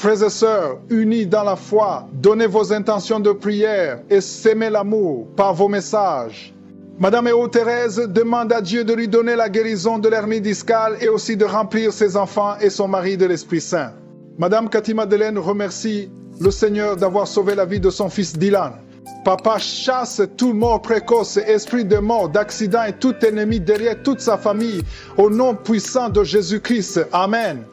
Frères et sœurs, unis dans la foi, donnez vos intentions de prière et s'aimez l'amour par vos messages. Madame Eau Thérèse demande à Dieu de lui donner la guérison de l'hernie discale et aussi de remplir ses enfants et son mari de l'Esprit Saint. Madame Cathy Madeleine remercie le Seigneur d'avoir sauvé la vie de son fils Dylan. Papa chasse tout mort précoce, esprit de mort, d'accident et tout ennemi derrière toute sa famille au nom puissant de Jésus-Christ. Amen.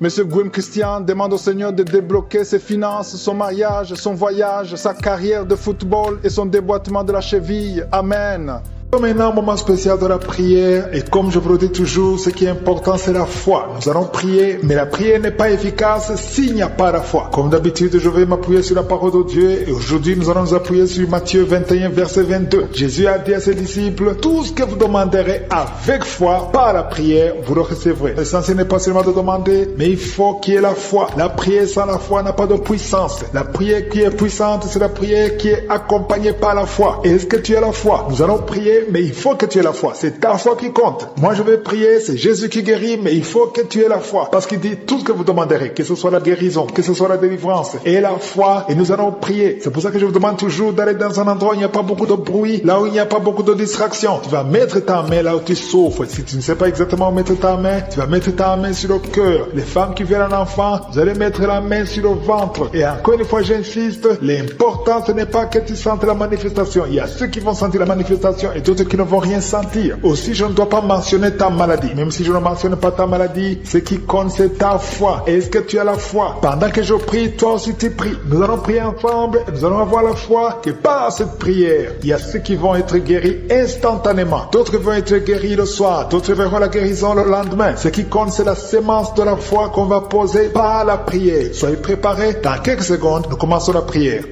Monsieur Guillaume Christian demande au Seigneur de débloquer ses finances, son mariage, son voyage, sa carrière de football et son déboîtement de la cheville. Amen. Maintenant, un moment spécial de la prière, et comme je vous le dis toujours, ce qui est important, c'est la foi. Nous allons prier, mais la prière n'est pas efficace s'il n'y a pas la foi. Comme d'habitude, je vais m'appuyer sur la parole de Dieu, et aujourd'hui, nous allons nous appuyer sur Matthieu 21, verset 22. Jésus a dit à ses disciples, tout ce que vous demanderez avec foi, par la prière, vous le recevrez. L'essentiel n'est pas seulement de demander, mais il faut qu'il y ait la foi. La prière sans la foi n'a pas de puissance. La prière qui est puissante, c'est la prière qui est accompagnée par la foi. Est-ce que tu as la foi? Nous allons prier, mais il faut que tu aies la foi. C'est ta foi qui compte. Moi, je vais prier, c'est Jésus qui guérit, mais il faut que tu aies la foi. Parce qu'il dit tout ce que vous demanderez, que ce soit la guérison, que ce soit la délivrance, et la foi, et nous allons prier. C'est pour ça que je vous demande toujours d'aller dans un endroit où il n'y a pas beaucoup de bruit, là où il n'y a pas beaucoup de distractions. Tu vas mettre ta main là où tu souffres. Si tu ne sais pas exactement où mettre ta main, tu vas mettre ta main sur le cœur. Les femmes qui viennent un enfant, vous allez mettre la main sur le ventre. Et encore une fois, j'insiste, l'important, ce n'est pas que tu sentes la manifestation. Il y a ceux qui vont sentir la manifestation et d'autres qui ne vont rien sentir. Aussi, je ne dois pas mentionner ta maladie. Même si je ne mentionne pas ta maladie, ce qui compte, c'est ta foi. Est-ce que tu as la foi? Pendant que je prie, toi aussi tu pries. Nous allons prier ensemble et nous allons avoir la foi que par cette prière, il y a ceux qui vont être guéris instantanément. D'autres vont être guéris le soir. D'autres verront la guérison le lendemain. Ce qui compte, c'est la sémence de la foi qu'on va poser par la prière. Soyez préparés. Dans quelques secondes, nous commençons la prière.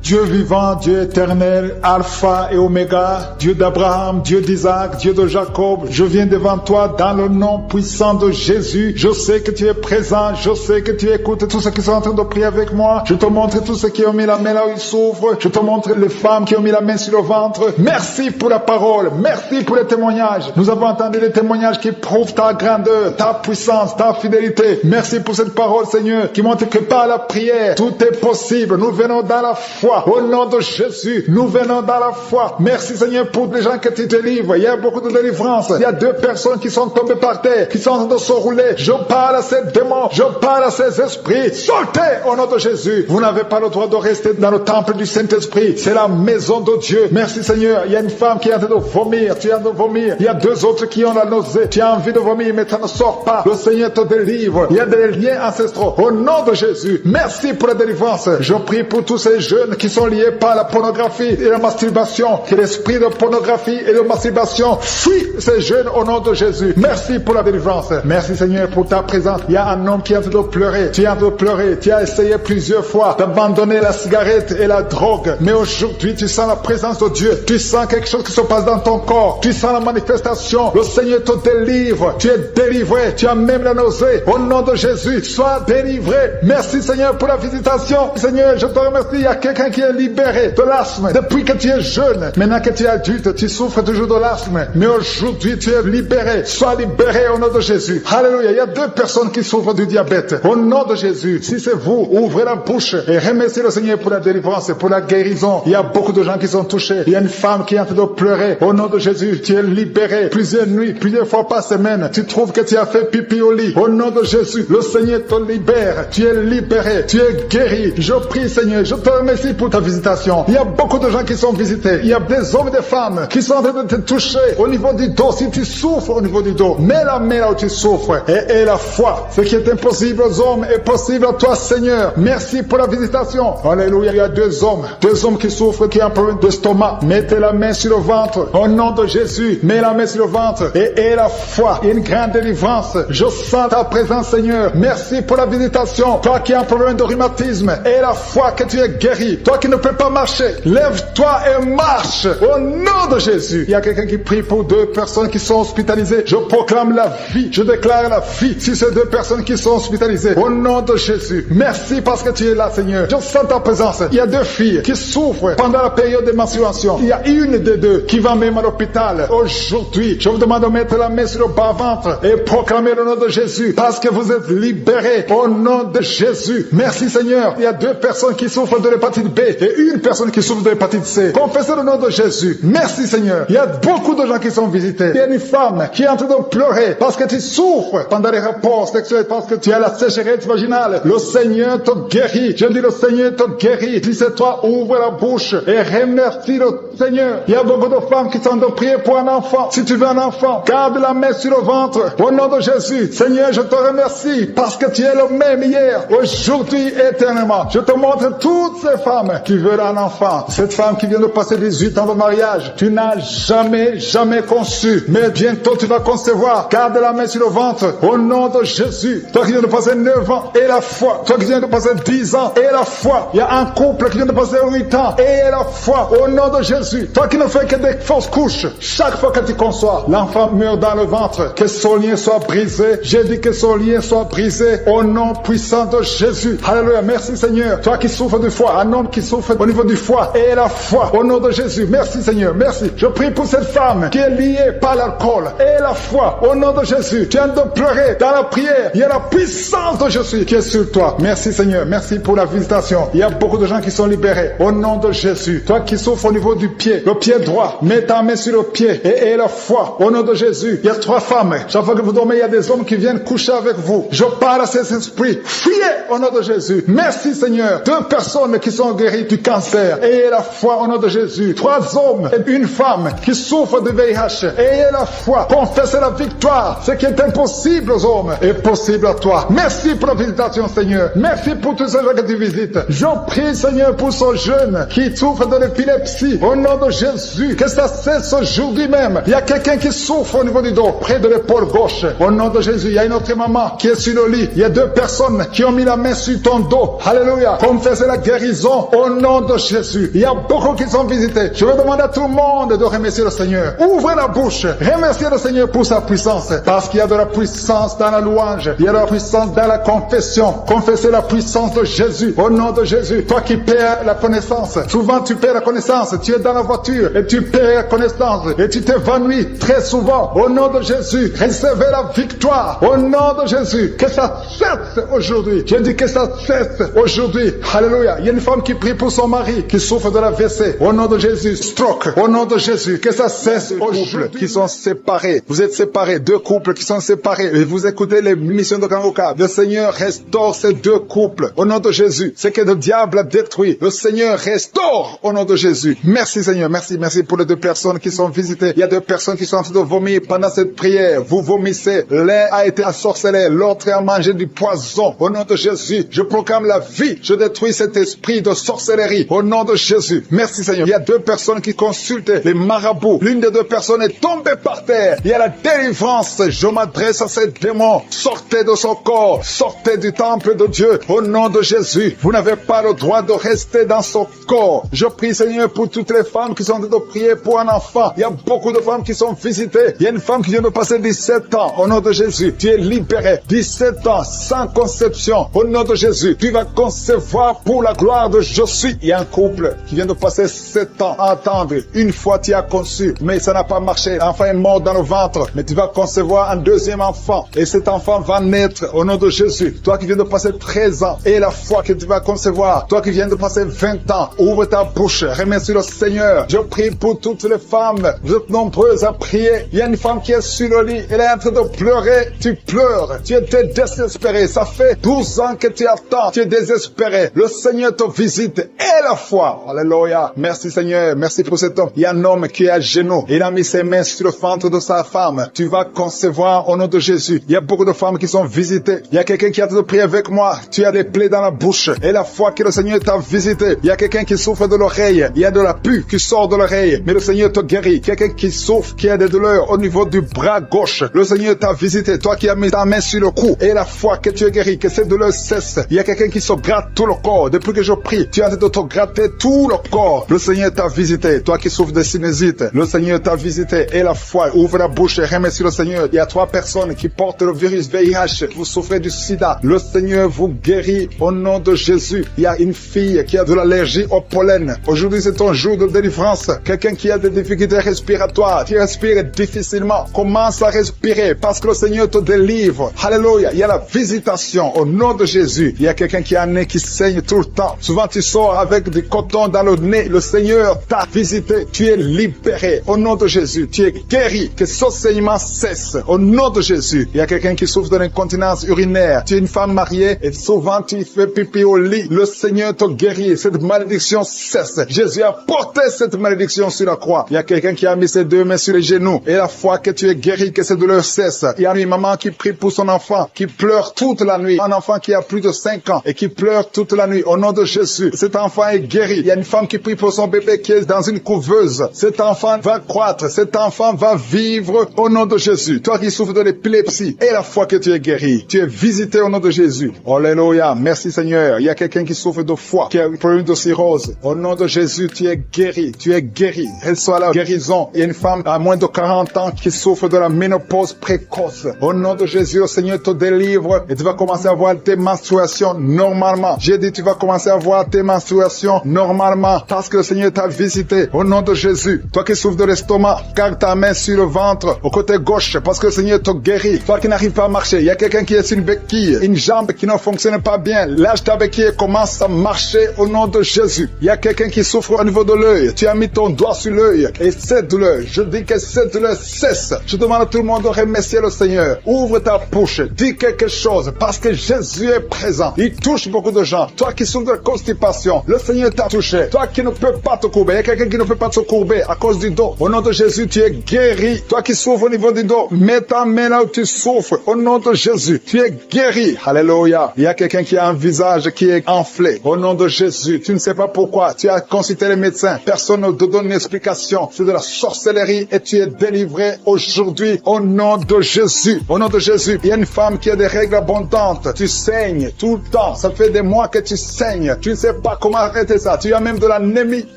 Dieu vivant, Dieu éternel, Alpha et Oméga, Dieu d'Abraham, Dieu d'Isaac, Dieu de Jacob, je viens devant toi dans le nom puissant de Jésus. Je sais que tu es présent, je sais que tu écoutes tous ceux qui sont en train de prier avec moi. Je te montre tous ceux qui ont mis la main là où ils souffrent. Je te montre les femmes qui ont mis la main sur le ventre. Merci pour la parole, merci pour les témoignages. Nous avons entendu les témoignages qui prouvent ta grandeur, ta puissance, ta fidélité. Merci pour cette parole, Seigneur, qui montre que par la prière, tout est possible. Nous venons dans la foi. Au nom de Jésus, nous venons dans la foi. Merci Seigneur pour les gens que tu délivres. Il y a beaucoup de délivrance. Il y a 2 personnes qui sont tombées par terre, qui sont en train de se rouler. Je parle à ces démons, je parle à ces esprits. Sortez au nom de Jésus. Vous n'avez pas le droit de rester dans le temple du Saint-Esprit. C'est la maison de Dieu. Merci Seigneur. Il y a une femme qui est en train de vomir. Tu es en train de vomir. Il y a 2 autres qui ont la nausée. Tu as envie de vomir, mais ça ne sort pas. Le Seigneur te délivre. Il y a des liens ancestraux. Au nom de Jésus, merci pour la délivrance. Je prie pour tous ces jeunes qui sont liés par la pornographie et la masturbation. Que l'esprit de pornographie et de masturbation fuit ces jeunes au nom de Jésus. Merci pour la délivrance. Merci Seigneur pour ta présence. Il y a un homme qui est en train de pleurer. Tu es en train de pleurer. Tu as essayé plusieurs fois d'abandonner la cigarette et la drogue. Mais aujourd'hui, tu sens la présence de Dieu. Tu sens quelque chose qui se passe dans ton corps. Tu sens la manifestation. Le Seigneur te délivre. Tu es délivré. Tu as même la nausée. Au nom de Jésus, sois délivré. Merci Seigneur pour la visitation. Seigneur, je te remercie. Il y a quelqu'un qui est libéré de l'asthme depuis que tu es jeune. Maintenant que tu es adulte, tu souffres toujours de l'asthme. Mais aujourd'hui, tu es libéré. Sois libéré au nom de Jésus. Alléluia. Il y a 2 personnes qui souffrent du diabète. Au nom de Jésus, si c'est vous, ouvrez la bouche et remerciez le Seigneur pour la délivrance, pour la guérison. Il y a beaucoup de gens qui sont touchés. Il y a une femme qui est en train de pleurer. Au nom de Jésus, tu es libéré. Plusieurs nuits, plusieurs fois par semaine, tu trouves que tu as fait pipi au lit. Au nom de Jésus, le Seigneur te libère. Tu es libéré. Tu es guéri. Je prie Seigneur, je te remercie pour ta visitation. Il y a beaucoup de gens qui sont visités. Il y a des hommes et des femmes qui sont en train de te toucher au niveau du dos. Si tu souffres au niveau du dos, mets la main là où tu souffres et la foi. Ce qui est impossible aux hommes est possible à toi, Seigneur. Merci pour la visitation. Alléluia. Il y a 2 hommes qui souffrent, qui ont un problème d'estomac. Mettez la main sur le ventre. Au nom de Jésus, mets la main sur le ventre et la foi. Une grande délivrance. Je sens ta présence, Seigneur. Merci pour la visitation. Toi qui as un problème de rhumatisme et la foi que tu es guéri. Toi Toi qui ne peux pas marcher, lève-toi et marche. Au nom de Jésus. Il y a quelqu'un qui prie pour 2 personnes qui sont hospitalisées. Je proclame la vie. Je déclare la vie sur ces 2 personnes qui sont hospitalisées. Au nom de Jésus. Merci parce que tu es là, Seigneur. Je sens ta présence. Il y a 2 filles qui souffrent pendant la période de menstruation. Il y a une des 2 qui va même à l'hôpital. Aujourd'hui, je vous demande de mettre la main sur le bas-ventre et proclamer le nom de Jésus parce que vous êtes libérés au nom de Jésus. Merci, Seigneur. Il y a 2 personnes qui souffrent de l'hépatite B et une personne qui souffre de l'hépatite C. Confessez le nom de Jésus. Merci, Seigneur. Il y a beaucoup de gens qui sont visités. Il y a une femme qui est en train de pleurer parce que tu souffres pendant les rapports sexuels, parce que tu as la sécheresse vaginale. Le Seigneur te guérit. Je dis le Seigneur te guérit. Si c'est toi, ouvre la bouche et remercie le Seigneur. Il y a beaucoup de femmes qui sont en train de prier pour un enfant. Si tu veux un enfant, garde la main sur le ventre. Au nom de Jésus. Seigneur, je te remercie parce que tu es le même hier, aujourd'hui, éternellement. Je te montre toutes ces femmes qui veulent un enfant. Cette femme qui vient de passer 18 ans de mariage, tu n'as jamais conçu. Mais bientôt tu vas concevoir. Garde la main sur le ventre. Au nom de Jésus. Toi qui viens de passer 9 ans et la foi. Toi qui viens de passer 10 ans et la foi. Il y a un couple qui vient de passer 8 ans et la foi. Au nom de Jésus. Toi qui ne fais que des fausses couches. Chaque fois que tu conçois, l'enfant meurt dans le ventre. Que son lien soit brisé. J'ai dit que son lien soit brisé. Au nom puissant de Jésus. Alléluia. Merci, Seigneur. Toi qui souffres du foie. Un homme qui souffre au niveau du foie et la foi. Au nom de Jésus. Merci, Seigneur. Merci. Je prie pour cette femme qui est liée par l'alcool et la foi. Au nom de Jésus. Tu viens de pleurer dans la prière. Il y a la puissance de Jésus qui est sur toi. Merci, Seigneur. Merci pour la visitation. Il y a beaucoup de gens qui sont libérés. Au nom de Jésus. Toi qui souffres au niveau du pied, le pied droit, mets ta main sur le pied et la foi. Au nom de Jésus. Il y a 3 femmes. Chaque fois que vous dormez, il y a des hommes qui viennent coucher avec vous. Je parle à ces esprits. Fuyez au nom de Jésus. Merci, Seigneur. 2 personnes qui sont guéries du cancer. Ayez la foi au nom de Jésus. 3 hommes et une femme qui souffrent de VIH. Ayez la foi. Confessez la victoire. Ce qui est impossible aux hommes est possible à toi. Merci pour la visitation, Seigneur. Merci pour tous ces gens que tu visites. Je prie, Seigneur, pour ce jeune qui souffre de l'épilepsie. Au nom de Jésus. Que ça cesse aujourd'hui même. Il y a quelqu'un qui souffre au niveau du dos, près de l'épaule gauche. Au nom de Jésus. Il y a une autre maman qui est sur le lit. Il y a 2 personnes qui ont mis la main sur ton dos. Alléluia. Confessez la guérison au nom de Jésus. Il y a beaucoup qui sont visités. Je vais demander à tout le monde de remercier le Seigneur. Ouvrez la bouche. Remerciez le Seigneur pour sa puissance. Parce qu'il y a de la puissance dans la louange. Il y a de la puissance dans la confession. Confessez la puissance de Jésus. Au nom de Jésus. Toi qui perds la connaissance. Souvent tu perds la connaissance. Tu es dans la voiture et tu perds la connaissance. Et tu t'évanouis très souvent. Au nom de Jésus. Recevez la victoire. Au nom de Jésus. Que ça cesse aujourd'hui. Je dis que ça cesse aujourd'hui. Alléluia. Il y a une femme qui prie pour son mari qui souffre de la WC. Au nom de Jésus. Stroke. Au nom de Jésus. Que ça cesse aujourd'hui. Qui sont séparés. Vous êtes séparés. 2 couples qui sont séparés. Et vous écoutez les missions de Kangoka. Le Seigneur restaure ces 2 couples. Au nom de Jésus. Ce que le diable a détruit. Le Seigneur restaure. Au nom de Jésus. Merci, Seigneur. Merci. Merci pour les 2 personnes qui sont visitées. Il y a 2 personnes qui sont en train de vomir pendant cette prière. Vous vomissez. L'un a été ensorcelé. L'autre a mangé du poison. Au nom de Jésus. Je proclame la vie. Je détruis cet esprit de sorcellerie. Au nom de Jésus. Merci, Seigneur. Il y a 2 personnes qui consultent les marabouts. L'une des 2 personnes est tombée par terre. Il y a la délivrance. Je m'adresse à ces démons. Sortez de son corps. Sortez du temple de Dieu. Au nom de Jésus. Vous n'avez pas le droit de rester dans son corps. Je prie, Seigneur, pour toutes les femmes qui sont en train de prier pour un enfant. Il y a beaucoup de femmes qui sont visitées. Il y a une femme qui vient de passer 17 ans. Au nom de Jésus. Tu es libéré. 17 ans sans conception. Au nom de Jésus. Tu vas concevoir pour la gloire de je suis. Il y a un couple qui vient de passer 7 ans à attendre. Une fois tu as conçu, mais ça n'a pas marché. L'enfant est mort dans le ventre. Mais tu vas concevoir un 2e enfant. Et cet enfant va naître au nom de Jésus. Toi qui viens de passer 13 ans et la foi que tu vas concevoir. Toi qui viens de passer 20 ans, ouvre ta bouche. Remercie le Seigneur. Je prie pour toutes les femmes. Vous êtes nombreuses à prier. Il y a une femme qui est sur le lit. Elle est en train de pleurer. Tu pleures. Tu étais désespéré. Ça fait 12 ans que tu attends. Tu es désespéré. Le Seigneur te visite. Et la foi. Alléluia. Merci, Seigneur. Merci pour cet homme. Il y a un homme qui est à genoux. Il a mis ses mains sur le ventre de sa femme. Tu vas concevoir au nom de Jésus. Il y a beaucoup de femmes qui sont visitées. Il y a quelqu'un qui a de prier avec moi. Tu as des plaies dans la bouche. Et la foi que le Seigneur t'a visité. Il y a quelqu'un qui souffre de l'oreille. Il y a de la pus qui sort de l'oreille. Mais le Seigneur te guérit. Quelqu'un qui souffre, qui a des douleurs au niveau du bras gauche. Le Seigneur t'a visité. Toi qui as mis ta main sur le cou. Et la foi que tu es guéri. Que ces douleurs cessent. Il y a quelqu'un qui se gratte tout le corps. Depuis que je prie, tu es en train de te gratter tout le corps. Le Seigneur t'a visité. Toi qui souffres de sinusite, le Seigneur t'a visité. Et la foi, ouvre la bouche et remercie le Seigneur. Il y a 3 personnes qui portent le virus VIH. Vous souffrez du sida. Le Seigneur vous guérit au nom de Jésus. Il y a une fille qui a de l'allergie au pollen. Aujourd'hui, c'est ton jour de délivrance. Quelqu'un qui a des difficultés respiratoires, qui respire difficilement, commence à respirer parce que le Seigneur te délivre. Alléluia. Il y a la visitation au nom de Jésus. Il y a quelqu'un qui a un nez qui saigne tout le temps. Souvent, tu sors avec du coton dans le nez. Le Seigneur t'a visité. Tu es libéré au nom de Jésus. Tu es guéri. Que ce saignement cesse au nom de Jésus. Il y a quelqu'un qui souffre de l'incontinence urinaire. Tu es une femme mariée et souvent tu fais pipi au lit. Le Seigneur te guérit. Cette malédiction cesse. Jésus a porté cette malédiction sur la croix. Il y a quelqu'un qui a mis ses 2 mains sur les genoux et la foi que tu es guéri, que cette douleur cesse. Il y a une maman qui prie pour son enfant, qui pleure toute la nuit. Un enfant qui a plus de 5 ans et qui pleure toute la nuit au nom de Jésus. Cet enfant est guéri. Il y a une femme qui prie pour son bébé qui est dans une couveuse. Cet enfant va croître. Cet enfant va vivre au nom de Jésus. Toi qui souffres de l'épilepsie et la foi que tu es guéri. Tu es visité au nom de Jésus. Alléluia. Merci Seigneur. Il y a quelqu'un qui souffre de foie, qui a un problème de cirrhose. Au nom de Jésus, tu es guéri. Tu es guéri. Reçois la guérison. Il y a une femme à moins de 40 ans qui souffre de la ménopause précoce. Au nom de Jésus, le Seigneur te délivre et tu vas commencer à voir tes menstruations normalement. J'ai dit, tu vas commencer à voir tes menstruations normalement parce que le Seigneur t'a visité. Au nom de Jésus. Toi qui souffres de l'estomac, garde ta main sur le ventre, au côté gauche, parce que le Seigneur te guérit. Toi qui n'arrives pas à marcher, il y a quelqu'un qui est sur une béquille, une jambe qui ne fonctionne pas bien. Lâche ta béquille et commence à marcher au nom de Jésus. Il y a quelqu'un qui souffre au niveau de l'œil. Tu as mis ton doigt sur l'œil et cette douleur, je dis que cette douleur cesse. Je demande à tout le monde de remercier le Seigneur. Ouvre ta bouche, dis quelque chose parce que Jésus est présent. Il touche beaucoup de gens. Toi qui souffres de constipation, le Seigneur t'a touché. Toi qui ne peux pas te courber, il y a quelqu'un qui ne peut pas se courber à cause du dos. Au nom de Jésus, tu es guéri. Toi qui souffres au niveau du dos, mets ta main là où tu souffres. Au nom de Jésus, tu es guéri. Alléluia. Il y a quelqu'un qui a un visage qui est enflé. Au nom de Jésus, tu ne sais pas pourquoi. Tu as consulté les médecins. Personne ne te donne une explication. C'est de la sorcellerie et tu es délivré aujourd'hui au nom de Jésus. Au nom de Jésus, il y a une femme qui a des règles abondantes. Tu saignes tout le temps. Ça fait des mois que tu saignes. Tu ne sais pas comment arrêter ça. Tu as même de l'anémie.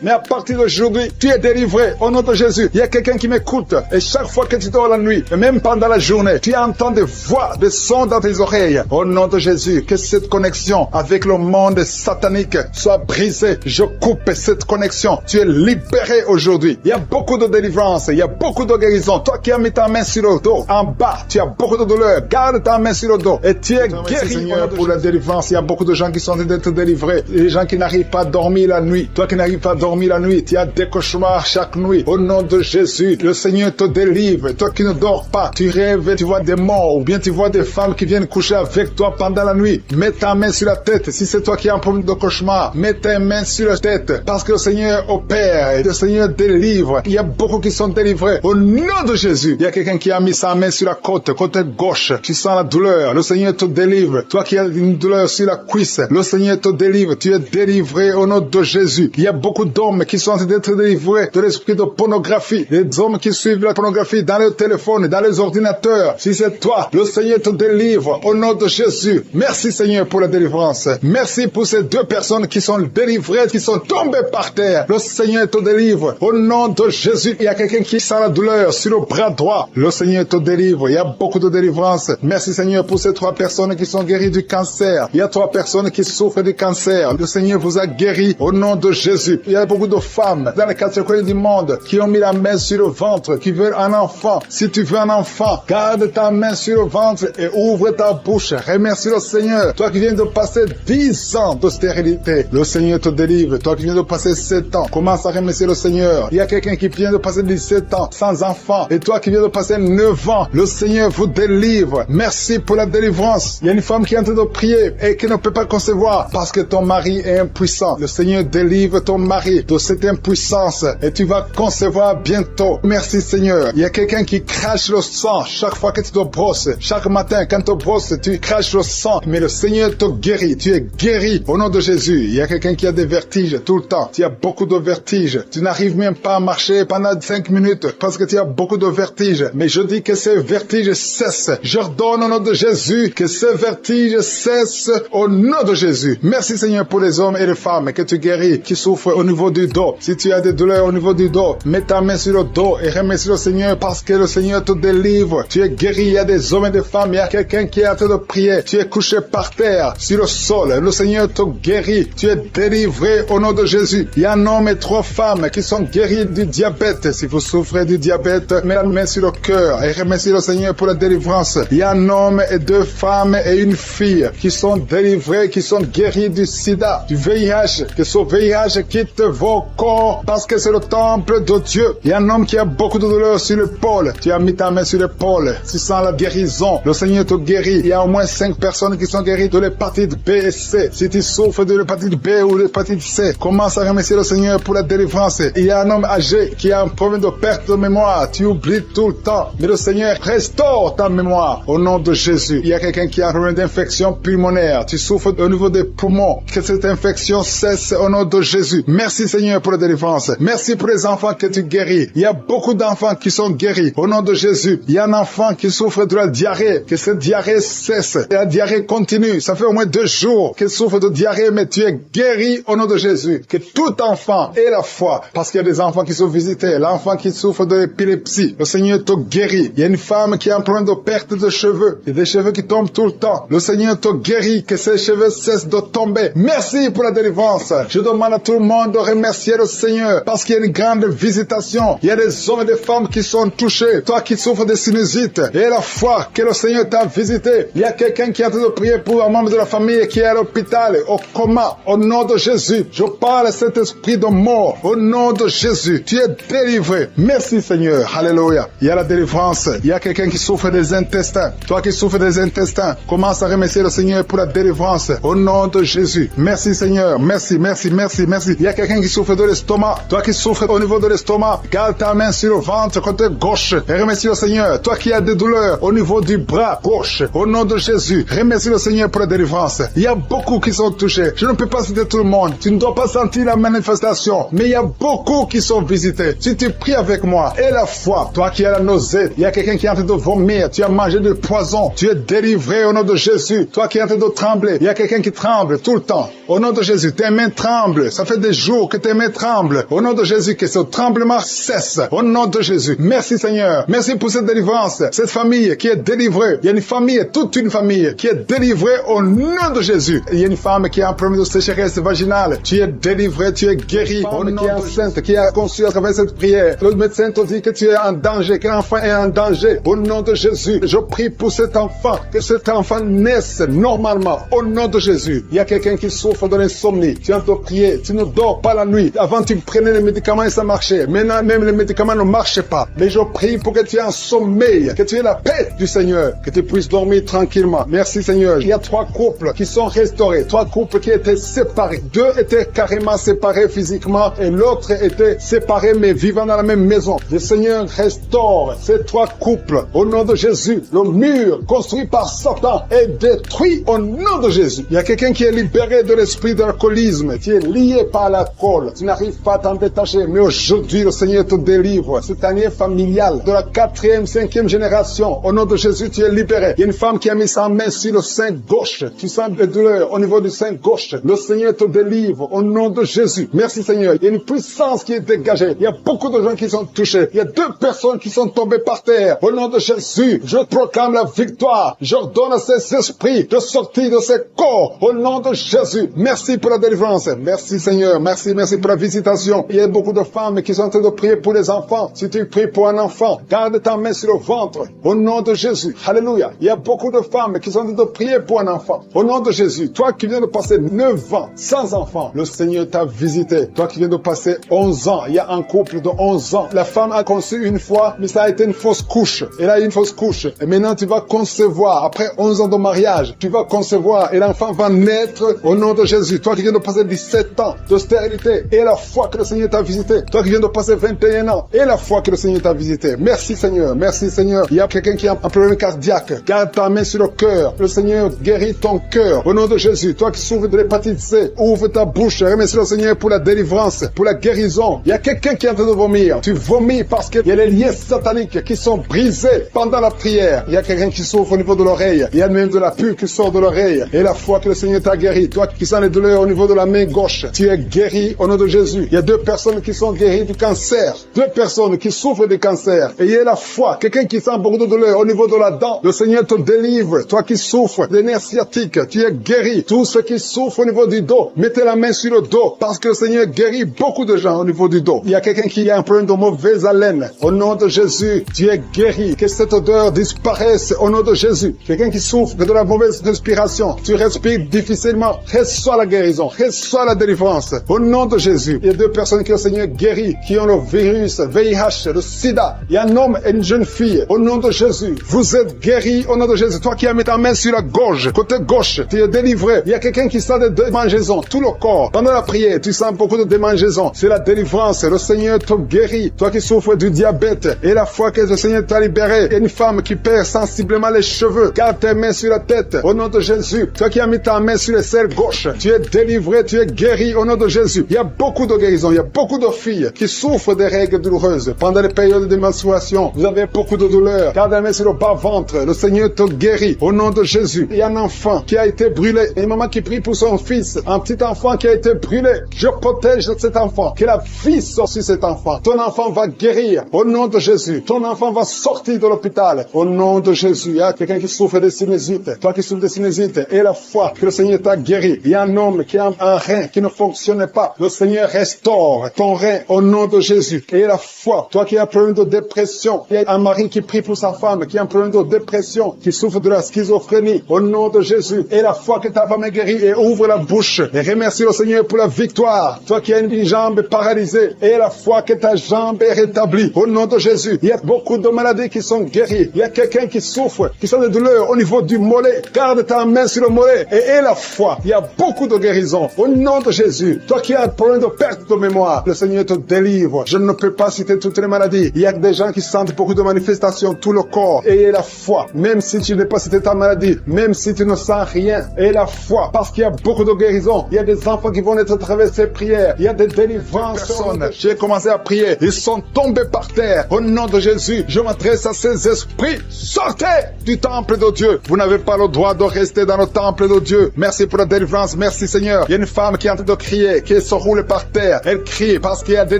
Mais à partir d'aujourd'hui, tu es délivré au nom de Jésus. Il y a quelqu'un qui m'écoute et chaque fois que tu dors la nuit, et même pendant la journée, tu entends des voix, des sons dans tes oreilles. Au nom de Jésus, que cette connexion avec le monde satanique soit brisée. Je coupe cette connexion. Tu es libéré aujourd'hui. Il y a beaucoup de délivrance, il y a beaucoup de guérison. Toi qui as mis ta main sur le dos, en bas, tu as beaucoup de douleur. Garde ta main sur le dos et tu es guéri. Seigneur, pour la délivrance, il y a beaucoup de gens qui sont en train d'être délivrés. Les gens qui n'arrivent pas à dormir la nuit. Toi qui n'arrives pas à dormir la nuit, tu as des cauchemars chaque nuit. Au nom de Jésus, le Seigneur te délivre. Toi qui ne dors pas, tu rêves, tu vois des morts ou bien tu vois des femmes qui viennent coucher avec toi pendant la nuit. Mets ta main sur la tête. Si c'est toi qui as un problème de cauchemar, mets ta main sur la tête parce que le Seigneur opère et le Seigneur délivre. Il y a beaucoup qui sont délivrés. Au nom de Jésus, il y a quelqu'un qui a mis sa main sur la côte gauche. Tu sens la douleur. Le Seigneur te délivre. Toi qui as une douleur sur la cuisse, le Seigneur te délivre. Tu es délivré au nom de Jésus. Il y a beaucoup d'hommes qui sont en train d'être délivrés de l'esprit de pornographie. Les hommes qui suivent la pornographie dans les téléphones, dans les ordinateurs. Si c'est toi, le Seigneur te délivre au nom de Jésus. Merci Seigneur pour la délivrance. Merci pour ces 2 personnes qui sont délivrées, qui sont tombées par terre. Le Seigneur te délivre au nom de Jésus. Il y a quelqu'un qui sent la douleur sur le bras droit. Le Seigneur te délivre. Il y a beaucoup de délivrance. Merci Seigneur pour ces 3 personnes qui sont guéries du cancer. Il y a 3 personnes qui souffrent du cancer. Le Seigneur vous a guéri au nom de Jésus. Il y a beaucoup de femmes dans les 4 coins du monde qui ont mis la main sur le ventre, qui veulent un enfant. Si tu veux un enfant, garde ta main sur le ventre et ouvre ta bouche. Remercie le Seigneur. Toi qui viens de passer 10 ans de stérilité, le Seigneur te délivre. Toi qui viens de passer 7 ans, commence à remercier le Seigneur. Il y a quelqu'un qui vient de passer 17 ans sans enfant et toi qui viens de passer 9 ans, le Seigneur vous délivre. Merci pour la délivrance. Il y a une femme qui est en train de prier et qui ne peut pas concevoir parce que ton mari est impuissant. Le Seigneur délivre ton mari de cette impuissance et tu vas concevoir bientôt. Merci Seigneur. Il y a quelqu'un qui crache le sang chaque fois que tu te brosses. Chaque matin quand tu te brosses, tu craches le sang. Mais le Seigneur te guérit. Tu es guéri au nom de Jésus. Il y a quelqu'un qui a des vertiges tout le temps. Tu as beaucoup de vertiges. Tu n'arrives même pas à marcher pendant 5 minutes parce que tu as beaucoup de vertiges. Mais je dis que ces vertiges cessent. J'ordonne au nom de Jésus que ces vertiges cessent au nom de Jésus. Merci Seigneur pour les hommes hommes et les femmes que tu guéris, qui souffrent au niveau du dos. Si tu as des douleurs au niveau du dos, mets ta main sur le dos et remercie le Seigneur parce que le Seigneur te délivre. Tu es guéri, il y a des hommes et des femmes, il y a quelqu'un qui est en train de prier. Tu es couché par terre, sur le sol, le Seigneur te guérit. Tu es délivré au nom de Jésus. Il y a un homme et 3 femmes qui sont guéris du diabète. Si vous souffrez du diabète, mets la main sur le cœur et remercie le Seigneur pour la délivrance. Il y a un homme et 2 femmes et une fille qui sont délivrés, qui sont guéris du sida, du VIH, que ce VIH quitte vos corps parce que c'est le temple de Dieu. Il y a un homme qui a beaucoup de douleur sur l'épaule. Tu as mis ta main sur l'épaule. Tu sens la guérison. Le Seigneur te guérit. Il y a au moins 5 personnes qui sont guéries de l'hépatite B et C. Si tu souffres de l'hépatite B ou de l'hépatite C, commence à remercier le Seigneur pour la délivrance. Il y a un homme âgé qui a un problème de perte de mémoire. Tu oublies tout le temps. Mais le Seigneur restaure ta mémoire au nom de Jésus. Il y a quelqu'un qui a un problème d'infection pulmonaire. Tu souffres au niveau des poumons. Que cette infection cesse au nom de Jésus. Merci Seigneur pour la délivrance. Merci pour les enfants que tu guéris. Il y a beaucoup d'enfants qui sont guéris au nom de Jésus. Il y a un enfant qui souffre de la diarrhée. Que cette diarrhée cesse. Et la diarrhée continue. Ça fait au moins 2 jours qu'il souffre de diarrhée, mais tu es guéri au nom de Jésus. Que tout enfant ait la foi. Parce qu'il y a des enfants qui sont visités. L'enfant qui souffre de l'épilepsie. Le Seigneur te guérit. Il y a une femme qui a un problème de perte de cheveux. Il y a des cheveux qui tombent tout le temps. Le Seigneur te guérit. Que ces cheveux cessent de tomber. Merci pour la délivrance. Je demande à tout le monde de remercier le Seigneur parce qu'il y a une grande visitation. Il y a des hommes et des femmes qui sont touchés. Toi qui souffres de sinusite et la foi que le Seigneur t'a visité. Il y a quelqu'un qui est en train de prier pour un membre de la famille qui est à l'hôpital, au coma. Au nom de Jésus, je parle à cet esprit de mort. Au nom de Jésus, tu es délivré. Merci Seigneur. Alléluia. Il y a la délivrance. Il y a quelqu'un qui souffre des intestins. Toi qui souffres des intestins, commence à remercier le Seigneur pour la délivrance. Au nom de Jésus. Merci Seigneur. Merci, merci, merci, merci. Il y a quelqu'un qui souffre de l'estomac. Toi qui souffres au niveau de l'estomac, garde ta main sur le ventre côté gauche et remercie le Seigneur. Toi qui as des douleurs au niveau du bras gauche, au nom de Jésus, remercie le Seigneur pour la délivrance. Il y a beaucoup qui sont touchés. Je ne peux pas citer tout le monde. Tu ne dois pas sentir la manifestation, mais il y a beaucoup qui sont visités. Si tu pries avec moi, et la foi, toi qui as la nausée, il y a quelqu'un qui est en train de vomir, tu as mangé du poison, tu es délivré au nom de Jésus. Toi qui es en train de trembler, il y a quelqu'un qui tremble tout le temps. Au nom de Jésus, tes mains tremblent. Ça fait des jours que tes mains tremblent. Au nom de Jésus, que ce tremblement cesse. Au nom de Jésus. Merci Seigneur. Merci pour cette délivrance. Cette famille qui est délivrée. Il y a une famille, toute une famille qui est délivrée au nom de Jésus. Il y a une femme qui a un problème de sécheresse vaginale. Tu es délivré, tu es guéri. Au nom qui est enceinte, qui a conçu à travers cette prière. Le médecin te dit que tu es en danger, que l'enfant est en danger. Au nom de Jésus, je prie pour cet enfant, que cet enfant naisse normalement. Au nom de Jésus. Il y a quelqu'un qui souffre de l'insomnie. Tu es en train de prier. Tu ne dors pas la nuit. Avant, tu prenais les médicaments et ça marchait. Maintenant, même les médicaments ne marchent pas. Mais je prie pour que tu aies un sommeil, que tu aies la paix du Seigneur, que tu puisses dormir tranquillement. Merci Seigneur. Il y a 3 couples qui sont restaurés. 3 couples qui étaient séparés. 2 étaient carrément séparés physiquement et l'autre était séparé mais vivant dans la même maison. Le Seigneur restaure ces 3 couples. Au nom de Jésus, le mur construit par Satan est détruit au nom de Jésus. Il y a quelqu'un qui est libéré de l'esprit d'alcoolisme. Tu es lié par l'alcool. Tu n'arrives pas à t'en détacher. Mais aujourd'hui, le Seigneur te délivre. Cette année familiale de la 4e, 5e génération. Au nom de Jésus, tu es libéré. Il y a une femme qui a mis sa main sur le sein gauche. Tu sens des douleurs au niveau du sein gauche. Le Seigneur te délivre au nom de Jésus. Merci Seigneur. Il y a une puissance qui est dégagée. Il y a beaucoup de gens qui sont touchés. Il y a 2 personnes qui sont tombées par terre. Au nom de Jésus, je proclame la victoire. J'ordonne à ces esprits de sortir de ces corps. Au nom de Jésus. Merci pour la délivrance. Merci Seigneur. Merci, merci pour la visitation. Il y a beaucoup de femmes qui sont en train de prier pour les enfants. Si tu pries pour un enfant, garde ta main sur le ventre. Au nom de Jésus. Alléluia. Il y a beaucoup de femmes qui sont en train de prier pour un enfant. Au nom de Jésus. Toi qui viens de passer 9 ans sans enfant, le Seigneur t'a visité. Toi qui viens de passer 11 ans, il y a un couple de 11 ans. La femme a conçu une fois, mais ça a été une fausse couche. Elle a eu une fausse couche. Et maintenant tu vas concevoir. Après 11 ans de mariage, tu vas concevoir et l'enfant va naître au nom de Jésus. Toi qui viens de passer 17 ans de stérilité et la foi que le Seigneur t'a visité. Toi qui viens de passer 21 ans et la foi que le Seigneur t'a visité. Merci Seigneur. Merci Seigneur. Il y a quelqu'un qui a un problème cardiaque. Garde ta main sur le cœur. Le Seigneur guérit ton cœur. Au nom de Jésus. Toi qui souffres de l'hépatite C, ouvre ta bouche. Remercie le Seigneur pour la délivrance, pour la guérison. Il y a quelqu'un qui est en train de vomir. Tu vomis parce qu'il y a les liens sataniques qui sont brisés pendant la prière. Il y a quelqu'un qui souffre au niveau de l'oreille. Il y a même de la pus qui sort de l'oreille. Et la foi que le Seigneur t'a guéri. Toi qui sens les douleurs au niveau de la main gauche. Tu es guéri au nom de Jésus. Il y a 2 personnes qui sont guéries du cancer. 2 personnes qui souffrent du cancer. Ayez la foi. Quelqu'un qui sent beaucoup de douleur au niveau de la dent. Le Seigneur te délivre. Toi qui souffres des nerfs sciatiques, tu es guéri. Tous ceux qui souffrent au niveau du dos, mettez la main sur le dos parce que le Seigneur guérit beaucoup de gens au niveau du dos. Il y a quelqu'un qui a un problème de mauvaise haleine. Au nom de Jésus, tu es guéri. Que cette odeur disparaisse au nom de Jésus. Quelqu'un qui souffre de la mauvaise respiration, tu respires difficilement, reçois la guérison, reçois la délivrance. Au nom de Jésus, il y a 2 personnes que le Seigneur guérit, qui ont le virus, VIH, le sida. Il y a un homme et une jeune fille. Au nom de Jésus, vous êtes guéris au nom de Jésus. Toi qui as mis ta main sur la gorge, côté gauche, tu es délivré. Il y a quelqu'un qui sent des démangeaisons, tout le corps. Pendant la prière, tu sens beaucoup de démangeaisons. C'est la délivrance. Le Seigneur te guérit. Toi qui souffres du diabète, et la fois que le Seigneur t'a libéré, il y a une femme qui perd sensiblement les cheveux. Garde tes mains sur la tête. Au nom de Jésus. Toi qui as mis ta main sur les selles gauche, tu es délivré, tu es guéri au nom de Jésus. Il y a beaucoup de guérisons. Il y a beaucoup de filles qui souffrent des règles douloureuses. Pendant les périodes de menstruation, vous avez beaucoup de douleurs. Garde la main sur le bas-ventre. Le Seigneur te guérit au nom de Jésus. Il y a un enfant qui a été brûlé. Et une maman qui prie pour son fils. Un petit enfant qui a été brûlé. Je protège cet enfant. Que la vie sorte sur cet enfant. Ton enfant va guérir au nom de Jésus. Ton enfant va sortir de l'hôpital au nom de Jésus. Il y a quelqu'un qui souffre de sinusite. Toi qui souffres de sinusite, et la foi que le Seigneur t'a guéri. Il y a un homme qui a un rein qui ne fonctionne pas. Le Seigneur restaure ton rein au nom de Jésus. Et la foi, toi qui as un problème de dépression. Il y a un mari qui prie pour sa femme qui a un problème de dépression, qui souffre de la schizophrénie. Au nom de Jésus. Et la foi que ta femme est guérie, et ouvre la bouche. Et remercie le Seigneur pour la victoire. Toi qui as une jambe paralysée, et la foi que ta jambe est rétablie. Au nom de Jésus. Il y a beaucoup de maladies qui sont guéries. Il y a quelqu'un qui souffre, qui sent des douleurs au niveau du mollet. Garde ta main sur le mollet et aie la foi. Il y a beaucoup de guérisons. Au nom de Jésus. Toi qui as un problème de perte de mémoire, le Seigneur te délivre. Je ne peux pas citer toutes les maladies. Il y a des gens qui sentent beaucoup de manifestations, tout le corps. Ayez la foi. Même si tu n'es pas cité ta maladie, même si tu ne sens rien, aie la foi. Parce qu'il y a beaucoup de guérisons. Il y a des enfants qui vont être à travers ces prières. Il y a des délivrances. J'ai commencé à prier. Ils sont tombés par terre. Au nom de Jésus, je m'adresse à ces esprits. Sortez du temple de Dieu. Vous n'avez pas le droit de rester dans le temple de Dieu. Merci pour la délivrance. Merci Seigneur. Il y a une femme qui est en train de crier, qui se roule par terre. Elle crie parce qu'il y a des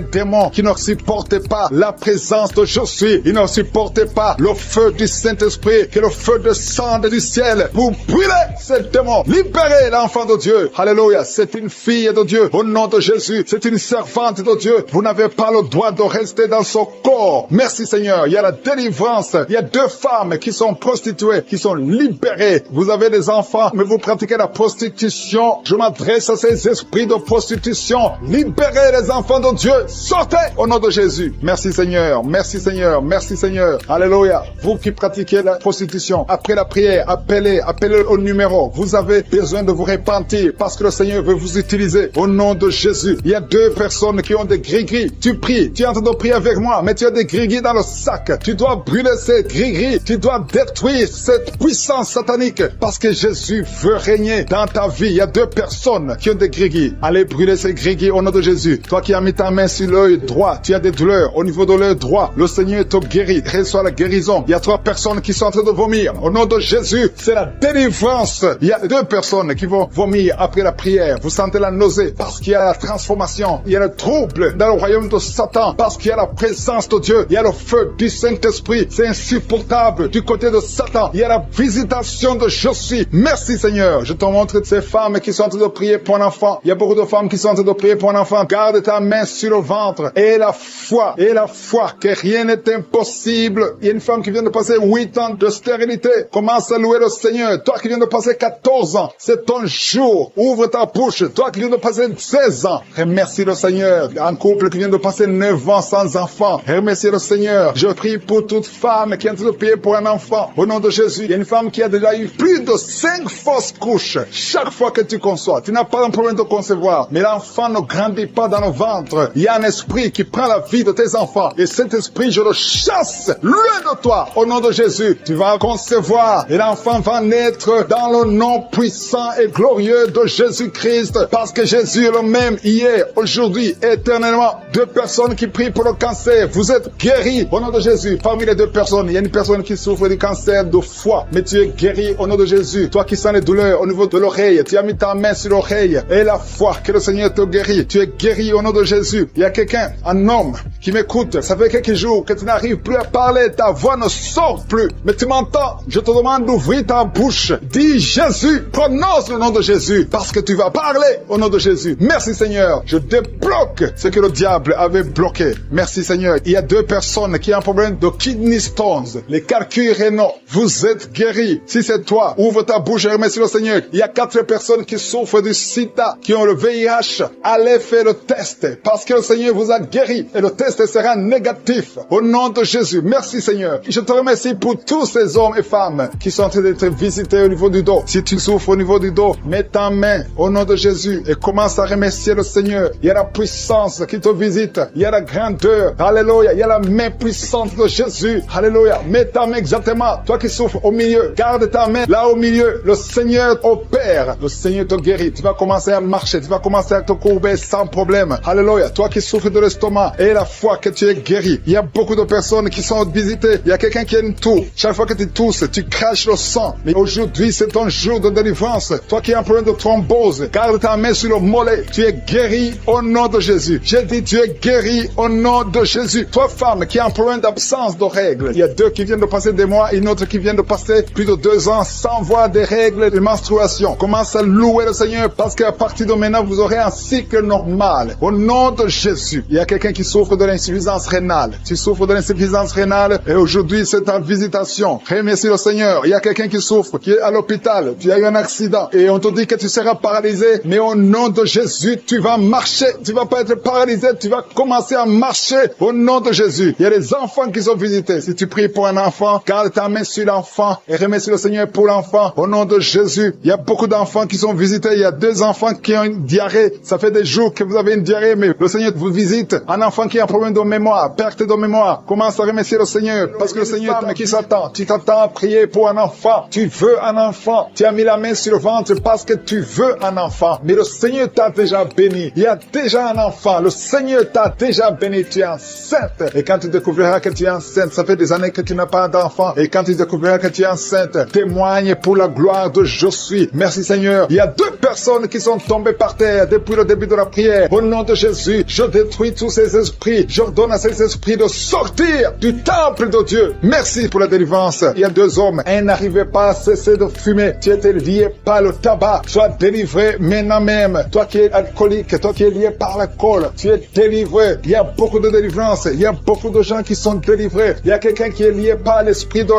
démons qui ne supportent pas la présence de je suis. Ils ne supportent pas le feu du Saint-Esprit, qui est le feu de sang du ciel. Vous brûlez ces démons. Libérez l'enfant de Dieu. Alléluia. C'est une fille de Dieu. Au nom de Jésus. C'est une servante de Dieu. Vous n'avez pas le droit de rester dans son corps. Merci Seigneur. Il y a la délivrance. Il y a 2 femmes qui sont prostituées, qui sont libérées. Vous avez des enfants, mais vous pratiquez la prostitution. Je m'adresse à ces esprits de prostitution. Libérez les enfants de Dieu. Sortez au nom de Jésus. Merci Seigneur. Merci Seigneur. Merci Seigneur. Alléluia. Vous qui pratiquez la prostitution, après la prière, appelez au numéro. Vous avez besoin de vous repentir parce que le Seigneur veut vous utiliser. Au nom de Jésus. Il y a 2 personnes qui ont des gris-gris. Tu pries. Tu es en train de prier avec moi, mais tu as des gris-gris dans le sac. Tu dois brûler ces gris-gris. Tu dois détruire cette puissance satanique parce que Jésus veut régner dans ta vie. Il y a 2 personnes qui ont des gris-gris. Allez brûler ces gris-gris au nom de Jésus. Toi qui as mis ta main sur l'œil droit, tu as des douleurs au niveau de l'œil droit. Le Seigneur te guérit. Reçois la guérison. Il y a 3 personnes qui sont en train de vomir. Au nom de Jésus, c'est la délivrance. Il y a 2 personnes qui vont vomir après la prière. Vous sentez la nausée parce qu'il y a la transformation. Il y a le trouble dans le royaume de Satan parce qu'il y a la présence de Dieu. Il y a le feu du Saint-Esprit. C'est insupportable du côté de Satan. Il y a la visitation de je suis. Merci Seigneur. Je te montre ces femmes qui sont en train de prier pour un enfant. Il y a beaucoup de femmes qui sont en train de prier pour un enfant. Garde ta main sur le ventre. Et la foi que rien n'est impossible. Il y a une femme qui vient de passer 8 ans de stérilité. Commence à louer le Seigneur. Toi qui viens de passer 14 ans, c'est ton jour. Ouvre ta bouche. Toi qui viens de passer 16 ans, remercie le Seigneur. Un couple qui vient de passer 9 ans sans enfant, remercie le Seigneur. Je prie pour toute femme qui est en train de prier pour un enfant. Au nom de Jésus, il y a une femme qui a déjà eu plus de 5 fausses couches. Chaque fois que tu conçois, tu n'as pas un problème de concevoir, mais l'enfant ne grandit pas dans le ventre. Il y a un esprit qui prend la vie de tes enfants. Et cet esprit, je le chasse loin de toi. Au nom de Jésus, tu vas concevoir et l'enfant va naître dans le nom puissant et glorieux de Jésus-Christ. Parce que Jésus est le même hier, aujourd'hui, éternellement. 2 personnes qui prient pour le cancer. Vous êtes guéris au nom de Jésus. Parmi les 2 personnes, il y a une personne qui souffre du cancer de foie. Mais tu es guéri au nom de Jésus. Toi qui sens les douleurs au niveau de l'oreille, tu as mis ta main main sur l'oreille et la foi que le Seigneur te guérit. Tu es guéri au nom de Jésus. Il y a quelqu'un, un homme, qui m'écoute. Ça fait quelques jours que tu n'arrives plus à parler. Ta voix ne sort plus. Mais tu m'entends. Je te demande d'ouvrir ta bouche. Dis Jésus. Prononce le nom de Jésus. Parce que tu vas parler au nom de Jésus. Merci Seigneur. Je débloque ce que le diable avait bloqué. Merci Seigneur. Il y a 2 personnes qui ont un problème de kidney stones. Les calculs rénaux. Vous êtes guéris. Si c'est toi, ouvre ta bouche et remercie le Seigneur. Il y a 4 personnes qui souffrent du sida, qui ont le VIH. Allez faire le test. Parce que le Seigneur vous a guéri. Et le test sera négatif. Au nom de Jésus. Merci Seigneur. Je te remercie pour tous ces hommes et femmes qui sont en train d'être visités au niveau du dos. Si tu souffres au niveau du dos, mets ta main au nom de Jésus et commence à remercier le Seigneur. Il y a la puissance qui te visite. Il y a la grandeur. Alléluia. Il y a la main puissante de Jésus. Alléluia. Mets ta main exactement. Toi qui souffres au milieu, garde ta main là au milieu. Le Seigneur opère. Le Seigneur te guérit. Tu vas commencer à marcher. Tu vas commencer à te courber sans problème. Alléluia. Toi qui souffres de l'estomac et la foi que tu es guéri. Il y a beaucoup de personnes qui sont visitées. Il y a quelqu'un qui a une toux. Chaque fois que tu tousses, tu craches le sang. Mais aujourd'hui, c'est ton jour de délivrance. Toi qui as un problème de thrombose, garde ta main sur le mollet. Tu es guéri au nom de Jésus. J'ai dit, tu es guéri au nom de Jésus. Toi, femme, qui a un problème d'absence de règles. Il y a 2 qui viennent de passer des mois, une autre qui vient de passer plus de 2 ans sans voir des règles de menstruation. Commence à louer le Seigneur parce qu'à partir de maintenant, vous aurez un cycle normal. Au nom de Jésus. Il y a quelqu'un qui souffre de l'insuffisance rénale. Tu souffres de l'insuffisance rénale et aujourd'hui c'est ta visitation. Remercie le Seigneur. Il y a quelqu'un qui souffre, qui est à l'hôpital. Tu as eu un accident et on te dit que tu seras paralysé. Mais au nom de Jésus, tu vas marcher. Tu vas pas être paralysé. Tu vas commencer à marcher au nom de Jésus. Il y a des enfants qui sont visités. Si tu pries pour un enfant, garde ta main sur l'enfant et remercie le Seigneur pour l'enfant. Au nom de Jésus, il y a beaucoup d'enfants qui sont visités. Il y a 2 enfants qui ont une diarrhée. Ça fait des jours que vous avez une diarrhée, mais le Seigneur vous visite. Un enfant qui a un problème de mémoire, perte de mémoire, commence à remercier le Seigneur, parce que le Seigneur qui s'attend. Tu t'attends à prier pour un enfant. Tu veux un enfant. Tu as mis la main sur le ventre parce que tu veux un enfant. Mais le Seigneur t'a déjà béni. Il y a déjà un enfant. Le Seigneur t'a déjà béni. Tu es enceinte. Et quand tu découvriras que tu es enceinte, ça fait des années que tu n'as pas d'enfant. Et quand tu découvriras que tu es enceinte, témoigne pour la gloire de Je suis. Merci Seigneur. Il y a 2 personnes qui sont tombées par terre depuis le début de la prière. Au nom de Jésus, je détruis tous ces esprits. J'ordonne à ces esprits de sortir du temple de Dieu. Merci pour la délivrance. Il y a 2 hommes. Un n'arrivait pas à cesser de fumer. Tu étais lié par le tabac. Sois délivré maintenant même. Toi qui es alcoolique, toi qui es lié par l'alcool, tu es délivré. Il y a beaucoup de délivrance. Il y a beaucoup de gens qui sont délivrés. Il y a quelqu'un qui est lié par l'esprit de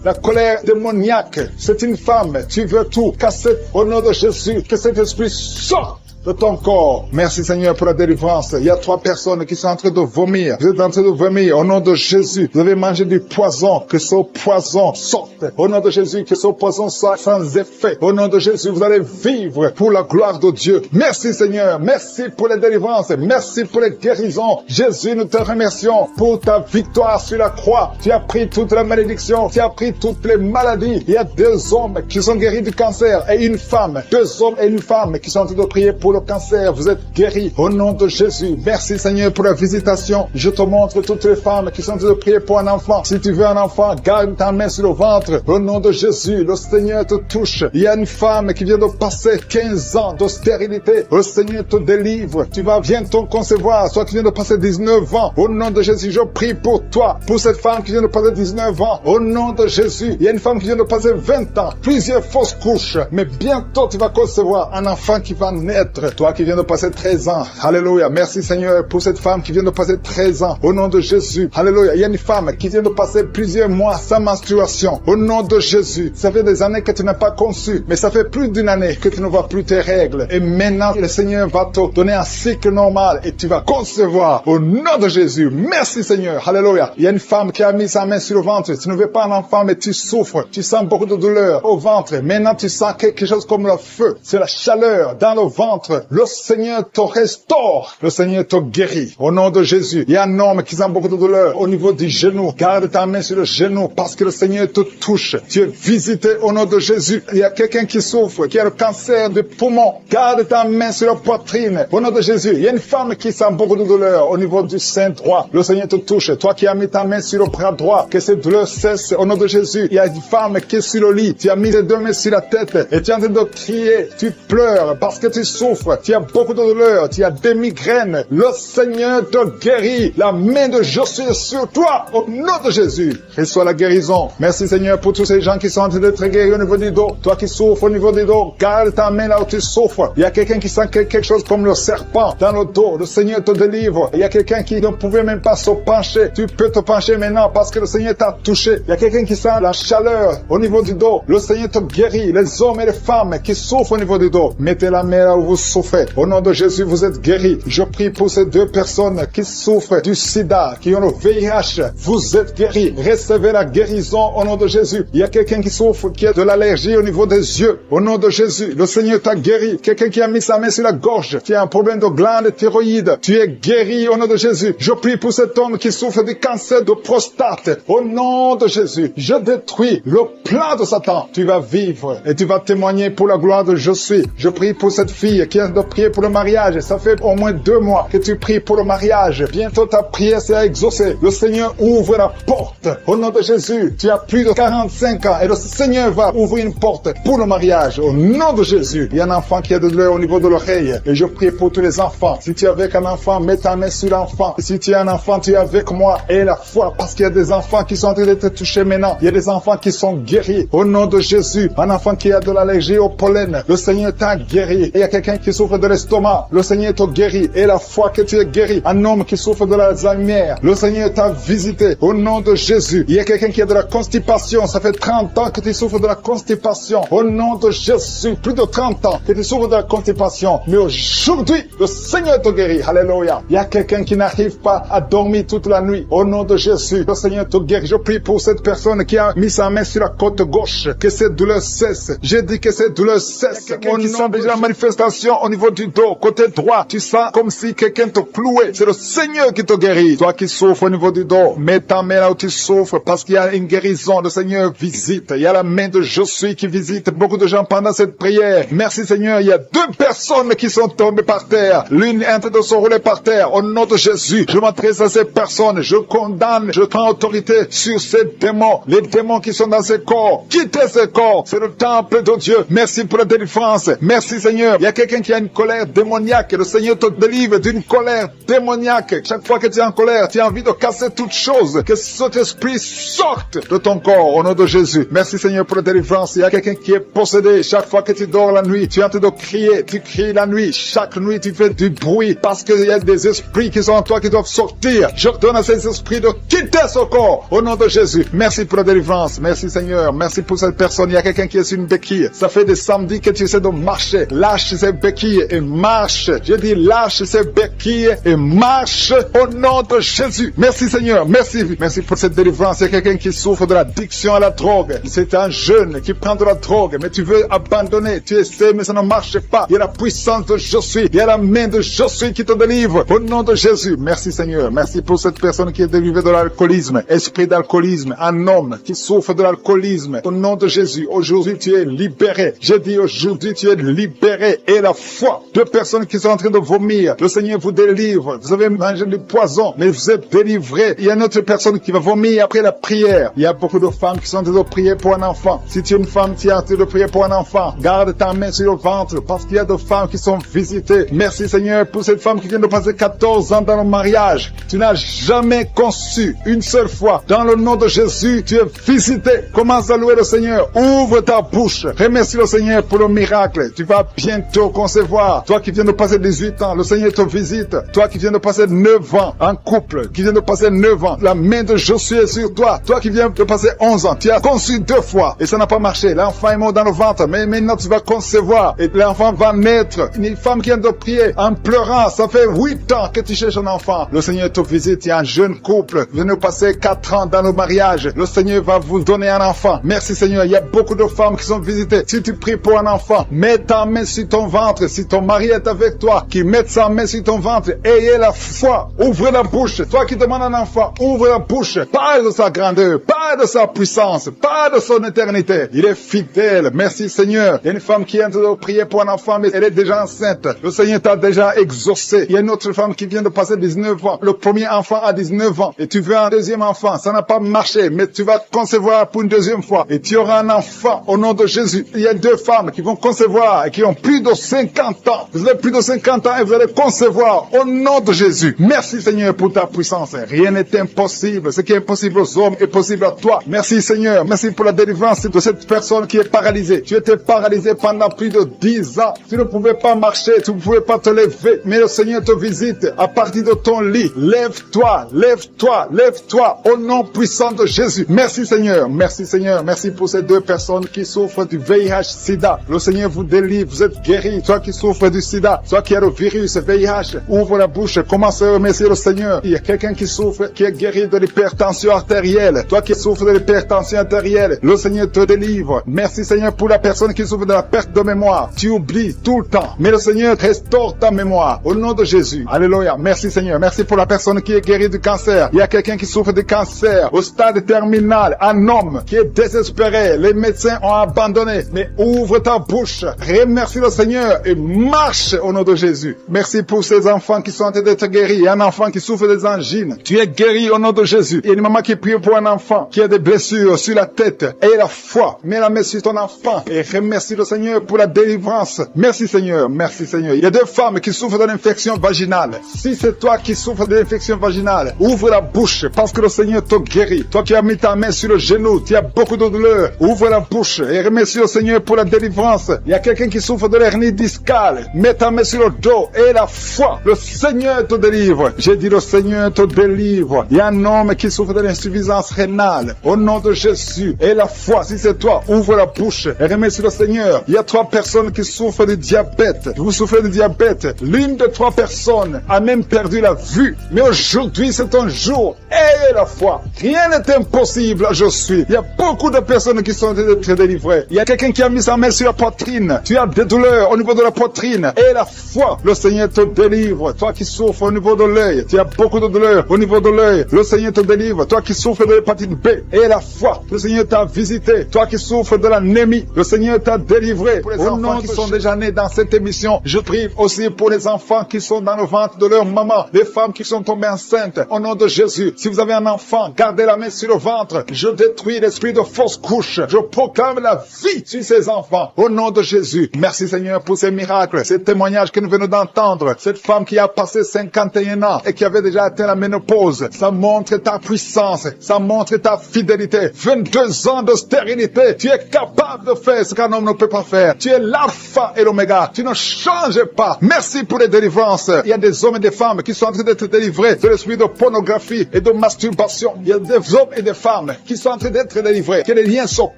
la colère démoniaque. C'est une femme. Tu veux tout casser au nom de Jésus. Que cet esprit sorte de ton corps. Merci Seigneur pour la délivrance. Il y a 3 personnes qui sont en train de vomir. Vous êtes en train de vomir au nom de Jésus. Vous avez mangé du poison. Que ce poison sorte. Au nom de Jésus, que ce poison soit sans effet. Au nom de Jésus, vous allez vivre pour la gloire de Dieu. Merci Seigneur. Merci pour la délivrance. Merci pour les guérisons. Jésus, nous te remercions pour ta victoire sur la croix. Tu as pris toute la malédiction. Tu as pris toutes les maladies. Il y a 2 hommes qui sont guéris du cancer et une femme. 2 hommes et une femme qui sont en train de prier pour le cancer. Vous êtes guéris au nom de Jésus. Merci Seigneur pour la visitation. Je te montre toutes les femmes qui sont en train de prier pour un enfant. Si tu veux un enfant, garde ta main sur le ventre. Au nom de Jésus, le Seigneur te touche. Il y a une femme qui vient de passer 15 ans de stérilité. Le Seigneur te délivre. Tu vas bientôt concevoir. Soit tu viens de passer 19 ans. Au nom de Jésus, je prie pour toi. Pour cette femme qui vient de passer 19 ans. Au nom de Jésus, il y a une femme qui vient de passer 20 ans. Plusieurs fausses couches. Mais bientôt tu vas concevoir un enfant qui va naître. Toi qui viens de passer 13 ans. Alléluia. Merci Seigneur pour cette femme qui vient de passer 13 ans. Au nom de Jésus. Alléluia. Il y a une femme qui vient de passer plusieurs mois sans menstruation. Au nom de Jésus. Ça fait des années que tu n'as pas conçu. Mais ça fait plus d'une année que tu ne vois plus tes règles. Et maintenant, le Seigneur va te donner un cycle normal et tu vas concevoir. Au nom de Jésus. Merci Seigneur. Alléluia. Il y a une femme qui a mis sa main sur le ventre. Tu ne veux pas un enfant, mais tu souffres. Tu sens beaucoup de douleur au ventre. Maintenant, tu sens quelque chose comme le feu. C'est la chaleur dans le ventre. ventre, le Seigneur te restaure, le Seigneur te guérit. Au nom de Jésus, il y a un homme qui sent beaucoup de douleur au niveau du genou. Garde ta main sur le genou parce que le Seigneur te touche. Tu es visité au nom de Jésus. Il y a quelqu'un qui souffre, qui a le cancer du poumon. Garde ta main sur la poitrine au nom de Jésus. Il y a une femme qui sent beaucoup de douleur au niveau du sein droit. Le Seigneur te touche. Toi qui as mis ta main sur le bras droit, que cette douleur cesse au nom de Jésus. Il y a une femme qui est sur le lit. Tu as mis les deux mains sur la tête et tu es en train de crier. Tu pleures parce que tu souffres. Tu as beaucoup de douleur. Tu as des migraines. Le Seigneur te guérit. La main de Josué est sur toi au nom de Jésus. Reçois la guérison. Merci Seigneur pour tous ces gens qui sont en train d'être guéris au niveau du dos. Toi qui souffres au niveau du dos, garde ta main là où tu souffres. Il y a quelqu'un qui sent quelque chose comme le serpent dans le dos. Le Seigneur te délivre. Il y a quelqu'un qui ne pouvait même pas se pencher. Tu peux te pencher maintenant parce que le Seigneur t'a touché. Il y a quelqu'un qui sent la chaleur au niveau du dos. Le Seigneur te guérit. Les hommes et les femmes qui souffrent au niveau du dos, mettez la main là où vous souffrez. Au nom de Jésus, vous êtes guéris. Je prie pour ces deux personnes qui souffrent du sida, qui ont le VIH. Vous êtes guéris. Recevez la guérison au nom de Jésus. Il y a quelqu'un qui souffre, qui a de l'allergie au niveau des yeux. Au nom de Jésus, le Seigneur t'a guéri. Quelqu'un qui a mis sa main sur la gorge, qui a un problème de glande thyroïde. Tu es guéri au nom de Jésus. Je prie pour cet homme qui souffre du cancer de prostate. Au nom de Jésus, je détruis le plan de Satan. Tu vas vivre et tu vas témoigner pour la gloire de Je suis. Je prie pour cette fille qui a de prier pour le mariage. Ça fait au moins 2 mois que tu pries pour le mariage. Bientôt ta prière sera exaucée. Le Seigneur ouvre la porte. Au nom de Jésus, tu as plus de 45 ans et le Seigneur va ouvrir une porte pour le mariage. Au nom de Jésus, il y a un enfant qui a de douleur au niveau de l'oreille. Et je prie pour tous les enfants. Si tu es avec un enfant, mets ta main sur l'enfant. Si tu es un enfant, tu es avec moi. Et la foi, parce qu'il y a des enfants qui sont en train d'être touchés maintenant. Il y a des enfants qui sont guéris. Au nom de Jésus, un enfant qui a de l'allergie au pollen, le Seigneur t'a guéri. Et il y a quelqu'un qui souffre de l'estomac, le Seigneur t'a guéri. Et la foi que tu es guéri. Un homme qui souffre de l'Alzheimer, le Seigneur t'a visité. Au nom de Jésus, il y a quelqu'un qui a de la constipation. Ça fait 30 ans que tu souffres de la constipation. Au nom de Jésus, plus de 30 ans que tu souffres de la constipation. Mais aujourd'hui, le Seigneur te guérit. Alléluia. Il y a quelqu'un qui n'arrive pas à dormir toute la nuit. Au nom de Jésus, le Seigneur te guérit. Je prie pour cette personne qui a mis sa main sur la côte gauche. Que cette douleur cesse. J'ai dit que cette douleur cesse. Il y a quelqu'un qui sent déjà la manifestation au niveau du dos. Côté droit, tu sens comme si quelqu'un te clouait. C'est le Seigneur qui te guérit. Toi qui souffres au niveau du dos, mets ta main là où tu souffres parce qu'il y a une guérison. Le Seigneur visite. Il y a la main de Je suis qui visite beaucoup de gens pendant cette prière. Merci Seigneur. Il y a 2 personnes qui sont tombées par terre. L'une est en train de se rouler par terre. Au nom de Jésus, je m'adresse à ces personnes. Je condamne, je prends autorité sur ces démons. Les démons qui sont dans ces corps. Quittez ces corps. C'est le temple de Dieu. Merci pour la délivrance. Merci Seigneur. Il y a quelqu'un qui a une colère démoniaque. Le Seigneur te délivre d'une colère démoniaque. Chaque fois que tu es en colère, tu as envie de casser toute chose. Que cet esprit sorte de ton corps au nom de Jésus. Merci Seigneur pour la délivrance. Il y a quelqu'un qui est possédé. Chaque fois que tu dors la nuit, tu es en train de crier. Tu cries la nuit. Chaque nuit, tu fais du bruit parce qu'il y a des esprits qui sont en toi qui doivent sortir. Je donne à ces esprits de quitter ce corps au nom de Jésus. Merci pour la délivrance. Merci Seigneur. Merci pour cette personne. Il y a quelqu'un qui est sur une béquille. Ça fait des samedis que tu essaies de marcher. Lâche ces béquilles et marche. Je dis lâche ces béquilles et marche au nom de Jésus. Merci Seigneur. Merci. Merci pour cette délivrance. Il y a quelqu'un qui souffre de l'addiction à la drogue. C'est un jeune qui prend de la drogue, mais tu veux abandonner. Tu essaies, mais ça ne marche pas. Il y a la puissance de Je suis. Il y a la main de Je suis qui te délivre. Au nom de Jésus. Merci Seigneur. Merci pour cette personne qui est délivrée de l'alcoolisme. Esprit d'alcoolisme. Un homme qui souffre de l'alcoolisme. Au nom de Jésus. Aujourd'hui, tu es libéré. Je dis aujourd'hui, tu es libéré. Et la foi. 2 personnes qui sont en train de vomir. Le Seigneur vous délivre. Vous avez mangé du poison, mais vous êtes délivré. Il y a une autre personne qui va vomir après la prière. Il y a beaucoup de femmes qui sont en train de prier pour un enfant. Si tu es une femme qui est en train de prier pour un enfant, garde ta main sur le ventre parce qu'il y a des femmes qui sont visitées. Merci Seigneur pour cette femme qui vient de passer 14 ans dans le mariage. Tu n'as jamais conçu une seule fois. Dans le nom de Jésus, tu es visité. Commence à louer le Seigneur. Ouvre ta bouche. Remercie le Seigneur pour le miracle. Tu vas bientôt concevoir. Toi qui viens de passer 18 ans, le Seigneur te visite. Toi qui viens de passer 9 ans en couple, qui vient de passer 9 ans, la main de Je suis est sur toi. Toi qui viens de passer 11 ans, tu as conçu 2 fois et ça n'a pas marché. L'enfant est mort dans le ventre, mais maintenant tu vas concevoir et l'enfant va naître. Une femme qui vient de prier en pleurant, ça fait 8 ans que tu cherches un enfant. Le Seigneur te visite. Il y a un jeune couple, vient de passer 4 ans dans le mariage. Le Seigneur va vous donner un enfant. Merci Seigneur. Il y a beaucoup de femmes qui sont visitées. Si tu pries pour un enfant, mets ta main sur ton ventre ventre. Si ton mari est avec toi, qu'il mette sa main sur ton ventre. Ayez la foi. Ouvre la bouche. Toi qui demandes un enfant, ouvre la bouche. Parle de sa grandeur. Parle de sa puissance. Parle de son éternité. Il est fidèle. Merci Seigneur. Il y a une femme qui est en train de prier pour un enfant, mais elle est déjà enceinte. Le Seigneur t'a déjà exaucé. Il y a une autre femme qui vient de passer 19 ans. Le premier enfant a 19 ans. Et tu veux un deuxième enfant. Ça n'a pas marché, mais tu vas concevoir pour une deuxième fois. Et tu auras un enfant au nom de Jésus. Il y a 2 femmes qui vont concevoir et qui ont plus de 50 ans. Vous avez plus de 50 ans et vous allez concevoir au nom de Jésus. Merci Seigneur pour ta puissance. Rien n'est impossible. Ce qui est impossible aux hommes est possible à toi. Merci Seigneur. Merci pour la délivrance de cette personne qui est paralysée. Tu étais paralysé pendant plus de 10 ans. Tu ne pouvais pas marcher. Tu ne pouvais pas te lever. Mais le Seigneur te visite à partir de ton lit. Lève-toi, lève-toi, lève-toi au nom puissant de Jésus. Merci Seigneur. Merci Seigneur. Merci pour ces 2 personnes qui souffrent du VIH-Sida. Le Seigneur vous délivre. Vous êtes guéris. Toi qui souffres du sida, toi qui as le virus VIH, ouvre la bouche. Commence à remercier le Seigneur. Il y a quelqu'un qui souffre, qui est guéri de l'hypertension artérielle. Toi qui souffres de l'hypertension artérielle, le Seigneur te délivre. Merci Seigneur pour la personne qui souffre de la perte de mémoire. Tu oublies tout le temps. Mais le Seigneur restaure ta mémoire. Au nom de Jésus. Alléluia. Merci Seigneur. Merci pour la personne qui est guérie du cancer. Il y a quelqu'un qui souffre de cancer au stade terminal. Un homme qui est désespéré. Les médecins ont abandonné. Mais ouvre ta bouche. Remercie le Seigneur et marche au nom de Jésus. Merci pour ces enfants qui sont en train d'être guéris. Il y a un enfant qui souffre des angines. Tu es guéri au nom de Jésus. Il y a une maman qui prie pour un enfant qui a des blessures sur la tête. Aie la foi. Mets la main sur ton enfant et remercie le Seigneur pour la délivrance. Merci Seigneur. Merci Seigneur. Il y a 2 femmes qui souffrent de l'infection vaginale. Si c'est toi qui souffres de l'infection vaginale, ouvre la bouche parce que le Seigneur te guérit. Toi qui as mis ta main sur le genou, tu as beaucoup de douleur. Ouvre la bouche et remercie le Seigneur pour la délivrance. Il y a quelqu'un qui souffre de l'hernie discale. Mets ta main sur le dos et la foi. Le Seigneur te délivre. J'ai dit le Seigneur te délivre. Il y a un homme qui souffre de l'insuffisance rénale. Au nom de Jésus. Et la foi, si c'est toi, ouvre la bouche et remercie le Seigneur. Il y a 3 personnes qui souffrent de diabète. Vous souffrez de diabète. L'une de 3 personnes a même perdu la vue. Mais aujourd'hui, c'est un jour. Ayez la foi. Rien n'est impossible. Je suis. Il y a beaucoup de personnes qui sont très délivrées. Il y a quelqu'un qui a mis sa main sur la poitrine. Tu as des douleurs au niveau de la poitrine. Et la foi. Le Seigneur te délivre. Toi qui souffres au niveau de l'œil. Tu as beaucoup de douleurs au niveau de l'œil. Le Seigneur te délivre. Toi qui souffres de l'hépatite B. Et la foi. Le Seigneur t'a visité. Toi qui souffres de l'anémie. Le Seigneur t'a délivré. Pour les enfants qui sont déjà nés dans cette émission, je prie aussi pour les enfants qui sont dans le ventre de leur maman. Les femmes qui sont tombées enceintes. Au nom de Jésus. Si vous avez un enfant, gardez la main sur le ventre. Je détruis l'esprit de fausse couche. Je proclame la vie sur ces enfants. Au nom de Jésus. Merci Seigneur pour ces miracles, ces témoignages que nous venons d'entendre. Cette femme qui a passé 51 ans et qui avait déjà atteint la ménopause. Ça montre ta puissance. Ça montre ta fidélité. 22 ans de stérilité. Tu es capable de faire ce qu'un homme ne peut pas faire. Tu es l'alpha et l'oméga. Tu ne changes pas. Merci pour les délivrances. Il y a des hommes et des femmes qui sont en train d'être délivrés de l'esprit de pornographie et de masturbation. Il y a des hommes et des femmes qui sont en train d'être délivrés. Que les liens se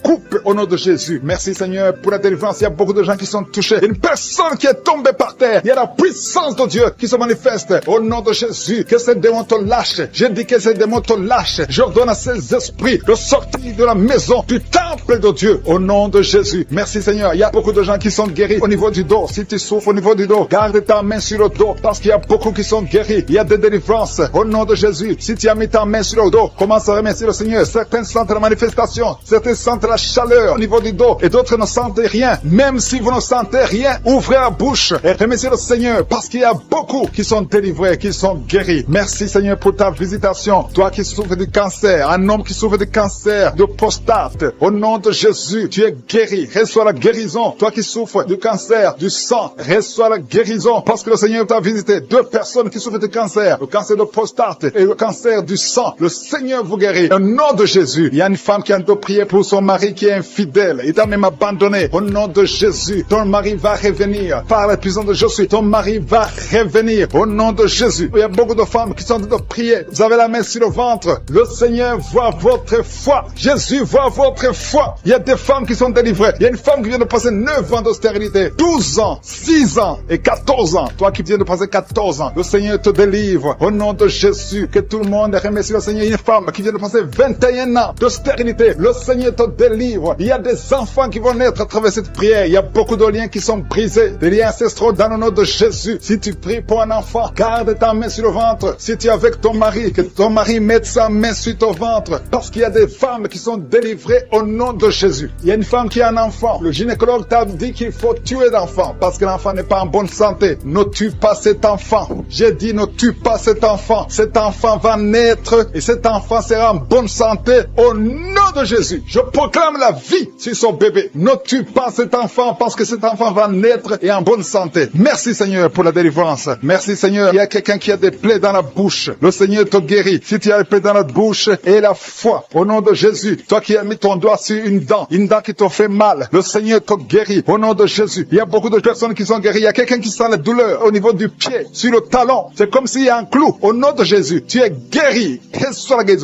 coupent au nom de Jésus. Merci Seigneur pour la délivrance. Il y a beaucoup de gens qui sont touchés. Une personne qui est tombée par terre. Il y a la puissance de Dieu qui se manifeste au nom de Jésus. Que ces démons te lâchent. Je dis que ces démons te lâchent. J'ordonne à ces esprits de sortir de la maison du temple de Dieu au nom de Jésus. Merci Seigneur. Il y a beaucoup de gens qui sont guéris au niveau du dos. Si tu souffres au niveau du dos, garde ta main sur le dos parce qu'il y a beaucoup qui sont guéris. Il y a des délivrances au nom de Jésus. Si tu as mis ta main sur le dos, commence à remercier le Seigneur. Certains sentent la manifestation, certains sentent la chaleur au niveau du dos et d'autres ne sentent rien. Même si vous ne sentez rien, ouvrez la bouche et remerciez le Seigneur parce qu'il y a beaucoup qui sont délivrés, qui sont guéris. Merci Seigneur pour ta visitation. Toi qui souffres du cancer, un homme qui souffre du cancer de prostate, au nom de Jésus, tu es guéri. Reçois la guérison. Toi qui souffres du cancer du sang, reçois la guérison parce que le Seigneur t'a visité. 2 personnes qui souffrent du cancer, le cancer de prostate et le cancer du sang. Le Seigneur vous guérit. Au nom de Jésus, il y a une femme qui a prié pour son mari qui est infidèle. Il t'a même abandonné. Au nom de Jésus, ton mari va revenir. Par la puissance de Jésus, ton mari va revenir. Au nom de Jésus. Il y a beaucoup de femmes qui sont en train de prier. Vous avez la main sur le ventre. Le Seigneur voit votre foi. Jésus voit votre foi. Il y a des femmes qui sont délivrées. Il y a une femme qui vient de passer 9 ans de stérilité, 12 ans, 6 ans et 14 ans. Toi qui viens de passer 14 ans, le Seigneur te délivre. Au nom de Jésus, que tout le monde remercie le Seigneur. Une femme qui vient de passer 21 ans de stérilité, le Seigneur te délivre. Il y a des enfants qui vont naître à travers cette prière. Il y a beaucoup de liens qui sont brisés. brisés, des liens ancestraux dans le nom de Jésus. Si tu pries pour un enfant, garde ta main sur le ventre. Si tu es avec ton mari, que ton mari mette sa main sur ton ventre, parce qu'il y a des femmes qui sont délivrées au nom de Jésus. Il y a une femme qui a un enfant. Le gynécologue t'a dit qu'il faut tuer l'enfant parce que l'enfant n'est pas en bonne santé. Ne tue pas cet enfant. J'ai dit ne tue pas cet enfant. Cet enfant va naître et cet enfant sera en bonne santé au nom de Jésus. Je proclame la vie sur son bébé. Ne tue pas cet enfant parce que cet enfant va naître et en bonne santé. Merci Seigneur pour la délivrance. Merci Seigneur. Il y a quelqu'un qui a des plaies dans la bouche. Le Seigneur te guérit. Si tu as des plaies dans la bouche et la foi au nom de Jésus. Toi qui as mis ton doigt sur une dent qui te fait mal. Le Seigneur te guérit au nom de Jésus. Il y a beaucoup de personnes qui sont guéries. Il y a quelqu'un qui sent la douleur au niveau du pied, sur le talon. C'est comme s'il y a un clou. Au nom de Jésus, tu es guéri.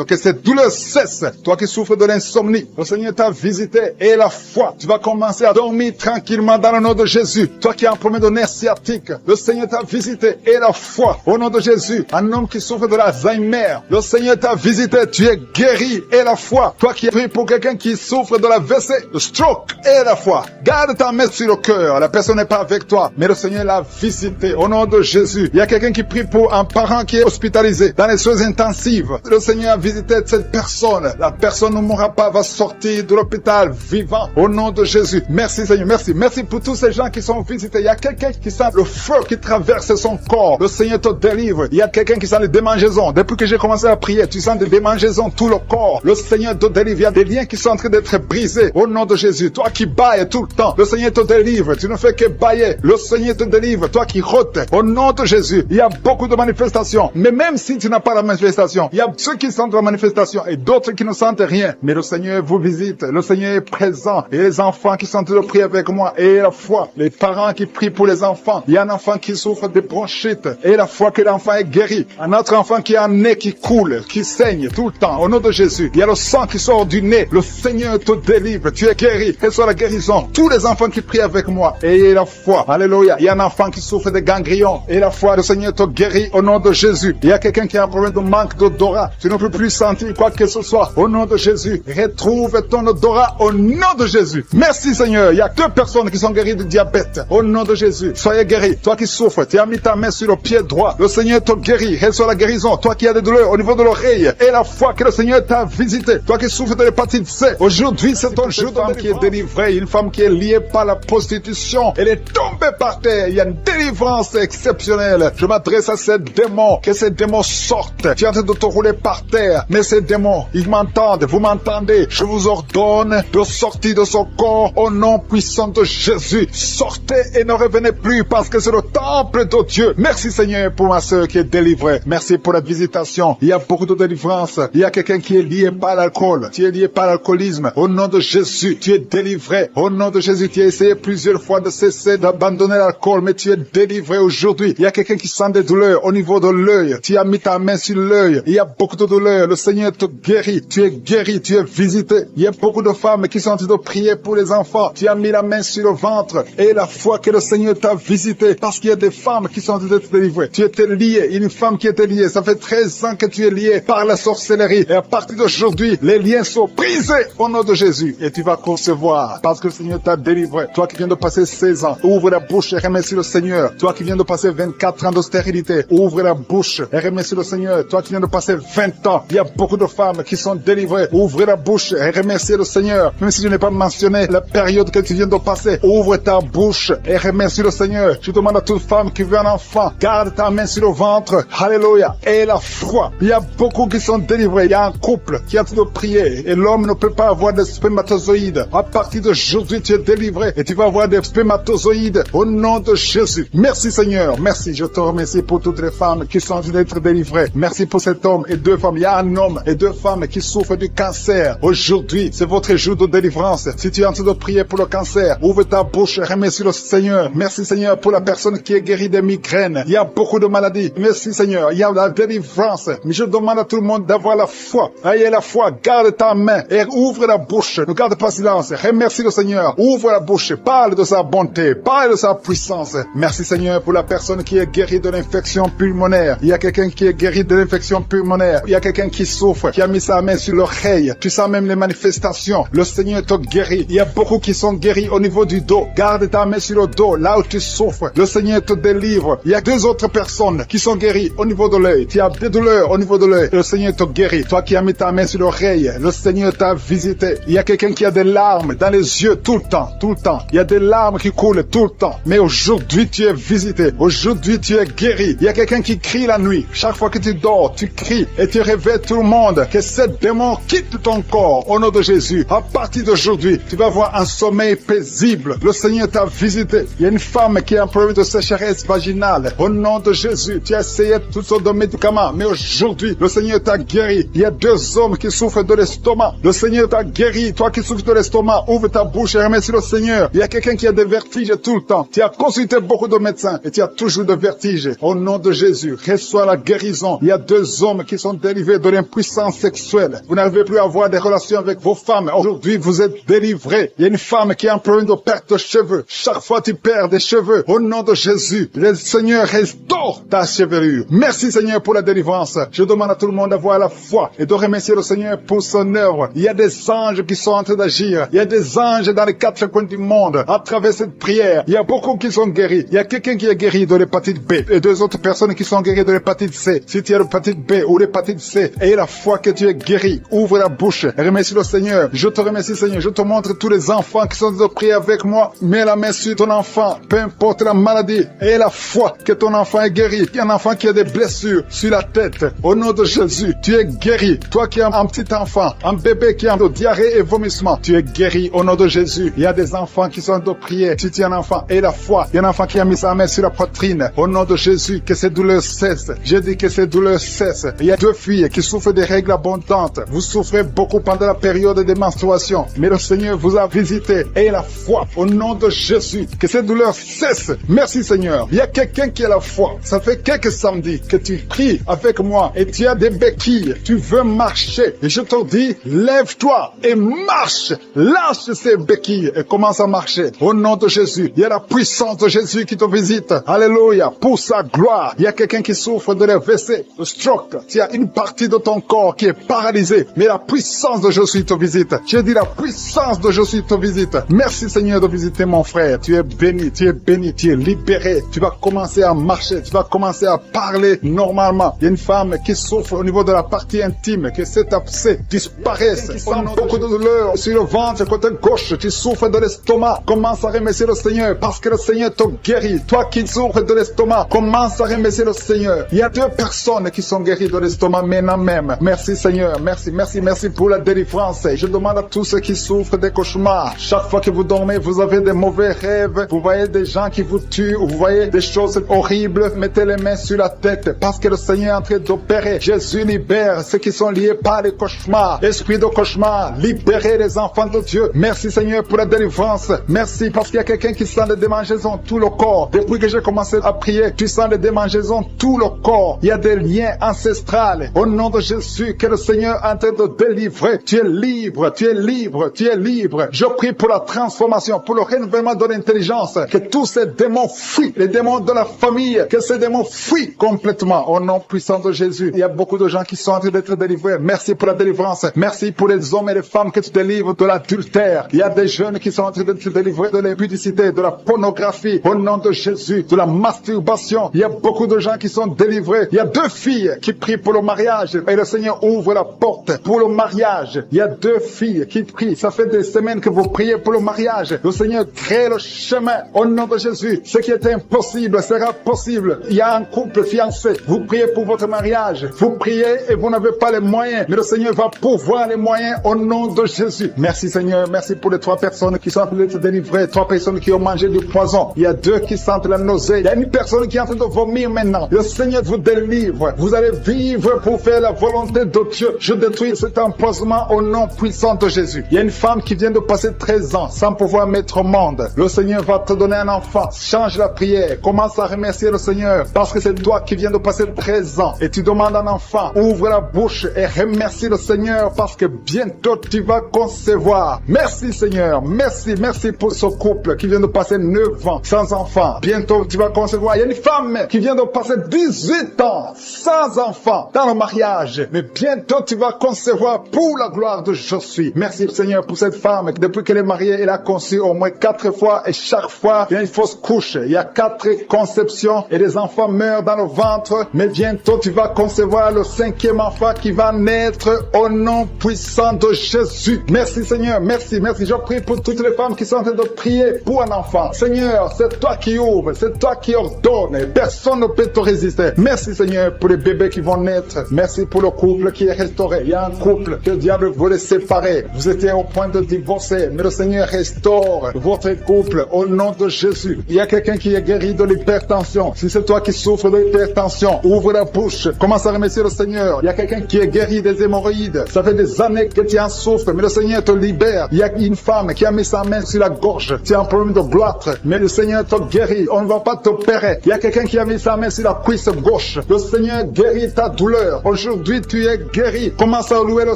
Que cette douleur cesse. Toi qui souffres de l'insomnie, le Seigneur t'a visité et la foi. Tu vas commencer à dormir tranquillement dans le nom de Jésus. Toi qui as un problème de nerf sciatique, le Seigneur t'a visité et la foi. Au nom de Jésus, un homme qui souffre de l'Alzheimer, le Seigneur t'a visité. Tu es guéri et la foi. Toi qui pries pour quelqu'un qui souffre de la WC, le stroke et la foi. Garde ta main sur le cœur. La personne n'est pas avec toi, mais le Seigneur l'a visité. Au nom de Jésus, il y a quelqu'un qui prie pour un parent qui est hospitalisé dans les soins intensives. Le Seigneur a visité cette personne. La personne ne mourra pas, va sortir de l'hôpital vivant. Au nom de Jésus. Merci Seigneur, merci. Merci pour tous ces gens qui sont visités. Il y a quelqu'un qui sent le feu qui traverse son corps. Le Seigneur te délivre. Il y a quelqu'un qui sent les démangeaisons. Depuis que j'ai commencé à prier, tu sens des démangeaisons tout le corps. Le Seigneur te délivre. Il y a des liens qui sont en train d'être brisés. Au nom de Jésus. Toi qui bailles tout le temps, le Seigneur te délivre. Tu ne fais que bailler. Le Seigneur te délivre. Toi qui rôtes. Au nom de Jésus. Il y a beaucoup de manifestations. Mais même si tu n'as pas la manifestation, il y a ceux qui sentent la manifestation et d'autres qui ne sentent rien. Mais le Seigneur vous visite. Le Seigneur est présent. Et les enfants qui sont en train de prier avec moi. Et la foi. Les parents qui prient pour les enfants. Il y a un enfant qui souffre de bronchite. Et la foi que l'enfant est guéri. Un autre enfant qui a un nez qui coule, qui saigne tout le temps. Au nom de Jésus. Il y a le sang qui sort du nez. Le Seigneur te délivre. Tu es guéri. Et soit la guérison. Tous les enfants qui prient avec moi. Et la foi. Alléluia. Il y a un enfant qui souffre de ganglions. Et la foi, le Seigneur te guérit au nom de Jésus. Il y a quelqu'un qui a un problème de manque d'odorat. Tu ne peux plus sentir quoi que ce soit. Au nom de Jésus. Retrouve ton odorat au nom de Jésus. Merci Seigneur. Il y a 2 personnes qui sont guéries de diabète. Au nom de Jésus. Soyez guéris. Toi qui souffres, tu as mis ta main sur le pied droit. Le Seigneur te guérit. Reçois la guérison. Toi qui as des douleurs au niveau de l'oreille. Et la foi que le Seigneur t'a visité. Toi qui souffres de l'hépatite C. Aujourd'hui, c'est ton jour. Une femme qui est délivrée. Une femme qui est liée par la prostitution. Elle est tombée par terre. Il y a une délivrance exceptionnelle. Je m'adresse à ces démons. Que ces démons sortent. Tu es en train de te rouler par terre. Mais ces démons, ils m'entendent. Vous m'entendez. Je vous ordonne de sortir de son corps au nom puissant de Jésus. Sortez et ne revenez plus parce que c'est le temple de Dieu. Merci Seigneur pour ma soeur qui est délivrée. Merci pour la visitation. Il y a beaucoup de délivrance. Il y a quelqu'un qui est lié par l'alcool. Tu es lié par l'alcoolisme. Au nom de Jésus, tu es délivré. Au nom de Jésus, tu as essayé plusieurs fois de cesser d'abandonner l'alcool, mais tu es délivré aujourd'hui. Il y a quelqu'un qui sent des douleurs au niveau de l'œil. Tu as mis ta main sur l'œil. Il y a beaucoup de douleurs. Le Seigneur te guérit. Tu es guéri. Tu es visité. Il y a beaucoup de femmes qui sont en train de prier pour les enfants. Tu as mis la main sur le ventre et la foi que le Seigneur t'a visité parce qu'il y a des femmes qui sont en train d'être délivrées. Tu étais lié. Une femme qui était liée. Ça fait 13 ans que tu es lié par la sorcellerie. Et à partir d'aujourd'hui, les liens sont brisés au nom de Jésus. Et tu vas concevoir parce que le Seigneur t'a délivré. Toi qui viens de passer 16 ans, ouvre la bouche et remercie le Seigneur. Toi qui viens de passer 24 ans de stérilité, ouvre la bouche et remercie le Seigneur. Toi qui viens de passer 20 ans, il y a beaucoup de femmes qui sont délivrées. Ouvre la bouche et remercie le Seigneur. Même si je n'ai pas mentionné la période que tu viens de passer, ouvre ta bouche et remercie le Seigneur. Je demande à toute femme qui veut un enfant, garde ta main sur le ventre. Alléluia. Et la foi. Il y a beaucoup qui sont délivrés. Il y a un couple qui est en train de prier et l'homme ne peut pas avoir de spermatozoïdes. À partir d'aujourd'hui, tu es délivré et tu vas avoir des spermatozoïdes au nom de Jésus. Merci Seigneur. Merci. Je te remercie pour toutes les femmes qui sont en train d'être délivrées. Merci pour cet homme et 2 femmes. Il y a un homme et 2 femmes qui souffrent du cancer. Aujourd'hui, c'est votre jour de délivrance. Si tu es en train de prier pour le cancer, ouvre ta bouche et remercie le Seigneur. Merci Seigneur pour la personne qui est guérie des migraines. Il y a beaucoup de maladies. Merci Seigneur. Il y a la délivrance. Mais je demande à tout le monde d'avoir la foi. Ayez la foi. Garde ta main et ouvre la bouche. Ne garde pas silence. Remercie le Seigneur. Ouvre la bouche. Parle de sa bonté. Parle de sa puissance. Merci Seigneur pour la personne qui est guérie de l'infection pulmonaire. Il y a quelqu'un qui est guéri de l'infection pulmonaire. Il y a quelqu'un qui souffre, qui a mis sa main sur l'oreille. Tu sens même les manifestations. Le Seigneur te guérit. Il y a beaucoup qui sont guéris au niveau du dos. Garde ta main main sur le dos, là où tu souffres. Le Seigneur te délivre. Il y a 2 autres personnes qui sont guéries au niveau de l'œil. Tu as des douleurs au niveau de l'œil. Le Seigneur te guérit. Toi qui as mis ta main sur l'oreille, le Seigneur t'a visité. Il y a quelqu'un qui a des larmes dans les yeux tout le temps, tout le temps. Il y a des larmes qui coulent tout le temps. Mais aujourd'hui, tu es visité. Aujourd'hui, tu es guéri. Il y a quelqu'un qui crie la nuit. Chaque fois que tu dors, tu cries et tu réveilles tout le monde. Que ce démon quitte ton corps au nom de Jésus. À partir d'aujourd'hui, tu vas avoir un sommeil paisible. Le Seigneur t'a visité. Il y a une femme qui a un problème de sécheresse vaginale. Au nom de Jésus, tu as essayé toutes sortes de médicaments. Mais aujourd'hui, le Seigneur t'a guéri. Il y a 2 hommes qui souffrent de l'estomac. Le Seigneur t'a guéri. Toi qui souffres de l'estomac, ouvre ta bouche et remercie le Seigneur. Il y a quelqu'un qui a des vertiges tout le temps. Tu as consulté beaucoup de médecins et tu as toujours des vertiges. Au nom de Jésus, reçois la guérison. Il y a 2 hommes qui sont délivrés de l'impuissance sexuelle. Vous n'arrivez plus à avoir des relations avec vos femmes. Aujourd'hui, vous êtes délivrés. Il y a une femme qui a un problème de perte de cheveux. Chaque fois tu perds des cheveux. Au nom de Jésus, le Seigneur restaure ta chevelure. Merci Seigneur pour la délivrance. Je demande à tout le monde d'avoir la foi et de remercier le Seigneur pour son œuvre. Il y a des anges qui sont en train d'agir. Il y a des anges dans les 4 coins du monde. À travers cette prière, il y a beaucoup qui sont guéris. Il y a quelqu'un qui est guéri de l'hépatite B et 2 autres personnes qui sont guéries de l'hépatite C. Si tu as l'hépatite B ou l'hépatite C, aie la foi que tu es guéri. Ouvre la bouche et remercie le Seigneur. Je te remercie Seigneur. Je te montre tous les enfants qui sont de prier avec moi. Mets la main sur ton enfant, peu importe la maladie. Aie la foi que ton enfant est guéri. Il y a un enfant qui a des blessures sur la tête. Au nom de Jésus, tu es guéri. Toi qui as un petit enfant, un bébé qui a de diarrhée et vomissement, tu es guéri au nom de Jésus. Il y a des enfants qui sont de prier. Si tu es un enfant, aie la foi. Il y a un enfant qui a mis sa main sur la poitrine. Au nom de Jésus, que ces douleurs cessent. Je dis que ces douleurs cessent. Il y a 2 filles qui souffrent des règles abondantes. Vous souffrez beaucoup pendant la période des menstruations. Mais le Seigneur vous a visité. Aie la foi au nom de Jésus. Que ces douleurs cessent. Merci Seigneur. Il y a quelqu'un qui a la foi. Ça fait quelques samedis que tu pries avec moi et tu as des béquilles. Tu veux marcher. Et je te dis, lève-toi et marche. Lâche ces béquilles et commence à marcher. Au nom de Jésus. Il y a la puissance de Jésus qui te visite. Alléluia. Pour sa gloire. Il y a quelqu'un qui souffre de l'AVC, de stroke. Tu as une partie de ton corps qui est paralysée. Mais la puissance de Jésus te visite. Je dis la puissance de Jésus te visite. Merci Seigneur de visiter mon frère. Tu es béni, tu es béni, tu es libéré. Tu vas commencer à marcher. Tu vas commencer à parler normalement. Il y a une femme qui souffre au niveau de la partie intime. Que cet abcès disparaisse. Sans beaucoup de douleur sur le ventre, côté gauche. Tu souffres de l'estomac. Commence à remercier le Seigneur parce que le Seigneur te guérit. Toi qui souffres de l'estomac, commence à remercier le Seigneur. Il y a 2 personnes qui sont guéries de l'estomac maintenant même. Merci Seigneur. Merci, merci, merci pour la délivrance. Je demande à tous ceux qui souffrent des cauchemars. Chaque fois que vous dormez, vous avez des mauvais rêves. Vous voyez des gens qui vous tuent. Vous voyez des choses horribles. Mettez les mains sur la tête parce que le Seigneur est en train d'opérer. Jésus libère ceux qui sont liés par les cauchemars. Esprit de cauchemar, libérez les enfants de Dieu. Merci Seigneur pour la délivrance. Merci parce qu'il y a quelqu'un qui sent des démangeaisons tout le corps. Depuis que j'ai commencé à prier, tu sens des démangeaisons tout le corps. Il y a des liens ancestrales. Au nom de Jésus, que le Seigneur est en train de délivrer. Tu es libre, tu es libre, tu es libre. Je prie pour la transformation, pour le renouvellement de l'intelligence. Que tous ces démons fuient, les démons de la famille, que ces démons fuient complètement. Au nom puissant de Jésus. Il y a beaucoup de gens qui sont en train d'être délivrés. Merci pour la délivrance. Merci pour les hommes et les femmes que tu délivres de l'adultère. Il y a des jeunes qui sont en train d'être délivrés de l'impudicité, de la pornographie. Au nom de Jésus, de la masturbation. Il y a beaucoup de gens qui sont délivrés. Il y a 2 filles qui prient pour le mariage. Et le Seigneur ouvre la porte pour le mariage. Il y a 2 filles qui prient. Ça fait des semaines que vous priez pour le mariage. Le Seigneur crée le chemin. Au nom de Jésus, ce qui est impossible sera possible. Il y a un couple fiancé. Vous priez pour votre mariage. Vous priez et vous n'avez pas les moyens. Mais le Seigneur va pourvoir les moyens au nom de Jésus. Merci Seigneur. Merci pour les 3 personnes qui sont en train d'être délivrées. 3 personnes qui ont mangé du poison. Il y a 2 qui sentent la nausée. Il y a une personne qui est en train de vomir maintenant. Le Seigneur vous délivre. Vous allez vivre pour faire la volonté de Dieu. Je détruis cet empoisonnement au nom puissant de Jésus. Il y a une femme qui vient de passer 13 ans sans pouvoir mettre au monde. Le Seigneur va te donner un enfant. Change la prière. Commence à remercier le Seigneur parce que c'est toi qui viens de passer 13 ans et tu demandes un enfant. Ouvre la bouche et remercie le Seigneur parce que bientôt tu vas concevoir. Merci Seigneur. Merci, merci pour ce couple qui vient de passer 9 ans sans enfant. Bientôt tu vas concevoir. Il y a une femme qui vient de passer 18 ans sans enfant dans le mariage. Mais bientôt tu vas concevoir pour la gloire de Jésus. Merci Seigneur pour cette femme. Depuis qu'elle est mariée, elle a conçu au moins 4 fois fois et chaque fois, il y a une fausse couche. Il y a 4 conceptions et les enfants meurent dans le ventre. Mais bientôt, tu vas concevoir le 5e enfant qui va naître au nom puissant de Jésus. Merci Seigneur, merci. Je prie pour toutes les femmes qui sont en train de prier pour un enfant. Seigneur, c'est toi qui ouvres, c'est toi qui ordonnes. Personne ne peut te résister. Merci Seigneur pour les bébés qui vont naître. Merci pour le couple qui est restauré. Il y a un couple que le diable voulait séparer. Vous étiez au point de divorcer, mais le Seigneur restaure votre couple au nom de Jésus. Il y a quelqu'un qui est guéri de l'hypertension. Si c'est toi qui souffres de l'hypertension, ouvre la bouche. Commence à remercier le Seigneur. Il y a quelqu'un qui est guéri des hémorroïdes. Ça fait des années que tu en souffres, mais le Seigneur te libère. Il y a une femme qui a mis sa main sur la gorge. Tu as un problème de gloître, mais le Seigneur te guérit. On ne va pas t'opérer. Il y a quelqu'un qui a mis sa main sur la cuisse gauche. Le Seigneur guérit ta douleur. Aujourd'hui, tu es guéri. Commence à louer le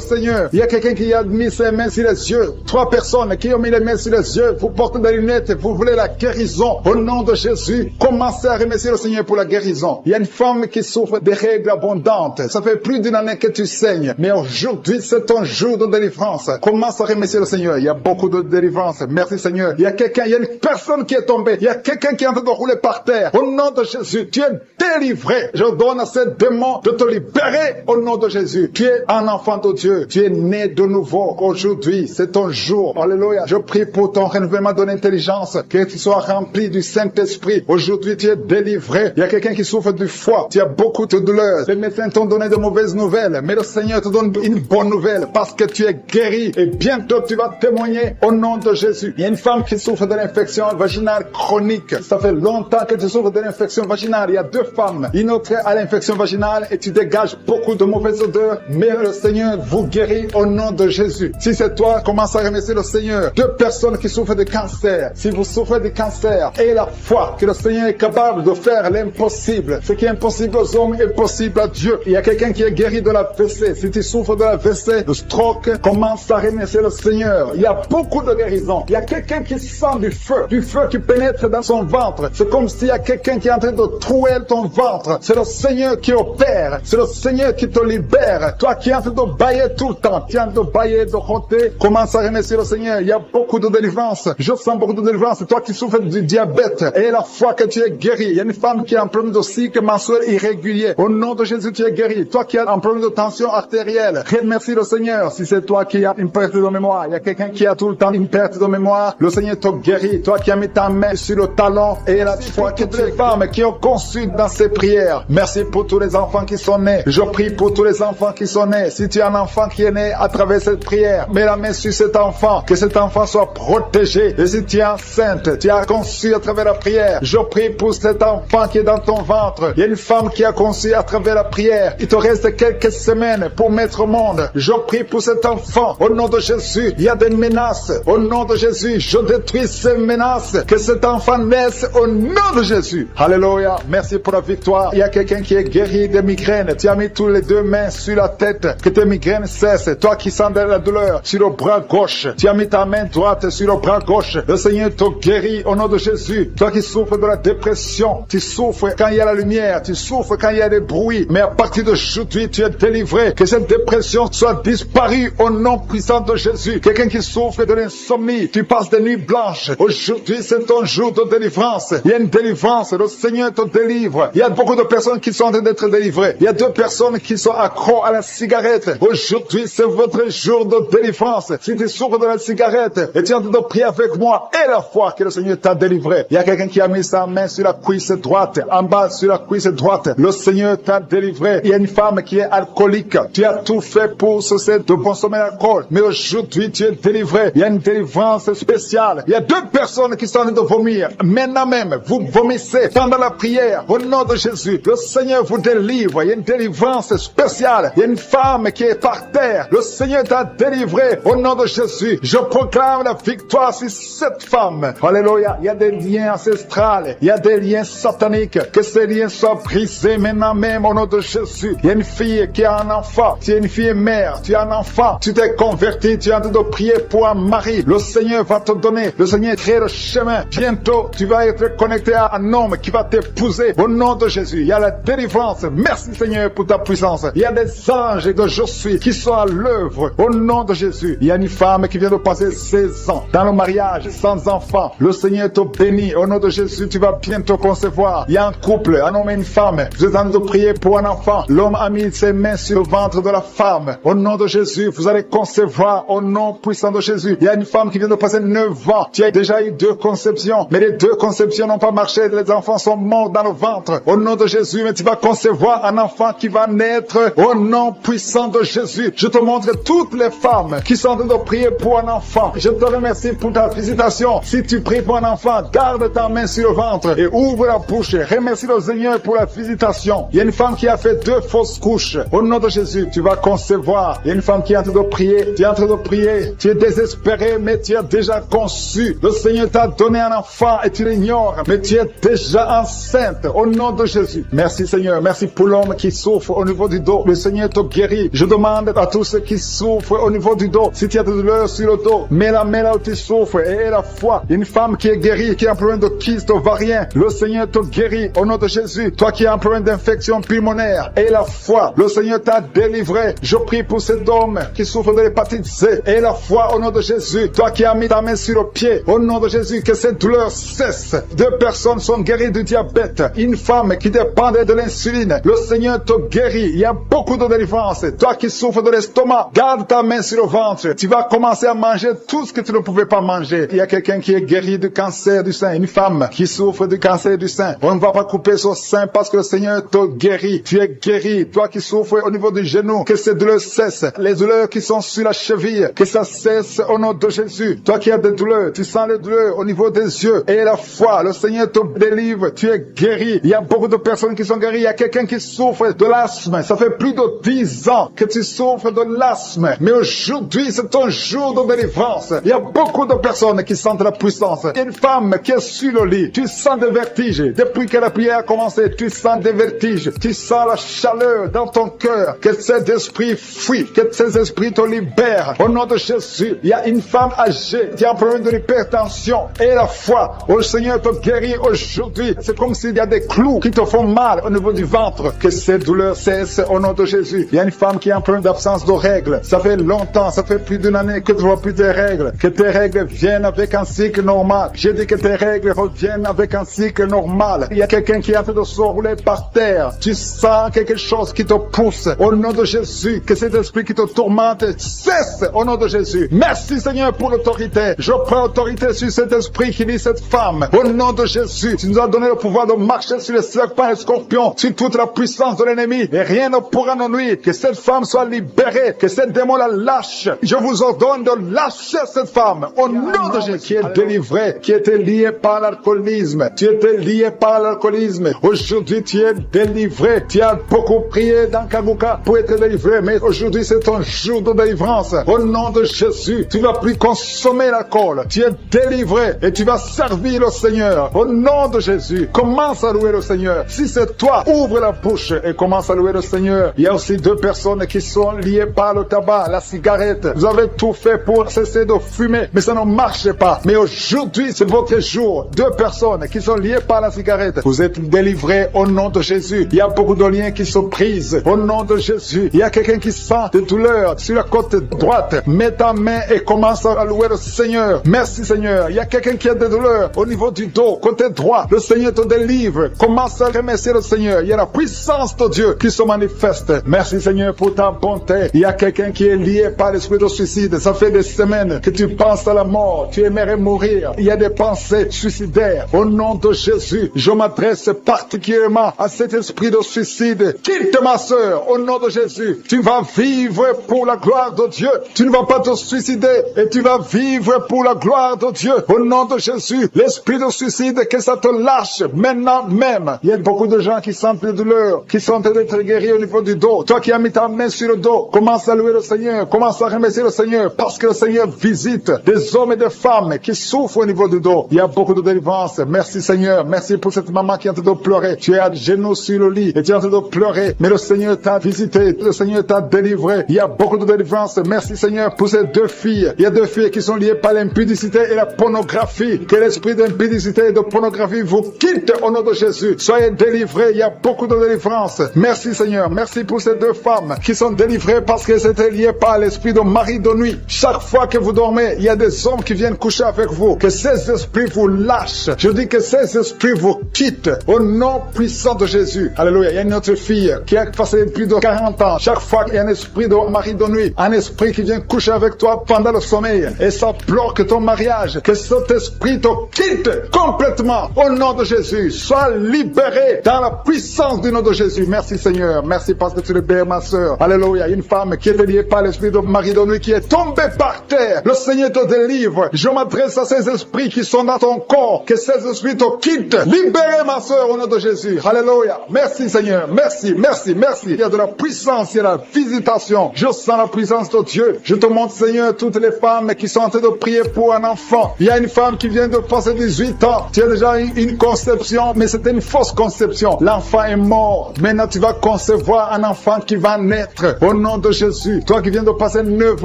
Seigneur. Il y a quelqu'un qui a mis ses mains sur les yeux. 3 personnes qui ont mis les mains sur les yeux. Vous portez des lunettes. Vous voulez la guérison. Au nom de Jésus, commencez à remercier le Seigneur pour la guérison. Il y a une femme qui souffre des règles abondantes. Ça fait plus d'une année que tu saignes. Mais aujourd'hui, c'est ton jour de délivrance. Commence à remercier le Seigneur. Il y a beaucoup de délivrance. Merci Seigneur. Il y a une personne qui est tombée. Il y a quelqu'un qui est en train de rouler par terre. Au nom de Jésus, tu es délivré. Je donne à ces démons de te libérer au nom de Jésus. Tu es un enfant de Dieu. Tu es né de nouveau. Aujourd'hui, c'est ton jour. Alléluia. Je prie pour ton renouvellement de l'intelligence. Que tu sois rempli du Saint-Esprit. Aujourd'hui, tu es délivré. Il y a quelqu'un qui souffre du foie. Tu as beaucoup de douleurs. Les médecins t'ont donné de mauvaises nouvelles. Mais le Seigneur te donne une bonne nouvelle parce que tu es guéri. Et bientôt, tu vas témoigner au nom de Jésus. Il y a une femme qui souffre de l'infection vaginale chronique. Ça fait longtemps que tu souffres de l'infection vaginale. Il y a 2 femmes. Une autre a l'infection vaginale et tu dégages beaucoup de mauvaises odeurs. Mais le Seigneur vous guérit au nom de Jésus. Si c'est toi, commence à remercier le Seigneur. 2 personnes qui souffrent de cancer. Si vous souffrez de cancer, ayez la foi que le Seigneur est capable de faire l'impossible. Ce qui est impossible aux hommes est possible à Dieu. Il y a quelqu'un qui est guéri de la WC. Si tu souffres de la WC, de stroke, commence à remercier le Seigneur. Il y a beaucoup de guérisons. Il y a quelqu'un qui sent du feu qui pénètre dans son ventre. C'est comme s'il y a quelqu'un qui est en train de trouer ton ventre. C'est le Seigneur qui opère. C'est le Seigneur qui te libère. Toi qui es en train de bailler tout le temps, tu es en train de bailler, de roter, commence à remercier le Seigneur. Il y a beaucoup de délivrance. Je sens beaucoup de délivrance. Toi qui souffres du diabète, et la foi que tu es guéri. Il y a une femme qui a un problème de cycle mensuel irrégulier. Au nom de Jésus, tu es guéri. Toi qui as un problème de tension artérielle, remercie le Seigneur. Si c'est toi qui as une perte de mémoire, il y a quelqu'un qui a tout le temps une perte de mémoire, le Seigneur te guérit. Toi qui as mis ta main sur le talon et la foi que toutes les femmes qui ont conçu dans ces prières. Merci pour tous les enfants qui sont nés. Je prie pour tous les enfants qui sont nés. Si tu as un enfant qui est né à travers cette prière, mets la main sur cet enfant, que cet enfant soit protégé. Et si tu es enceinte, tu as conçu à travers la prière, je prie pour cet enfant qui est dans ton ventre. Il y a une femme qui a conçu à travers la prière. Il te reste quelques semaines pour mettre au monde. Je prie pour cet enfant. Au nom de Jésus, il y a des menaces. Au nom de Jésus, je détruis ces menaces. Que cet enfant naisse au nom de Jésus. Alléluia. Merci pour la victoire. Il y a quelqu'un qui est guéri des migraines. Tu as mis tous les 2 mains sur la tête. Que tes migraines cessent. Toi qui sens de la douleur sur le bras gauche, tu as mis ta main droite sur le bras gauche. Le Seigneur te guérit au nom de Jésus. Toi qui souffres de la dépression, tu souffres quand il y a la lumière, tu souffres quand il y a des bruits. Mais à partir d'aujourd'hui, tu es délivré. Que cette dépression soit disparue au nom puissant de Jésus. Quelqu'un qui souffre de l'insomnie, tu passes des nuits blanches. Aujourd'hui, c'est ton jour de délivrance. Il y a une délivrance. Le Seigneur te délivre. Il y a beaucoup de personnes qui sont en train d'être délivrées. Il y a 2 personnes qui sont accros à la cigarette. Aujourd'hui, c'est votre jour de délivrance. Si tu souffres de la cigarette et tu es en train de prier avec moi, et la foi que le Seigneur t'a délivré. Il y a quelqu'un qui a mis sa main sur la cuisse droite, en bas sur la cuisse droite. Le Seigneur t'a délivré. Il y a une femme qui est alcoolique. Tu as tout fait pour cesser de consommer l'alcool. Mais aujourd'hui, tu es délivré. Il y a une délivrance spéciale. Il y a 2 personnes qui sont en train de vomir. Maintenant même, vous vomissez pendant la prière. Au nom de Jésus, le Seigneur vous délivre. Il y a une délivrance spéciale. Il y a une femme qui est par terre. Le Seigneur t'a délivré. Au nom de Jésus, je proclame la victoire sur cette femme. Alléluia. Il y a des liens ancestrales. Il y a des liens sataniques. Que ces liens soient brisés maintenant même au nom de Jésus. Il y a une fille qui a un enfant. Tu es une fille mère. Tu as un enfant. Tu t'es converti. Tu es en train de prier pour un mari. Le Seigneur va te donner. Le Seigneur crée le chemin. Bientôt, tu vas être connecté à un homme qui va t'épouser. Au nom de Jésus, il y a la délivrance. Merci Seigneur pour ta puissance. Il y a des anges de je suis qui sont à l'œuvre. Au nom de Jésus, il y a une femme qui vient de passer 16 ans dans le mariage sans enfants. Le Seigneur te bénit. Au nom de Jésus, tu vas bientôt concevoir. Il y a un couple, un homme et une femme. Vous êtes en train de prier pour un enfant. L'homme a mis ses mains sur le ventre de la femme. Au nom de Jésus, vous allez concevoir au nom puissant de Jésus. Il y a une femme qui vient de passer 9 ans. Tu as déjà eu 2 conceptions, mais les 2 conceptions n'ont pas marché. Les enfants sont morts dans le ventre. Au nom de Jésus, mais tu vas concevoir un enfant qui va naître au nom puissant de Jésus. Je te montre toutes les femmes qui sont en train de prier pour un enfant. Je te remercie pour ta visitation. Si tu pries pour un enfant, garde ta main sur le ventre et ouvre la bouche. Remercie le Seigneur pour la visitation. Il y a une femme qui a fait 2 fausses couches. Au nom de Jésus, tu vas concevoir. Il y a une femme qui est en train de prier. Tu es en train de prier. Tu es désespéré, mais tu as déjà conçu. Le Seigneur t'a donné un enfant et tu l'ignores, mais tu es déjà enceinte. Au nom de Jésus. Merci Seigneur. Merci pour l'homme qui souffre au niveau du dos. Le Seigneur te guérit. Je demande à tous ceux qui souffrent au niveau du dos, si tu as de douleur sur le dos, mets la main là où tu souffres et aie la foi. Une femme qui est guérie, qui a un problème de kyste ovarien, le Seigneur te guérit au nom de Jésus. Toi qui as un problème d'infection pulmonaire, aie la foi. Le Seigneur t'a délivré. Je prie pour cet homme qui souffre de l'hépatite C. Aie la foi au nom de Jésus. Toi qui as mis ta main sur le pied, au nom de Jésus, que cette douleur cesse. 2 personnes sont guéries du diabète. Une femme qui dépendait de l'insuline, le Seigneur te guérit. Il y a beaucoup de délivrance. Toi qui souffres de l'estomac, garde ta main sur le ventre. Tu vas commencer à manger tout ce que tu ne pouvais pas manger. Il y a quelqu'un qui est guéri du cancer du sein. Une femme qui souffre du cancer du sein. On ne va pas couper son sein parce que le Seigneur te guérit. Tu es guéri. Toi qui souffres au niveau du genou, que ces douleurs cessent. Les douleurs qui sont sur la cheville, que ça cesse au nom de Jésus. Toi qui as des douleurs, tu sens les douleurs au niveau des yeux. Et la foi, le Seigneur te délivre. Tu es guéri. Il y a beaucoup de personnes qui sont guéries. Il y a quelqu'un qui souffre de l'asthme. Ça fait plus de 10 ans que tu souffres de l'asthme. Mais aujourd'hui, c'est ton jour de délivrance. Il y a beaucoup de personnes qui sentent la puissance. Il y a une femme qui est sur le lit. Tu sens des vertiges. Depuis que la prière a commencé, tu sens des vertiges. Tu sens la chaleur dans ton cœur. Que ces esprits fuient. Que ces esprits te libèrent. Au nom de Jésus, il y a une femme âgée qui a un problème de l'hypertension. Et la foi, le Seigneur te guérit aujourd'hui. C'est comme s'il y a des clous qui te font mal au niveau du ventre. Que ces douleurs cessent au nom de Jésus. Il y a une femme qui a un problème d'absence de règles. Ça fait longtemps, ça fait plus d'une année que tu vois plus tes règles. Que tes règles viennent avec un cycle normal. J'ai dit que tes règles reviennent avec un cycle normal. Il y a quelqu'un qui est en train de se rouler par terre. Tu sens quelque chose qui te pousse. Au nom de Jésus, que cet esprit qui te tourmente cesse au nom de Jésus. Merci Seigneur pour l'autorité. Je prends autorité sur cet esprit qui lit cette femme. Au nom de Jésus, tu nous as donné le pouvoir de marcher sur les serpents et les scorpions, sur toute la puissance de l'ennemi. Et rien ne pourra nous nuire. Que cette femme soit libérée. Que cette démon la lâche. Je vous ordonne de lâcher cette femme. Au nom de Jésus, qui est délivrée, qui était liée par l'alcoolisme. Tu étais lié par l'alcoolisme. Aujourd'hui, tu es délivré. Tu as beaucoup prié dans Kaguka pour être délivré. Mais aujourd'hui, c'est ton jour de délivrance. Au nom de Jésus, tu ne vas plus consommer l'alcool. Tu es délivré et tu vas servir le Seigneur. Au nom de Jésus, commence à louer le Seigneur. Si c'est toi, ouvre la bouche et commence à louer le Seigneur. Il y a aussi 2 personnes qui sont liées par le tabac, la cigarette. Vous avez tout fait pour cesser de fumer, mais ça ne marche pas. Mais aujourd'hui, c'est votre jour. 2 personnes qui sont liées par la cigarette. Vous êtes délivrés au nom de Jésus. Il y a beaucoup de liens qui se brisent au nom de Jésus. Il y a quelqu'un qui sent des douleurs sur la côte droite. Mets ta main et commence à louer le Seigneur. Merci Seigneur. Il y a quelqu'un qui a des douleurs au niveau du dos, côté droit. Le Seigneur te délivre. Commence à remercier le Seigneur. Il y a la puissance de Dieu qui se manifeste. Merci Seigneur pour ta bonté. Il y a quelqu'un qui est lié par l'esprit de suicide. Ça fait des semaines que tu penses à la mort. Tu aimerais mourir. Il y a des pensées suicidaires. Au nom de Jésus, je m'adresse particulièrement à cet esprit de suicide. Quitte ma sœur. Au nom de Jésus, tu vas vivre pour la gloire de Dieu. Tu ne vas pas te suicider et tu vas vivre pour la gloire de Dieu. Au nom de Jésus, l'esprit de suicide, que ça te lâche maintenant même. Il y a beaucoup de gens qui sentent des douleurs, qui sont en train d'être guéris au niveau du dos. Toi qui as mis ta main sur le dos, commence à louer le Seigneur, commence à remercier le Seigneur, parce que le Seigneur visite des hommes et des femmes qui souffrent au niveau du dos. Il y a beaucoup de délivrance. Merci Seigneur, merci pour cette maman qui est en train de pleurer. Tu es à genoux sur le lit et tu es en train de pleurer, mais le Seigneur t'a visité, le Seigneur t'a délivré. Il y a beaucoup de délivrance. Merci Seigneur pour ces 2 filles. Il y a 2 filles qui sont liées par l'impudicité et la pornographie. Que l'esprit d'impudicité et de pornographie vous quitte au nom de Jésus. Soyez délivrés. Il y a beaucoup de délivrance. Merci Seigneur. Merci pour ces 2 femmes qui sont délivrées parce qu'elles étaient liées par l'esprit de mari de nuit. Chaque fois que vous dormez, il y a des hommes qui viennent coucher avec avec vous. Que ces esprits vous lâchent. Je dis que ces esprits vous quittent. Au nom puissant de Jésus. Alléluia. Il y a une autre fille qui a passé plus de 40 ans. Chaque fois qu'il y a un esprit de mari de nuit, un esprit qui vient coucher avec toi pendant le sommeil et ça bloque ton mariage, que cet esprit te quitte complètement au nom de Jésus. Sois libéré dans la puissance du nom de Jésus. Merci Seigneur. Merci parce que tu libères ma soeur. Alléluia. Une femme qui est liée par l'esprit de mari de nuit qui est tombée par terre. Le Seigneur te délivre. Je m'adresse à ces esprits qui sont dans ton corps. Que ces esprits te quittent. Libérez ma soeur au nom de Jésus. Alléluia. Merci Seigneur. Merci, merci, merci. Il y a de la puissance, il y a la visitation. Je sens la puissance de Dieu. Je te montre Seigneur toutes les femmes qui sont en train de prier pour un enfant. Il y a une femme qui vient de passer 18 ans. Tu as déjà eu une conception, mais c'était une fausse conception. L'enfant est mort. Maintenant tu vas concevoir un enfant qui va naître. Au nom de Jésus. Toi qui viens de passer 9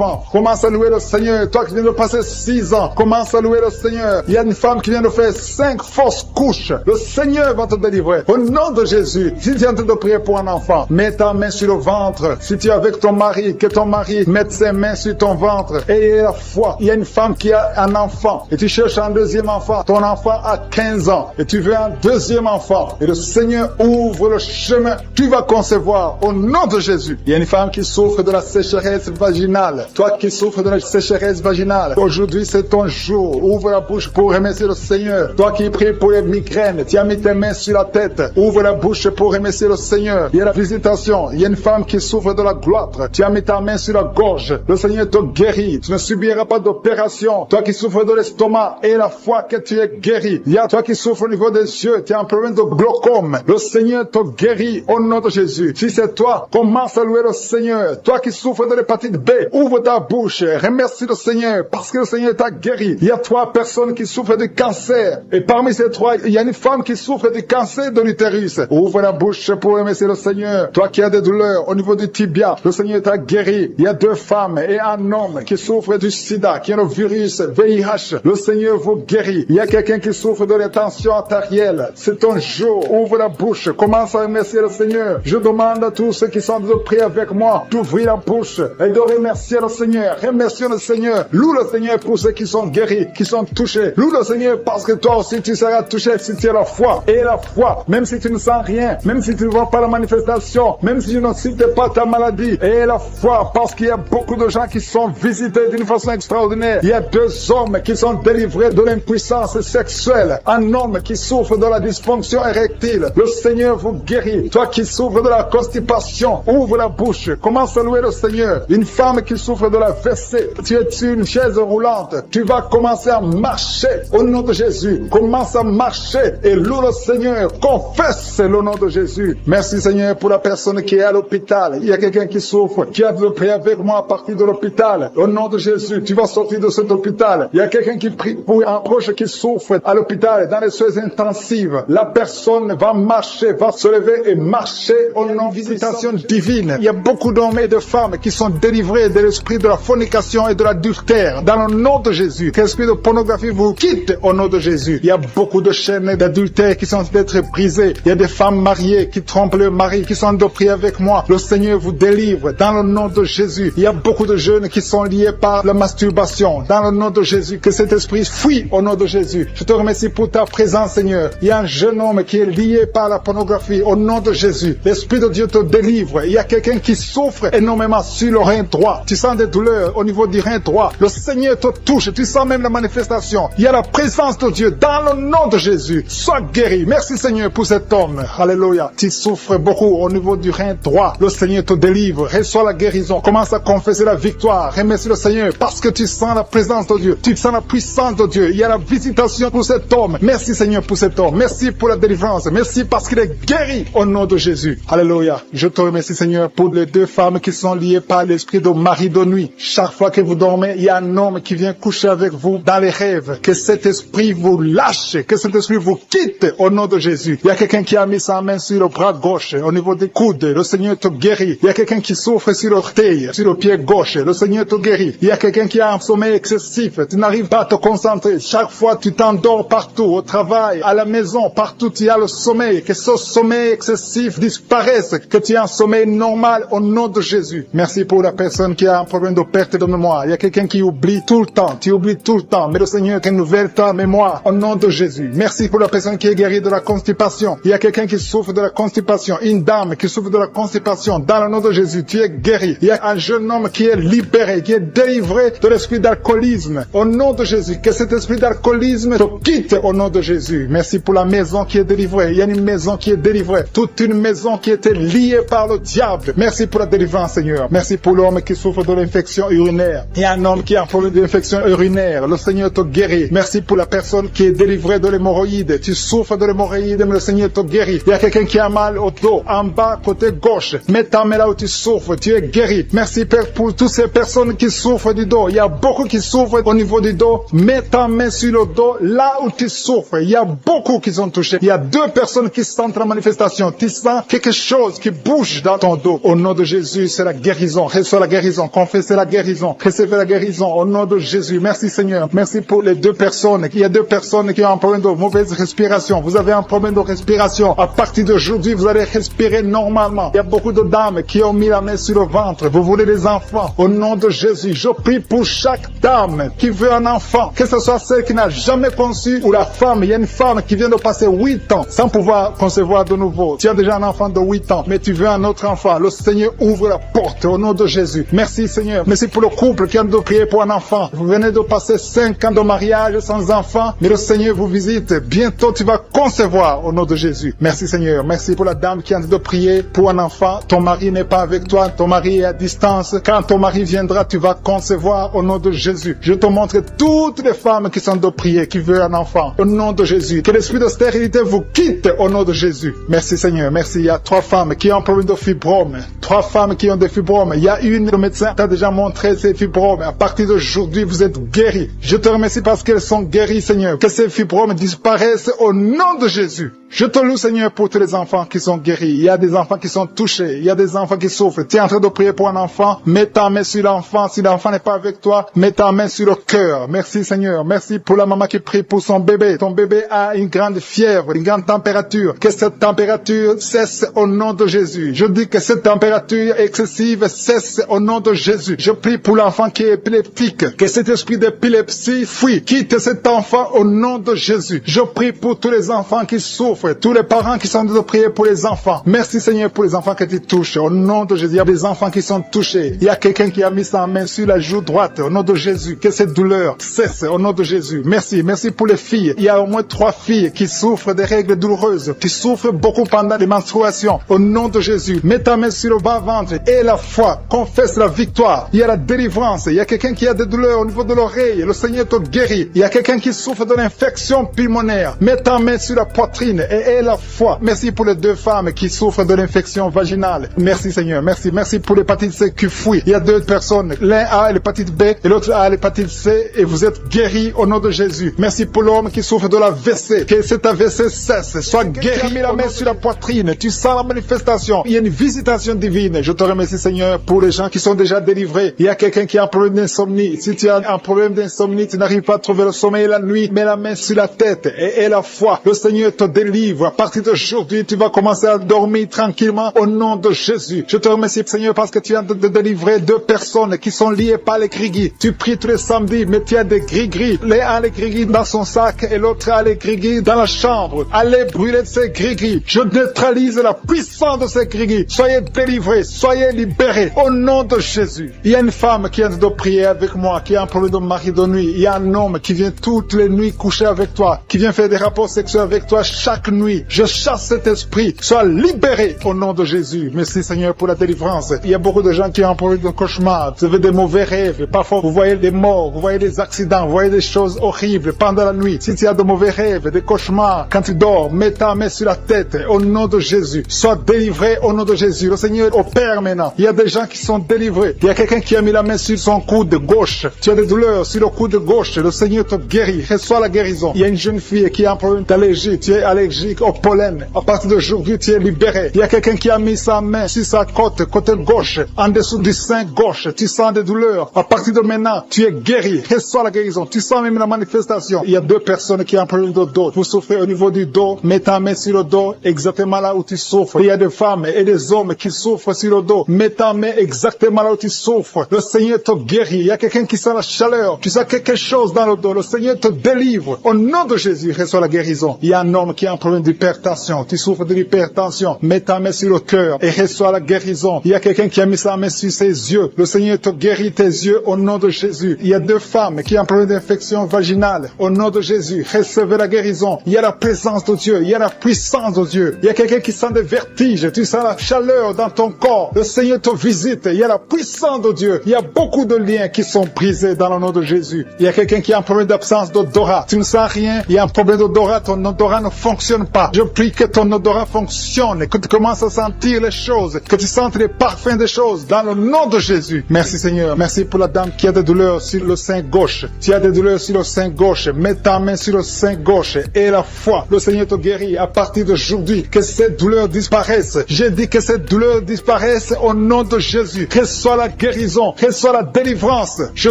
ans, commence à louer le Seigneur. Toi qui viens de passer 6 ans, commence à louer le Seigneur. Il y a une femme qui vient de faire 5 fausses couches. Le Seigneur va te délivrer. Au nom de Jésus. Si tu es en train de prier pour un enfant, mets ta main sur le ventre. Si tu es avec ton mari, que ton mari mette ses mains sur ton ventre. Et la foi. Il y a une femme qui a un enfant. Et tu cherches un deuxième enfant. Ton enfant a 15 ans. Et tu veux un deuxième enfant. Et le Seigneur ouvre le chemin. Tu vas concevoir au nom de Jésus. Il y a une femme qui souffre de la sécheresse vaginale. Toi qui souffres de la sécheresse vaginale, aujourd'hui c'est ton jour. Ouvre la bouche pour remercier le Seigneur. Toi qui pries pour les migraines, tu as mis tes mains sur la tête. Ouvre la bouche pour remercier le Seigneur. Il y a la visitation. Il y a une femme qui souffre de la gloire. Tu as mis ta main sur la gorge. Le Seigneur te guérit. Tu ne subiras pas d'opération. Toi qui souffres de l'estomac et la foi que tu es guéri. Il y a toi qui souffres au niveau des yeux. Tu as un problème de glaucome. Le Seigneur te guérit au nom de Jésus. Si c'est toi, commence à louer le Seigneur. Toi qui souffres de l'hépatite B, ouvre ta bouche. Remercie le Seigneur parce que le Seigneur t'a guéri. Il y a 3 personnes qui souffrent de cancer. Et parmi ces 3, il y a une femme qui souffre du cancer de l'utérus. Ouvre la bouche pour remercier le Seigneur. Toi qui as des douleurs au niveau du tibia, le Seigneur t'a guéri. Il y a 2 femmes et un homme qui souffrent du sida, qui a le virus VIH. Le Seigneur vous guérit. Il y a quelqu'un qui souffre de la tension artérielle. C'est ton jour. Ouvre la bouche. Commence à remercier le Seigneur. Je demande à tous ceux qui sont de prier avec moi d'ouvrir la bouche et de remercier le Seigneur. Remercie le Seigneur. Loue le Seigneur pour ceux qui sont guéris, qui sont touchés. Loue le Seigneur parce que toi aussi tu seras touché si tu as la foi. Et la foi, même si tu ne sens rien, même si tu ne vois pas la manifestation, même si tu ne cites pas ta maladie. Et la foi, parce qu'il y a beaucoup de gens qui sont visités d'une façon extraordinaire. Il y a 2 hommes qui sont délivrés de l'impuissance sexuelle. Un homme qui souffre de la dysfonction érectile. Le Seigneur vous guérit. Toi qui souffres de la constipation, ouvre la bouche. Commence à louer le Seigneur. Une femme qui souffre de la WC, tu es sur une chaise roulante. Tu vas commencer à marcher au nom de Jésus. Commence à marcher et loue le Seigneur. Confesse le nom de Jésus. Merci Seigneur pour la personne qui est à l'hôpital. Il y a quelqu'un qui souffre, qui a de prier avec moi à partir de l'hôpital. Au nom de Jésus, tu vas sortir de cet hôpital. Il y a quelqu'un qui prie pour un proche qui souffre à l'hôpital, dans les soins intensives. La personne va marcher, va se lever et marcher au nom de visitation divine. Il y a beaucoup d'hommes et de femmes qui sont délivrés de l'esprit de la fornication et de l'adultère. Dans le nom de Jésus, que l'esprit de pornographie vous quitte au nom de Jésus. Il y a beaucoup de chaînes d'adultère qui sont d'être brisées. Il y a des femmes mariées qui trompent leur mari, qui sont de prier avec moi. Le Seigneur vous délivre dans le nom de Jésus. Il y a beaucoup de jeunes qui sont liés par la masturbation. Dans le nom de Jésus, que cet esprit fuit au nom de Jésus. Je te remercie pour ta présence, Seigneur. Il y a un jeune homme qui est lié par la pornographie au nom de Jésus. L'Esprit de Dieu te délivre. Il y a quelqu'un qui souffre énormément sur le rein droit. Tu sens des douleurs au niveau du rein droit. Le Seigneur te touche. Tu sens même la manifestation. Il y a la présence de Dieu dans le nom de Jésus. Sois guéri. Merci Seigneur pour cet homme. Alléluia. Tu souffres beaucoup au niveau du rein droit. Le Seigneur te délivre. Reçois la guérison. Commence à confesser la victoire. Remercie le Seigneur parce que tu sens la présence de Dieu. Tu sens la puissance de Dieu. Il y a la visitation pour cet homme. Merci Seigneur pour cet homme. Merci pour la délivrance. Merci parce qu'il est guéri au nom de Jésus. Alléluia. Je te remercie Seigneur pour les 2 femmes qui sont liées par l'esprit de mari de nuit. Chaque fois que vous dormez, il y a un homme qui vient coucher avec vous dans les rêves. Que cet esprit vous lâche. Que cet esprit vous quitte au nom de Jésus. Il y a quelqu'un qui a mis sa main sur le bras gauche, au niveau des coudes. Le Seigneur te guérit. Il y a quelqu'un qui souffre sur l'orteil, sur le pied gauche. Le Seigneur te guérit. Il y a quelqu'un qui a un sommeil excessif. Tu n'arrives pas à te concentrer. Chaque fois, tu t'endors partout, au travail, à la maison, partout tu as le sommeil. Que ce sommeil excessif disparaisse. Que tu aies un sommeil normal au nom de Jésus. Merci pour la personne qui a un problème de perte de mémoire. Il y a quelqu'un qui oublie tout le temps. Tu oublies tout le longtemps, mais le Seigneur renouvelle ta mémoire au nom de Jésus. Merci pour la personne qui est guérie de la constipation. Il y a quelqu'un qui souffre de la constipation, une dame qui souffre de la constipation. Dans le nom de Jésus, tu es guéri. Il y a un jeune homme qui est libéré, qui est délivré de l'esprit d'alcoolisme. Au nom de Jésus, que cet esprit d'alcoolisme te quitte au nom de Jésus. Merci pour la maison qui est délivrée. Il y a une maison qui est délivrée. Toute une maison qui était liée par le diable. Merci pour la délivrance, Seigneur. Merci pour l'homme qui souffre de l'infection urinaire. Il y a un homme qui a un problème d'infection urinaire. Le Seigneur te guérit. Merci pour la personne qui est délivrée de l'hémorroïde. Tu souffres de l'hémorroïde, mais le Seigneur te guérit. Il y a quelqu'un qui a mal au dos, en bas, côté gauche. Mets ta main là où tu souffres. Tu es guéri. Merci, Père, pour toutes ces personnes qui souffrent du dos. Il y a beaucoup qui souffrent au niveau du dos. Mets ta main sur le dos, là où tu souffres. Il y a beaucoup qui sont touchés. Il y a 2 personnes qui sentent la manifestation. Tu sens quelque chose qui bouge dans ton dos. Au nom de Jésus, c'est la guérison. Reçois la guérison. Confessez la guérison. Recevez la guérison. Au nom de Jésus. Merci, Seigneur. Merci pour les 2 personnes. Il y a 2 personnes qui ont un problème de mauvaise respiration. Vous avez un problème de respiration. À partir d'aujourd'hui, vous allez respirer normalement. Il y a beaucoup de dames qui ont mis la main sur le ventre. Vous voulez des enfants. Au nom de Jésus, je prie pour chaque dame qui veut un enfant. Que ce soit celle qui n'a jamais conçu ou la femme. Il y a une femme qui vient de passer 8 ans sans pouvoir concevoir de nouveau. Tu as déjà un enfant de 8 ans, mais tu veux un autre enfant. Le Seigneur ouvre la porte au nom de Jésus. Merci, Seigneur. Merci pour le couple qui vient de prier pour un enfant. Vous venez de passer 5 ans de mariage sans enfant, mais le Seigneur vous visite. Bientôt, tu vas concevoir au nom de Jésus. Merci, Seigneur. Merci pour la dame qui vient de prier pour un enfant. Ton mari n'est pas avec toi. Ton mari est à distance. Quand ton mari viendra, tu vas concevoir au nom de Jésus. Je te montre toutes les femmes qui sont de prier, qui veulent un enfant. Au nom de Jésus. Que l'esprit de stérilité vous quitte au nom de Jésus. Merci, Seigneur. Merci. Il y a 3 femmes qui ont un problème de fibrome. 3 femmes qui ont des fibromes. Il y a une, le médecin t'a déjà montré ces fibromes. À partir d'aujourd'hui, vous êtes guéris. Je te remercie parce qu'elles sont guéries, Seigneur. Que ces fibromes disparaissent au nom de Jésus. Je te loue, Seigneur, pour tous les enfants qui sont guéris. Il y a des enfants qui sont touchés. Il y a des enfants qui souffrent. Tu es en train de prier pour un enfant. Mets ta main sur l'enfant. Si l'enfant n'est pas avec toi, mets ta main sur le cœur. Merci, Seigneur. Merci pour la maman qui prie pour son bébé. Ton bébé a une grande fièvre, une grande température. Que cette température cesse au nom de Jésus. Je dis que cette température excessive cesse au nom de Jésus. Je prie pour l'enfant qui est épileptique. Que cet esprit d'épilepsie fuit. Quitte cet enfant au nom de Jésus. Je prie pour tous les enfants qui souffrent. Tous les parents qui sont de prier pour les enfants. Merci, Seigneur, pour les enfants que tu touches. Au nom de Jésus, il y a des enfants qui sont touchés. Il y a quelqu'un qui a mis sa main sur la joue droite. Au nom de Jésus, que cette douleur cesse. Au nom de Jésus. Merci. Merci pour les filles. Il y a au moins 3 filles qui souffrent des règles douloureuses. Qui souffrent beaucoup pendant les menstruations. Au nom de Jésus, mets ta main sur le bas-ventre et la foi. Confesse la victoire. Il y a la délivrance. Il y a quelqu'un qui a des douleurs au niveau de l'oreille. Le Seigneur te guérit. Il y a quelqu'un qui souffre de l'infection pulmonaire. Mets ta main sur la poitrine et la foi. Merci pour les 2 femmes qui souffrent de l'infection vaginale. Merci, Seigneur. Merci. Merci pour l'hépatite C qui fuit. Il y a 2 personnes. L'un a l'hépatite B et l'autre a l'hépatite C et vous êtes guéris au nom de Jésus. Merci pour l'homme qui souffre de l'AVC. Que cet AVC cesse. Sois guéri. Mets la main sur la poitrine. Tu sens la manifestation. Il y a une visitation divine. Je te remercie, Seigneur, pour les gens qui sont déjà délivrés. Il y a quelqu'un qui a un problème d'insomnie. Si tu as un problème d'insomnie, tu n'arrives pas à trouver le sommeil la nuit, mets la main sur la tête et la foi. Le Seigneur te délivre. À partir d'aujourd'hui, tu vas commencer à dormir tranquillement au nom de Jésus. Je te remercie, Seigneur, parce que tu viens de délivrer 2 personnes qui sont liées par les grigris. Tu pries tous les samedis, mais tu as des grigris. L'un a les grigris dans son sac et l'autre a les grigris dans la chambre. Allez brûler ces grigris. Je neutralise la puissance de ces grigris. Soyez délivrés, soyez libérés au nom de Jésus. Il y a une femme qui vient de prier avec moi, qui a un problème de mari de nuit. Il y a un homme qui vient toutes les nuits coucher avec toi, qui vient faire des rapports sexuels avec toi chaque nuit. Je chasse cet esprit. Sois libéré au nom de Jésus. Merci, Seigneur, pour la délivrance. Il y a beaucoup de gens qui ont un problème de cauchemar. Vous avez des mauvais rêves. Parfois, vous voyez des morts, vous voyez des accidents, vous voyez des choses horribles pendant la nuit. Si tu as de mauvais rêves, des cauchemars, quand tu dors, mets ta main sur la tête au nom de Jésus. Sois délivré au nom de Jésus. Le Seigneur opère maintenant. Il y a des gens qui sont délivrés. Il y a quelqu'un qui a mis la main sur son coude gauche. Tu as des douleurs sur le coude gauche. Le Seigneur te guérit. Reçois la guérison. Il y a une jeune fille qui a un problème d'allergie. Tu es allergique allergique au pollen. À partir d'aujourd'hui, tu es libéré. Il y a quelqu'un qui a mis sa main sur sa côte, côté gauche, en dessous du sein gauche. Tu sens des douleurs. À partir de maintenant, tu es guéri. Reçois la guérison. Tu sens même la manifestation. Il y a 2 personnes qui ont un problème de dos. Vous souffrez au niveau du dos. Mets ta main sur le dos, exactement là où tu souffres. Il y a des femmes et des hommes qui souffrent sur le dos. Mets ta main exactement là où tu souffres. Le Seigneur te guérit. Il y a quelqu'un qui sent la chaleur. Tu sens quelque chose dans le dos. Le Seigneur te délivre. Au nom de Jésus, reçois la guérison. Il y a un homme qui a un problème d'hypertension. Tu souffres de l'hypertension. Mets ta main sur le cœur et reçois la guérison. Il y a quelqu'un qui a mis sa main sur ses yeux. Le Seigneur te guérit tes yeux au nom de Jésus. Il y a 2 femmes qui ont un problème d'infection vaginale. Au nom de Jésus, recevez la guérison. Il y a la présence de Dieu. Il y a la puissance de Dieu. Il y a quelqu'un qui sent des vertiges. Tu sens la chaleur dans ton corps. Le Seigneur te visite. Il y a la puissance de Dieu. Il y a beaucoup de liens qui sont brisés dans le nom de Jésus. Il y a quelqu'un qui a un problème d'absence d'odorat. Tu ne sens rien. Il y a un problème d'odorat. Ton odorat ne fonctionne pas. Je prie que ton odorat fonctionne. Que tu commences à sentir les choses. Que tu sentes les parfums des choses dans le nom de Jésus. Merci Seigneur. Merci pour la dame qui a des douleurs sur le sein gauche. Tu as des douleurs sur le sein gauche. Mets ta main sur le sein gauche et la foi. Le Seigneur te guérit à partir d'aujourd'hui. Que ces douleurs disparaissent. J'ai dit que ces douleurs disparaissent au nom de Jésus. Reçois la guérison. Reçois la délivrance. Je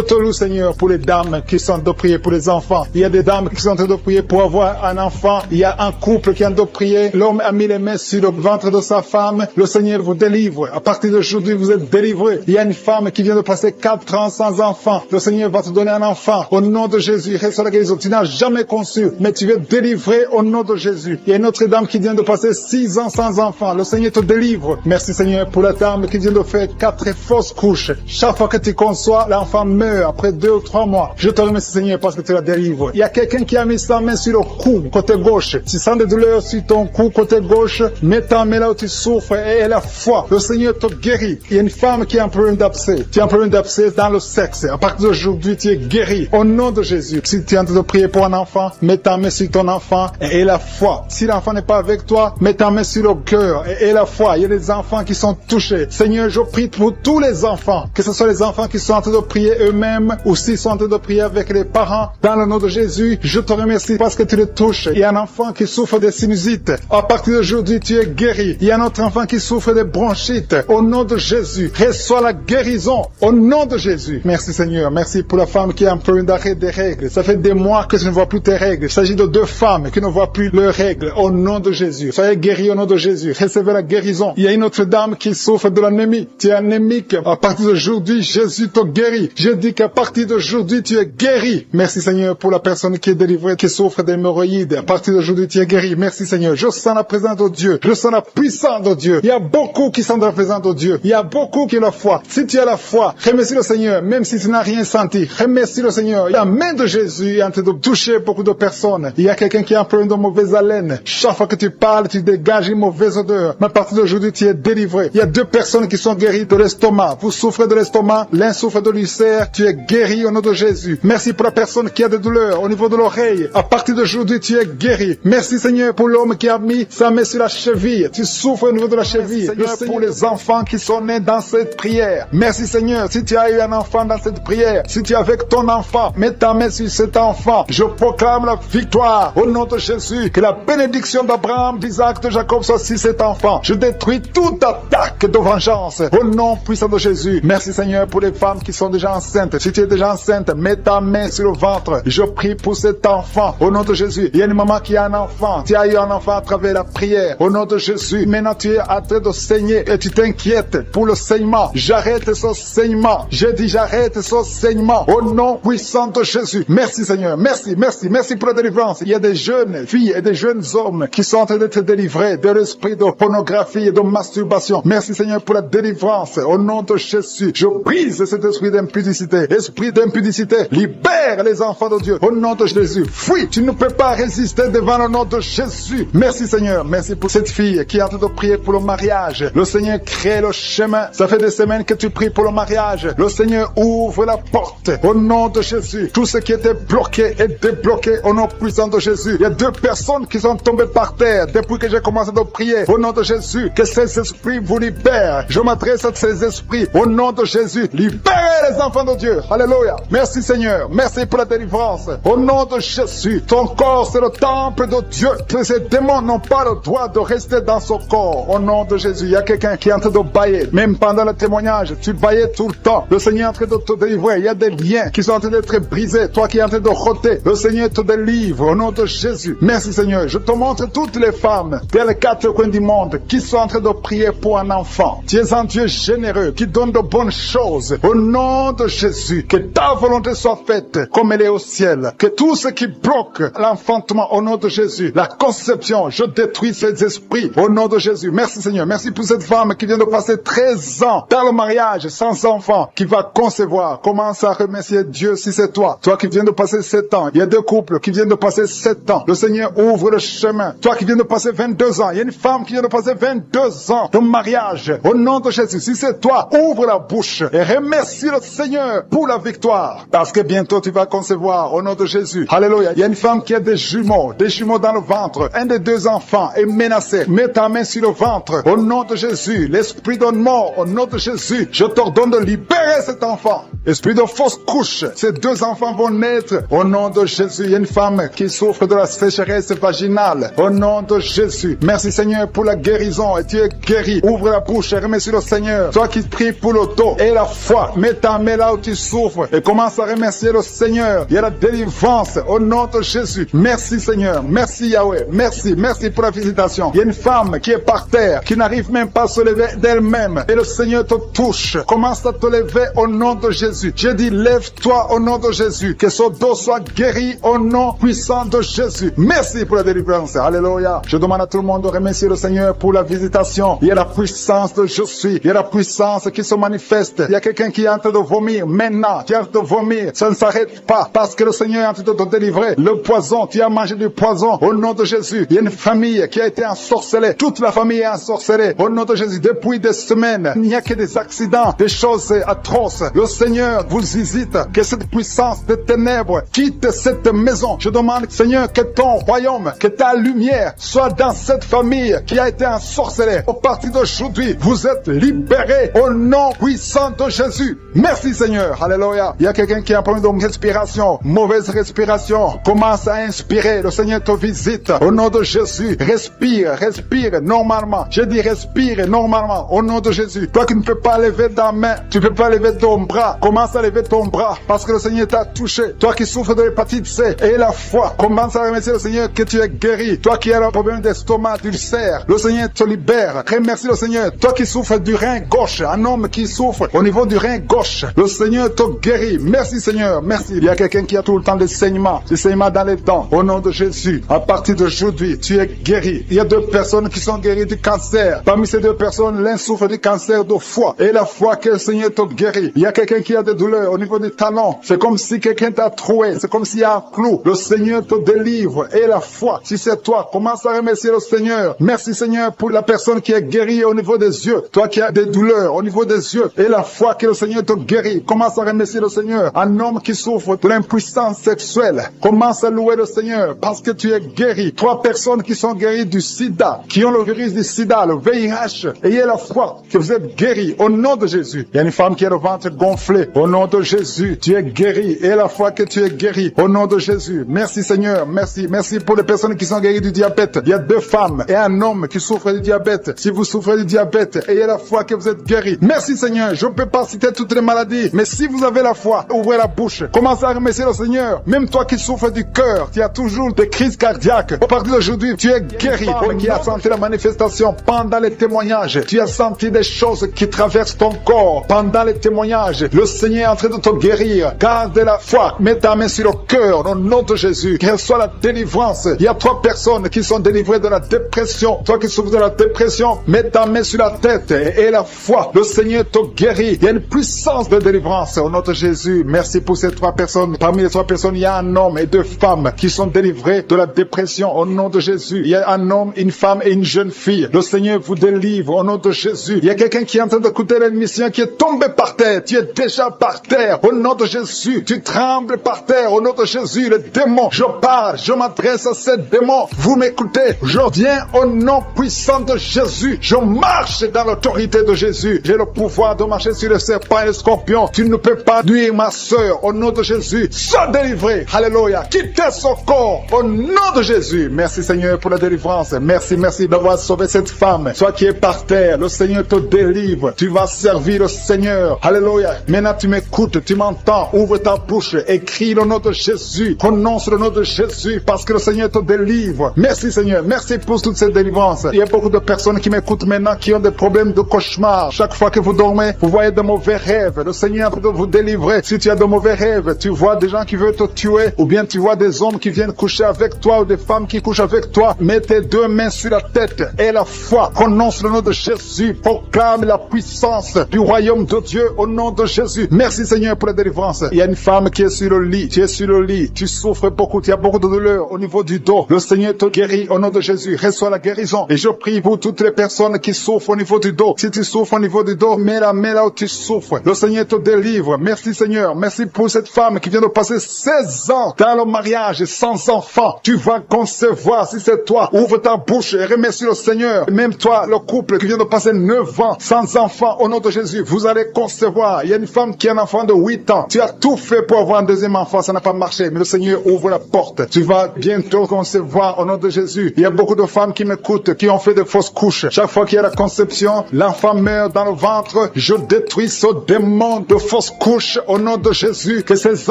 te loue Seigneur pour les dames qui sont en train de prier pour les enfants. Il y a des dames qui sont en train de prier pour avoir un enfant. Il y a un couple qui est en train de prier. L'homme a mis les mains sur le ventre de sa femme. Le Seigneur vous délivre. À partir d'aujourd'hui, vous êtes délivrés. Il y a une femme qui vient de passer 4 ans sans enfant. Le Seigneur va te donner un enfant. Au nom de Jésus, reçois la guérison. Tu n'as jamais conçu, mais tu es délivré au nom de Jésus. Il y a une autre dame qui vient de passer 6 ans sans enfant. Le Seigneur te délivre. Merci Seigneur pour la dame qui vient de faire 4 fausses couches. Chaque fois que tu conçois, l'enfant meurt après 2 ou 3 mois. Je te remercie Seigneur parce que tu la délivres. Il y a quelqu'un qui a mis sa main sur le cou, côté gauche. Tu sens des douleurs sur ton cou, côté gauche. Mets ta main là où tu souffres et la foi. Le Seigneur te guérit. Il y a une femme qui a un problème d'abcès. Tu as un problème d'abcès dans le sexe. À partir d'aujourd'hui, tu es guéri. Au nom de Jésus. Si tu es en train de prier pour un enfant, mets ta main sur ton enfant et la foi. Si l'enfant n'est pas avec toi, mets ta main sur le cœur et la foi. Il y a des enfants qui sont touchés. Seigneur, je prie pour tous les enfants. Que ce soit les enfants qui sont en train de prier eux-mêmes ou s'ils sont en train de prier avec les parents. Dans le nom de Jésus, je te remercie parce que tu les touches. Il y a un enfant qui souffre de sinusite. À partir d'aujourd'hui, tu es guéri. Il y a un autre enfant qui souffre de bronchite. Au nom de Jésus, reçois la guérison. Au nom de Jésus. Merci Seigneur. Merci pour la femme qui a un problème d'arrêt des règles. Ça fait des mois que tu ne vois plus tes règles. Il s'agit de 2 femmes qui ne voient plus leurs règles. Au nom de Jésus. Soyez guéris au nom de Jésus. Recevez la guérison. Il y a une autre dame qui souffre de l'anémie. Tu es anémique. À partir d'aujourd'hui, Jésus te guérit. Je dis qu'à partir d'aujourd'hui, tu es guéri. Merci Seigneur pour la personne qui est délivrée, qui souffre d'hémorroïdes. À partir d'aujourd'hui, tu es guéri. Merci Seigneur. Je sens la présence de Dieu. Je sens la puissance de Dieu. Il y a beaucoup qui sont dans la présence de Dieu. Il y a beaucoup qui ont la foi. Si tu as la foi, remercie le Seigneur, même si tu n'as rien senti. Remercie le Seigneur. La main de Jésus est en train de toucher beaucoup de personnes. Il y a quelqu'un qui a un problème de mauvaise haleine. Chaque fois que tu parles, tu dégages une mauvaise odeur. Mais à partir d'aujourd'hui, tu es délivré. Il y a 2 personnes qui sont guéries de l'estomac. Vous souffrez de l'estomac, l'un souffre de l'ulcère. Tu es guéri au nom de Jésus. Merci pour la personne qui a des douleurs au niveau de l'oreille. À partir d'aujourd'hui, tu es guéri. Merci Seigneur pour l'homme qui a mis sa main sur la cheville. Tu souffres au niveau de la cheville. Merci Seigneur pour les enfants qui sont nés dans cette prière. Merci Seigneur. Si tu as eu un enfant dans cette prière, si tu es avec ton enfant, mets ta main sur cet enfant. Je proclame la victoire au nom de Jésus. Que la bénédiction d'Abraham, d'Isaac, de Jacob soit sur cet enfant. Je détruis toute attaque de vengeance au nom puissant de Jésus. Merci Seigneur pour les femmes qui sont déjà enceintes. Si tu es déjà enceinte, mets ta main sur le ventre. Je prie pour cet enfant au nom de Jésus. Il y a une maman qui a un enfant. Tu as eu un enfant à travers la prière au nom de Jésus. Maintenant tu es en train de saigner et tu t'inquiètes pour le saignement. J'arrête ce saignement. J'ai dit j'arrête ce saignement au nom puissant de Jésus. Merci Seigneur. Merci, merci, merci pour la délivrance. Il y a des jeunes filles et des jeunes hommes qui sont en train d'être délivrés de l'esprit de pornographie et de masturbation. Merci Seigneur pour la délivrance au nom de Jésus. Je brise cet esprit d'impudicité. Esprit d'impudicité, libère les enfants de Dieu au nom de Jésus. Fuis, tu ne peux pas résister devant le nom de Jésus. Merci Seigneur. Merci pour cette fille qui est en train de prier pour le mariage. Le Seigneur crée le chemin. Ça fait des semaines que tu pries pour le mariage. Le Seigneur ouvre la porte au nom de Jésus. Tout ce qui était bloqué est débloqué au nom puissant de Jésus. Il y a 2 personnes qui sont tombées par terre depuis que j'ai commencé à prier au nom de Jésus. Que ces esprits vous libèrent. Je m'adresse à ces esprits au nom de Jésus. Libérez les enfants de Dieu. Alléluia. Merci Seigneur. Merci pour la délivrance. Au nom de Jésus. Ton corps c'est le temple de Dieu. que ces démons n'ont pas le droit de rester dans son corps. Au nom de Jésus, il y a quelqu'un qui est en train de bailler. Même pendant le témoignage, tu baillais tout le temps. Le Seigneur est en train de te délivrer. Il y a des liens qui sont en train d'être brisés. Toi qui es en train de roter, le Seigneur te délivre au nom de Jésus. Merci Seigneur. Je te montre toutes les femmes dans les quatre coins du monde qui sont en train de prier pour un enfant. Tu es un Dieu généreux qui donne de bonnes choses. Au nom de Jésus, que ta volonté soit faite comme elle est au ciel. Que tout ce qui bloque l'enfantement au nom de Jésus, la conception, je détruis ces esprits au nom de Jésus. Merci Seigneur. Merci pour cette femme qui vient de passer 13 ans dans le mariage sans enfant, qui va concevoir. Commence à remercier Dieu si c'est toi. Toi qui viens de passer 7 ans. Il y a deux couples qui viennent de passer 7 ans. Le Seigneur ouvre le chemin. Toi qui viens de passer 22 ans. Il y a une femme qui vient de passer 22 ans de mariage. Au nom de Jésus, si c'est toi, ouvre la bouche et remercie le Seigneur pour la victoire. Parce que bientôt tu vas concevoir au nom de Jésus. Alléluia. Il y a une femme qui a des jumeaux dans le ventre. Un des deux enfants est menacé. Mets ta main sur le ventre. Au nom de Jésus, l'esprit de mort, au nom de Jésus, je t'ordonne de libérer cet enfant. Esprit de fausse couche, ces deux enfants vont naître. Au nom de Jésus, il y a une femme qui souffre de la sécheresse vaginale. Au nom de Jésus, merci Seigneur pour la guérison. Et tu es guéri. Ouvre la bouche et remercie le Seigneur. Toi qui pries pour le dos et la foi, mets ta main là où tu souffres et commence à remercier le Seigneur. Il y a la délivrance au nom de Jésus. Merci Seigneur. Merci Yahweh. Merci pour la visitation. Il y a une femme qui est par terre, qui n'arrive même pas à se lever d'elle-même. Et le Seigneur te touche. Commence à te lever au nom de Jésus. J'ai dit, lève-toi au nom de Jésus. Que son dos soit guéri au nom puissant de Jésus. Merci pour la délivrance. Alléluia. Je demande à tout le monde de remercier le Seigneur pour la visitation. Il y a la puissance de je suis. Il y a la puissance qui se manifeste. Il y a quelqu'un qui est en train de vomir maintenant. Tu es en train de vomir. Ça ne s'arrête pas parce que le Seigneur est en train de te délivrer. Le poison, tu as mangé du poison au nom de Jésus. Il y a une famille qui a été ensorcelée. Toute la famille est ensorcelée au nom de Jésus. Depuis des semaines, il n'y a que des accidents, des choses atroces. Le Seigneur vous hésite. Que cette puissance de ténèbres quitte cette maison. Je demande, Seigneur, que ton royaume, que ta lumière soit dans cette famille qui a été ensorcelée. Au partir d'aujourd'hui, vous êtes libérés au nom puissant de Jésus. Merci Seigneur. Alléluia. Il y a quelqu'un qui a un problème de respiration, mauvaise respiration. Commence à inspirer. Le Seigneur te visite. Au nom de Jésus, respire normalement. Je dis respire normalement au nom de Jésus. Toi qui ne peux pas lever ta main, tu ne peux pas lever ton bras. Commence à lever ton bras parce que le Seigneur t'a touché. Toi qui souffres de l'hépatite C et la foi, commence à remercier le Seigneur que tu es guéri. Toi qui as un problème d'estomac, d'ulcère, le Seigneur te libère. Remercie le Seigneur. Toi qui souffres du rein gauche, un homme qui souffre au niveau du rein gauche, le Seigneur te guérit. Merci Seigneur, merci. Il y a quelqu'un qui a tout le temps des saignements dans les dents. Au nom de Jésus, à partir d'aujourd'hui, tu es guéri. Il y a 2 personnes qui sont guéries du cancer. Parmi ces 2 personnes, l'un souffre du cancer de foie. Et la foi que le Seigneur te guérit. Il y a quelqu'un qui a des douleurs au niveau du talon. C'est comme si quelqu'un t'a troué. C'est comme s'il y a un clou. Le Seigneur te délivre. Et la foi, si c'est toi, commence à remercier le Seigneur. Merci Seigneur pour la personne qui est guérie au niveau des yeux. Toi qui as des douleurs au niveau des yeux. Et la foi que le Seigneur te guérit. Commence à remercier le Seigneur. Un homme qui souffre de l'impuissance sexuelle. Commence à louer le Seigneur parce que tu es guéri. 3 personnes qui sont guéries du sida, qui ont le virus du sida, le VIH. Ayez la foi que vous êtes guéris au nom de Jésus. Il y a une femme qui a le ventre gonflé. Au nom de Jésus, tu es guéri. Ayez la foi que tu es guéri au nom de Jésus. Merci Seigneur, merci. Merci pour les personnes qui sont guéries du diabète. Il y a 2 femmes et un homme qui souffrent du diabète. Si vous souffrez du diabète, ayez la foi que vous êtes guéris. Merci Seigneur. Je ne peux pas citer toutes les maladies, mais si vous avez la foi, ouvrez la bouche. Commencez à remercier le Seigneur. Même toi qui souffres du cœur, tu as toujours des crises cardiaques. À partir d'aujourd'hui, tu es guéri. Qui a senti la manifestation pendant les témoignages. Tu as senti des choses qui traversent ton corps pendant les témoignages. Le Seigneur est en train de te guérir. Garde la foi. Mets ta main sur le cœur au nom de Jésus. Qu'elle soit la délivrance. Il y a 3 personnes qui sont délivrées de la dépression. Toi qui souffres de la dépression, mets ta main sur la tête et la foi. Le Seigneur te guérit. Il y a une puissance de délivrance au nom de Jésus. Merci pour ces 3 personnes. Parmi les 3 personnes, il y a un homme et 2 femmes qui sont délivrés de la dépression au nom de Jésus. Il y a un homme, une femme et une jeune fille. Le Seigneur vous délivre au nom de Jésus. Il y a quelqu'un qui est en train d'écouter l'émission qui est tombé par terre. Tu es déjà tombera par terre. Au nom de Jésus, tu trembles par terre. Au nom de Jésus, le démon, je parle, je m'adresse à ces démons. Vous m'écoutez, je viens au nom puissant de Jésus. Je marche dans l'autorité de Jésus. J'ai le pouvoir de marcher sur les serpents et les scorpions. Tu ne peux pas nuire ma sœur. Au nom de Jésus, sois délivré. Alléluia. Quittez son corps. Au nom de Jésus. Merci Seigneur pour la délivrance. Merci d'avoir sauvé cette femme. Toi qui es par terre, le Seigneur te délivre. Tu vas servir le Seigneur. Alléluia. Maintenant tu m'écoutes, tu m'entends. Ouvre ta bouche, écris le nom de Jésus. Prononce le nom de Jésus parce que le Seigneur te délivre. Merci Seigneur. Merci pour toute cette délivrance. Il y a beaucoup de personnes qui m'écoutent maintenant qui ont des problèmes de cauchemar. Chaque fois que vous dormez, vous voyez de mauvais rêves. Le Seigneur peut vous délivrer. Si tu as de mauvais rêves, tu vois des gens qui veulent te tuer ou bien tu vois des hommes qui viennent coucher avec toi ou des femmes qui couchent avec toi. Mets tes deux mains sur la tête et la foi. Prononce le nom de Jésus. Proclame la puissance du royaume de Dieu au nom de Jésus. Merci Seigneur pour la délivrance. Il y a une femme qui est sur le lit. Tu es sur le lit. Tu souffres beaucoup. Tu as beaucoup de douleur au niveau du dos. Le Seigneur te guérit au nom de Jésus. Reçois la guérison. Et je prie pour toutes les personnes qui souffrent au niveau du dos. Si tu souffres au niveau du dos, mets la main là où tu souffres. Le Seigneur te délivre. Merci Seigneur. Merci pour cette femme qui vient de passer 16 ans dans le mariage sans enfant. Tu vas concevoir si c'est toi. Ouvre ta bouche et remercie le Seigneur. Même toi, le couple qui vient de passer 9 ans sans enfant, au nom de Jésus, vous allez concevoir. Il y a une femme qui a un enfant de 8 ans. Tu as tout fait pour avoir un deuxième enfant, ça n'a pas marché. Mais le Seigneur ouvre la porte. Tu vas bientôt concevoir au nom de Jésus. Il y a beaucoup de femmes qui m'écoutent, qui ont fait de fausses couches. Chaque fois qu'il y a la conception, l'enfant meurt dans le ventre. Je détruis ce démon de fausses couches au nom de Jésus. Que ces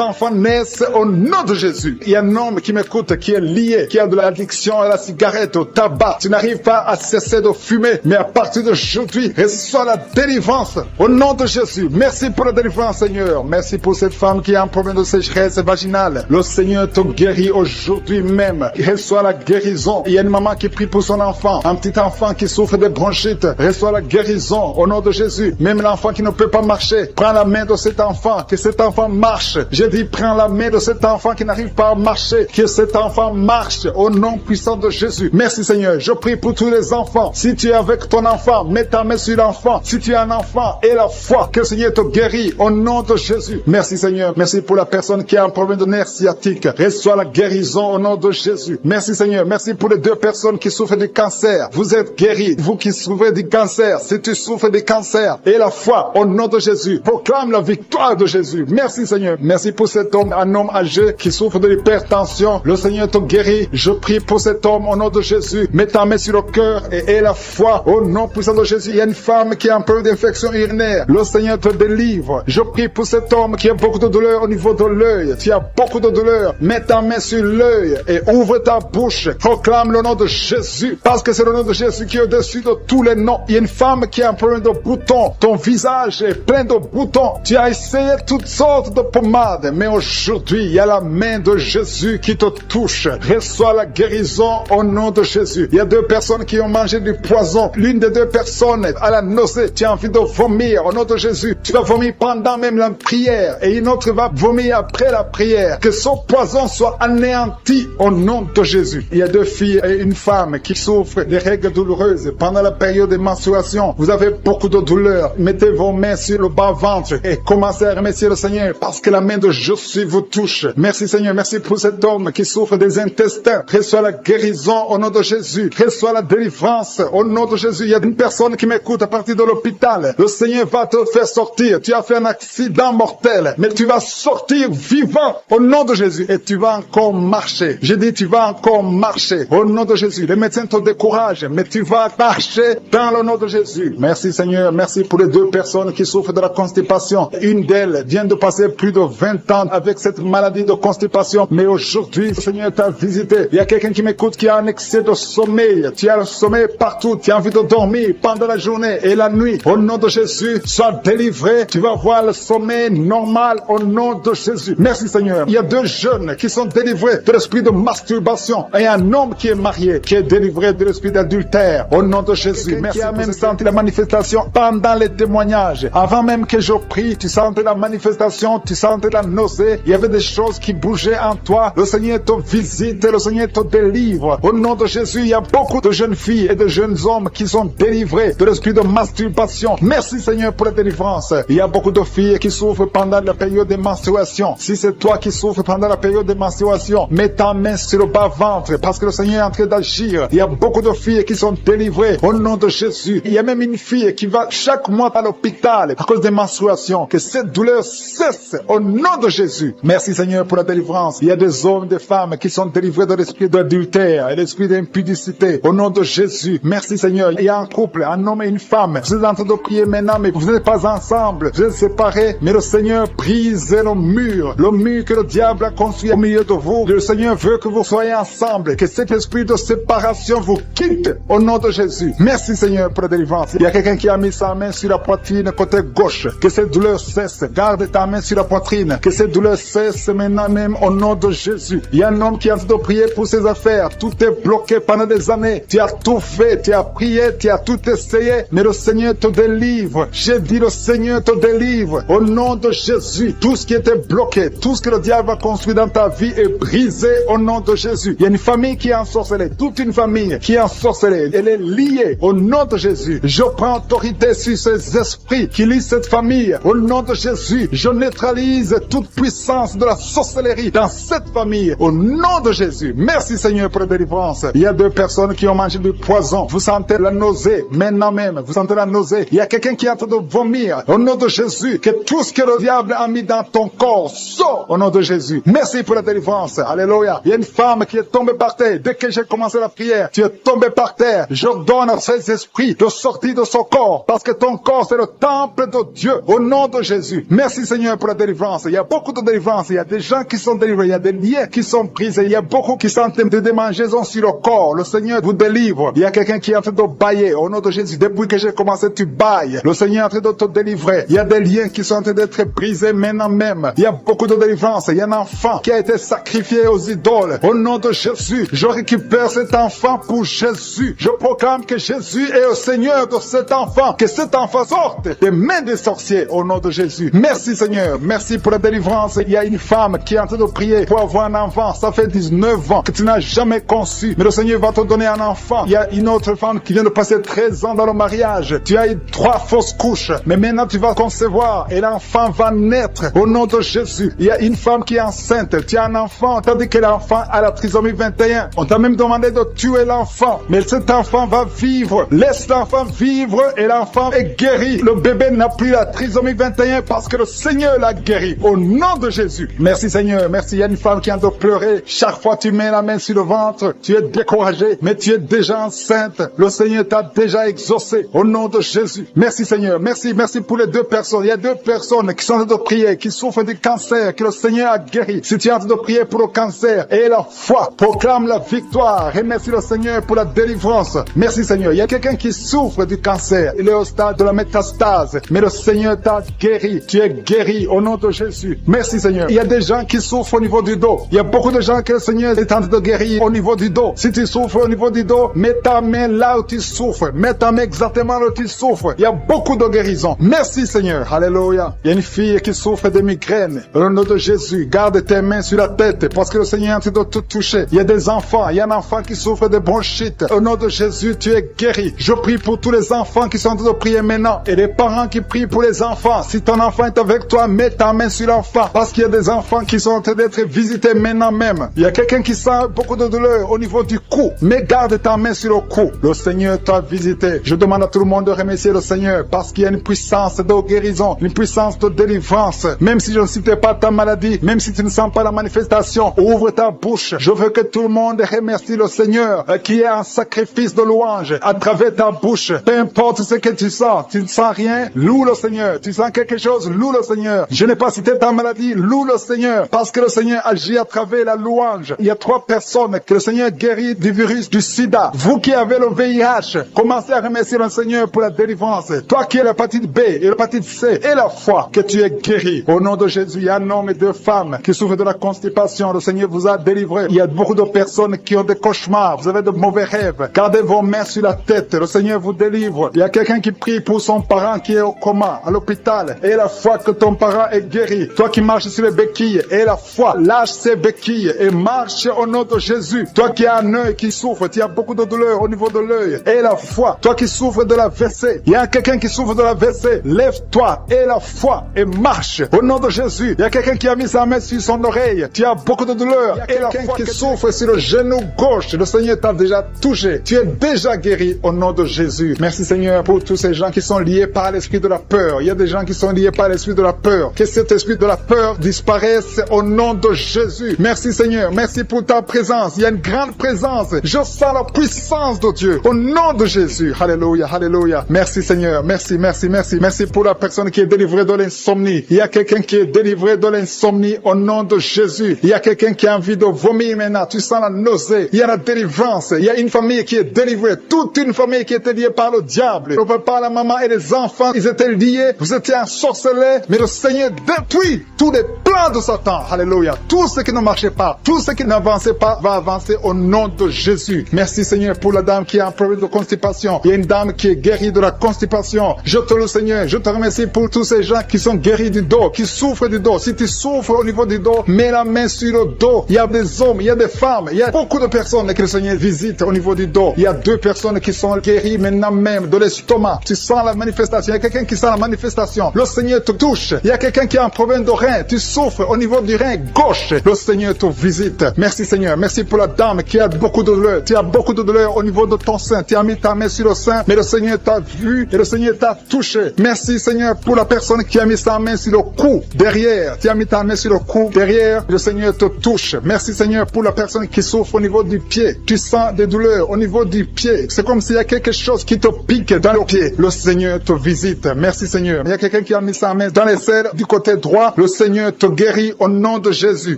enfants naissent au nom de Jésus. Il y a un homme qui m'écoute, qui est lié, qui a de l'addiction à la cigarette, au tabac. Tu n'arrives pas à cesser de fumer, mais à partir d'aujourd'hui, reçois la délivrance au nom de Jésus. Merci pour la délivrance, Seigneur. Merci pour cette femme qui a un problème de sécheresse vaginale. Le Seigneur te guérit aujourd'hui même. Reçois la guérison. Il y a une maman qui prie pour son enfant, un petit enfant qui souffre de bronchite. Reçois la guérison au nom de Jésus. Même l'enfant qui ne peut pas marcher, prends la main de cet enfant, que cet enfant marche. Je dis, prends la main de cet enfant qui n'arrive pas à marcher, que cet enfant marche au nom puissant de Jésus. Merci Seigneur. Je prie pour tous les enfants. Si tu es avec ton enfant, mets ta main sur l'enfant. Si tu es un enfant, et la foi, que le Seigneur te guérit au nom de Jésus. Merci Seigneur. Merci pour la personne qui a un problème de nerf sciatique. Reçois la guérison au nom de Jésus. Merci Seigneur. Merci pour les 2 personnes qui souffrent du cancer. Vous êtes guéris. Vous qui souffrez du cancer, si tu souffres du cancer, et la foi au nom de Jésus. Proclame la victoire de Jésus. Merci Seigneur. Merci pour cet homme, un homme âgé qui souffre de l'hypertension. Le Seigneur te guérit. Je prie pour cet homme au nom de Jésus. Mets ta main sur le cœur et la foi au nom puissant de Jésus. Il y a une femme qui a un problème d'infection urinaire. Le Seigneur te délivre. Je prie pour cet homme qui a beaucoup de douleur au niveau de l'œil. Tu as beaucoup de douleur. Mets ta main sur l'œil et ouvre ta bouche. Proclame le nom de Jésus parce que c'est le nom de Jésus qui est au-dessus de tous les noms. Il y a une femme qui a un problème de boutons. Ton visage est plein de boutons. Tu as essayé toutes sortes de pommades, mais aujourd'hui, il y a la main de Jésus qui te touche. Reçois la guérison au nom de Jésus. Il y a 2 personnes qui ont mangé du poison. L'une des 2 personnes a la nausée. Tu as envie de vomir au nom de Jésus. Tu vas vomir pendant même la prière et une autre va vomir après la prière. Que ce poison soit anéanti au nom de Jésus. Il y a 2 filles et une femme qui souffrent des règles douloureuses pendant la période de menstruation. Vous avez beaucoup de douleur. Mettez vos mains sur le bas-ventre et commencez à remercier le Seigneur parce que la main de Jésus vous touche. Merci Seigneur. Merci pour cet homme qui souffre des intestins. Reçois la guérison au nom de Jésus. Reçois la délivrance au nom de Jésus. Il y a une personne qui m'écoute à partir de l'hôpital. Le Seigneur va te faire sortir. Tu as fait un accident mortel, mais tu vas sortir vivant au nom de Jésus et tu vas encore marcher. J'ai dit tu vas encore marcher au nom de Jésus. Les médecins te découragent, mais tu vas marcher dans le nom de Jésus. Merci Seigneur. Merci pour les 2 personnes qui souffrent de la constipation. Une d'elles vient de passer plus de 20 ans avec cette maladie de constipation, mais aujourd'hui le Seigneur t'a visité. Il y a quelqu'un qui m'écoute qui a un excès de sommeil. Tu as le sommeil partout. Tu as envie de dormir pendant la journée et la nuit. Au nom de Jésus, sois délivré. Tu vas voir le sommeil normal au nom de Jésus. Merci Seigneur. Il y a 2 jeunes qui sont délivrés de l'esprit de masturbation et un homme qui est marié qui est délivré de l'esprit d'adultère au nom de Jésus. Merci. Qui a même senti la manifestation pendant les témoignages. Avant même que je prie, tu sentais la manifestation, tu sentais la nausée. Il y avait des choses qui bougeaient en toi. Le Seigneur te visite, le Seigneur te délivre. Au nom de Jésus, il y a beaucoup de jeunes filles et de jeunes hommes qui sont délivrés de l'esprit de masturbation. Merci Seigneur pour la délivrance. Il y a beaucoup de de filles qui souffrent pendant la période de menstruation. Si c'est toi qui souffres pendant la période de menstruation, mets ta main sur le bas-ventre parce que le Seigneur est en train d'agir. Il y a beaucoup de filles qui sont délivrées au nom de Jésus. Il y a même une fille qui va chaque mois à l'hôpital à cause des menstruations. Que cette douleur cesse au nom de Jésus. Merci Seigneur pour la délivrance. Il y a des hommes, des femmes qui sont délivrés de l'esprit d'adultère et l'esprit d'impudicité au nom de Jésus. Merci Seigneur. Il y a un couple, un homme et une femme. Vous êtes en train de prier maintenant, mais vous n'êtes pas ensemble. Vous êtes séparés, mais le Seigneur brise le mur que le diable a construit au milieu de vous. Le Seigneur veut que vous soyez ensemble, que cet esprit de séparation vous quitte au nom de Jésus. Merci Seigneur pour la délivrance. Il y a quelqu'un qui a mis sa main sur la poitrine côté gauche. Que cette douleur cesse. Garde ta main sur la poitrine. Que cette douleur cesse maintenant même au nom de Jésus. Il y a un homme qui est en train de prier pour ses affaires. Tout est bloqué pendant des années. Tu as tout fait, tu as prié, tu as tout essayé, mais le Seigneur te délivre. J'ai dit le Seigneur te délivre. Au nom de Jésus, tout ce qui était bloqué, tout ce que le diable a construit dans ta vie est brisé au nom de Jésus. Il y a une famille qui est ensorcelée, toute une famille qui est ensorcelée. Elle est liée au nom de Jésus. Je prends autorité sur ces esprits qui lient cette famille. Au nom de Jésus, je neutralise toute puissance de la sorcellerie dans cette famille. Au nom de Jésus. Merci Seigneur pour la délivrance. Il y a 2 personnes qui ont mangé du poison. Vous sentez la nausée maintenant même. Vous sentez la nausée. Il y a quelqu'un qui est en train de vomir. Au nom de Jésus, que tout ce que le diable a mis dans ton corps sort au nom de Jésus. Merci pour la délivrance. Alléluia. Il y a une femme qui est tombée par terre. Dès que j'ai commencé la prière, tu es tombé par terre. J'ordonne à ces esprits de sortir de son corps parce que ton corps c'est le temple de Dieu. Au nom de Jésus. Merci Seigneur pour la délivrance. Il y a beaucoup de délivrance. Il y a des gens qui sont délivrés. Il y a des liens qui sont brisés. Il y a beaucoup qui sont en train de démangeaisons sur le corps. Le Seigneur vous délivre. Il y a quelqu'un qui est en train de bailler. Au nom de Jésus. Depuis que j'ai commencé, tu bailles. Le Seigneur est en train de te délivrer. Il y a des liens qui sont en train d'être brisés maintenant même. Il y a beaucoup de délivrance. Il y a un enfant qui a été sacrifié aux idoles. Au nom de Jésus, je récupère cet enfant pour Jésus. Je proclame que Jésus est le Seigneur de cet enfant. Que cet enfant sorte des mains des sorciers au nom de Jésus. Merci Seigneur. Merci pour la délivrance. Il y a une femme qui est en train de prier pour avoir un enfant. Ça fait 19 ans que tu n'as jamais conçu. Mais le Seigneur va te donner un enfant. Il y a une autre femme qui vient de passer 13 ans dans le mariage. Tu as eu 3 fausses couches. Mais maintenant tu vas concevoir et l'enfant va naître au nom de Jésus. Il y a une femme qui est enceinte. Tu as un enfant. Tandis que l'enfant a la trisomie 21. On t'a même demandé de tuer l'enfant. Mais cet enfant va vivre. Laisse l'enfant vivre et l'enfant est guéri. Le bébé n'a plus la trisomie 21 parce que le Seigneur l'a guéri. Au nom de Jésus. Merci Seigneur. Merci. Il y a une femme qui est en train de pleurer. Chaque fois tu mets la main sur le ventre, tu es découragé, mais tu es déjà enceinte. Le Seigneur t'a déjà exaucé. Au nom de Jésus. Merci Seigneur. Merci. Merci pour les 2 personnes. Il y a 2 personnes qui sont en train de prier, qui souffrent du cancer, que le Seigneur a guéri. Si tu es en train de prier pour le cancer, et la foi, proclame la victoire. Remercie le Seigneur pour la délivrance. Merci Seigneur. Il y a quelqu'un qui souffre du cancer. Il est au stade de la métastase. Mais le Seigneur t'a guéri. Tu es guéri au nom de Jésus. Merci Seigneur. Il y a des gens qui souffrent au niveau du dos. Il y a beaucoup de gens que le Seigneur est en train de guérir au niveau du dos. Si tu souffres au niveau du dos, mets ta main là où tu souffres. Mets ta main exactement là où tu souffres. Il y a beaucoup de guérisons. Merci Seigneur. Alléluia. Il y a une fille qui souffre de migraines. Au nom de Jésus, garde tes mains sur la tête parce que le Seigneur est en train de te toucher. Il y a des enfants. Il y a un enfant qui souffre de bronchite. Au nom de Jésus, tu es guéri. Je prie pour tous les enfants qui sont en train de prier maintenant et les parents qui prient pour les enfants. Si ton enfant est avec toi, mets ta main sur l'enfant parce qu'il y a des enfants qui sont en train d'être visités maintenant même. Il y a quelqu'un qui sent beaucoup de douleur au niveau du cou. Mais garde ta main sur le cou. Le Seigneur t'a visité. Je demande à tout le monde de remercier le Seigneur parce qu'il y a une puissance de guérison, une puissance de délivrance. Même si je ne citais pas ta maladie, même si tu ne sens pas la manifestation, ouvre ta bouche. Je veux que tout le monde remercie le Seigneur qui est un sacrifice de louange à travers ta bouche. Peu importe ce que tu sens ne sens rien, loue le Seigneur. Tu sens quelque chose, loue le Seigneur. Je n'ai pas cité ta maladie, loue le Seigneur parce que le Seigneur agit à travers la louange. Il y a 3 personnes que le Seigneur guérit du virus du sida. Vous qui avez le VIH, commencez à remercier le Seigneur pour la délivrance. Toi qui as l'hépatite B et l'hépatite C et la foi, que tu es guéri. Au nom de Jésus, il y a un homme et 2 femmes qui souffrent de la constipation. Le Seigneur vous a délivré. Il y a beaucoup de personnes qui ont des cauchemars. Vous avez de mauvais rêves. Gardez vos mains sur la tête. Le Seigneur vous délivre. Il y a quelqu'un qui prie pour son parent qui est au coma, à l'hôpital. Et la foi que ton parent est guéri. Toi qui marches sur les béquilles, et la foi, lâche ces béquilles et marche au nom de Jésus. Toi qui as un œil qui souffre, tu as beaucoup de douleur au niveau de l'œil. Et la foi, toi qui souffres de la WC, il y a quelqu'un qui souffre de la WC, lève-toi et la foi et marche. Au nom de Jésus, il y a quelqu'un qui a mis sa main sur son oreille. Tu as beaucoup de douleur et la foi qui souffre sur le genou gauche. Le Seigneur t'a déjà touché. Tu es déjà guéri au nom de Jésus. Merci Seigneur pour tous ces gens qui sont liés par l'esprit de la peur. Il y a des gens qui sont liés par l'esprit de la peur. Que cet esprit de la peur disparaisse au nom de Jésus. Merci Seigneur. Merci pour ta présence. Il y a une grande présence. Je sens la puissance de Dieu au nom de Jésus. Alléluia, alléluia. Merci Seigneur. Merci, merci, merci. Merci pour la personne qui est délivrée de l'insomnie. Il y a quelqu'un qui est délivré de l'insomnie au nom de Jésus. Il y a quelqu'un qui a envie de vomir maintenant. Tu sens la nausée. Il y a la délivrance. Il y a une famille qui est délivrée. Toute une famille qui était liée par le diable. Le papa, la maman et les enfants, ils étaient liés. Vous étiez ensorcelés. Mais le Seigneur détruit tous les plans de Satan. Alléluia. Tout ce qui ne marchait pas, tout ce qui n'avançait pas va avancer au nom de Jésus. Merci Seigneur pour la dame qui a un problème de constipation. Il y a une dame qui est guérie de la constipation. Je te loue Seigneur. Je te remercie pour tous ces gens qui sont guéris du dos, qui souffrent du dos. Si tu souffres au niveau du dos, mets la main sur le dos. Il y a des hommes, il y a des femmes, il y a beaucoup de personnes que le Seigneur visite au niveau du dos. Il y a 2 personnes qui sont guéries maintenant même de l'estomac. Tu sens la manifestation. Il y a quelqu'un qui sent la manifestation. Le Seigneur te touche. Il y a quelqu'un qui a un problème de rein. Tu souffres au niveau du rein gauche. Le Seigneur te visite. Merci Seigneur. Merci pour la dame qui a beaucoup de douleur. Tu as beaucoup de douleur au niveau de ton sein. Tu as mis ta main sur le sein, mais le Seigneur t'a vu et le Seigneur t'a touché. Merci Seigneur pour la personne qui a mis sa main sur le cou derrière. Tu as mis ta main sur le cou derrière. Le Seigneur te touche. Merci Seigneur pour la personne qui souffre au niveau du pied. Tu sens des douleurs au niveau du pied. C'est comme s'il y a quelque chose qui te pique dans le pied. Le Seigneur te visite. Merci Seigneur. Il y a quelqu'un qui a mis sa main dans les selles du côté droit. Le Seigneur te guérit au nom de Jésus.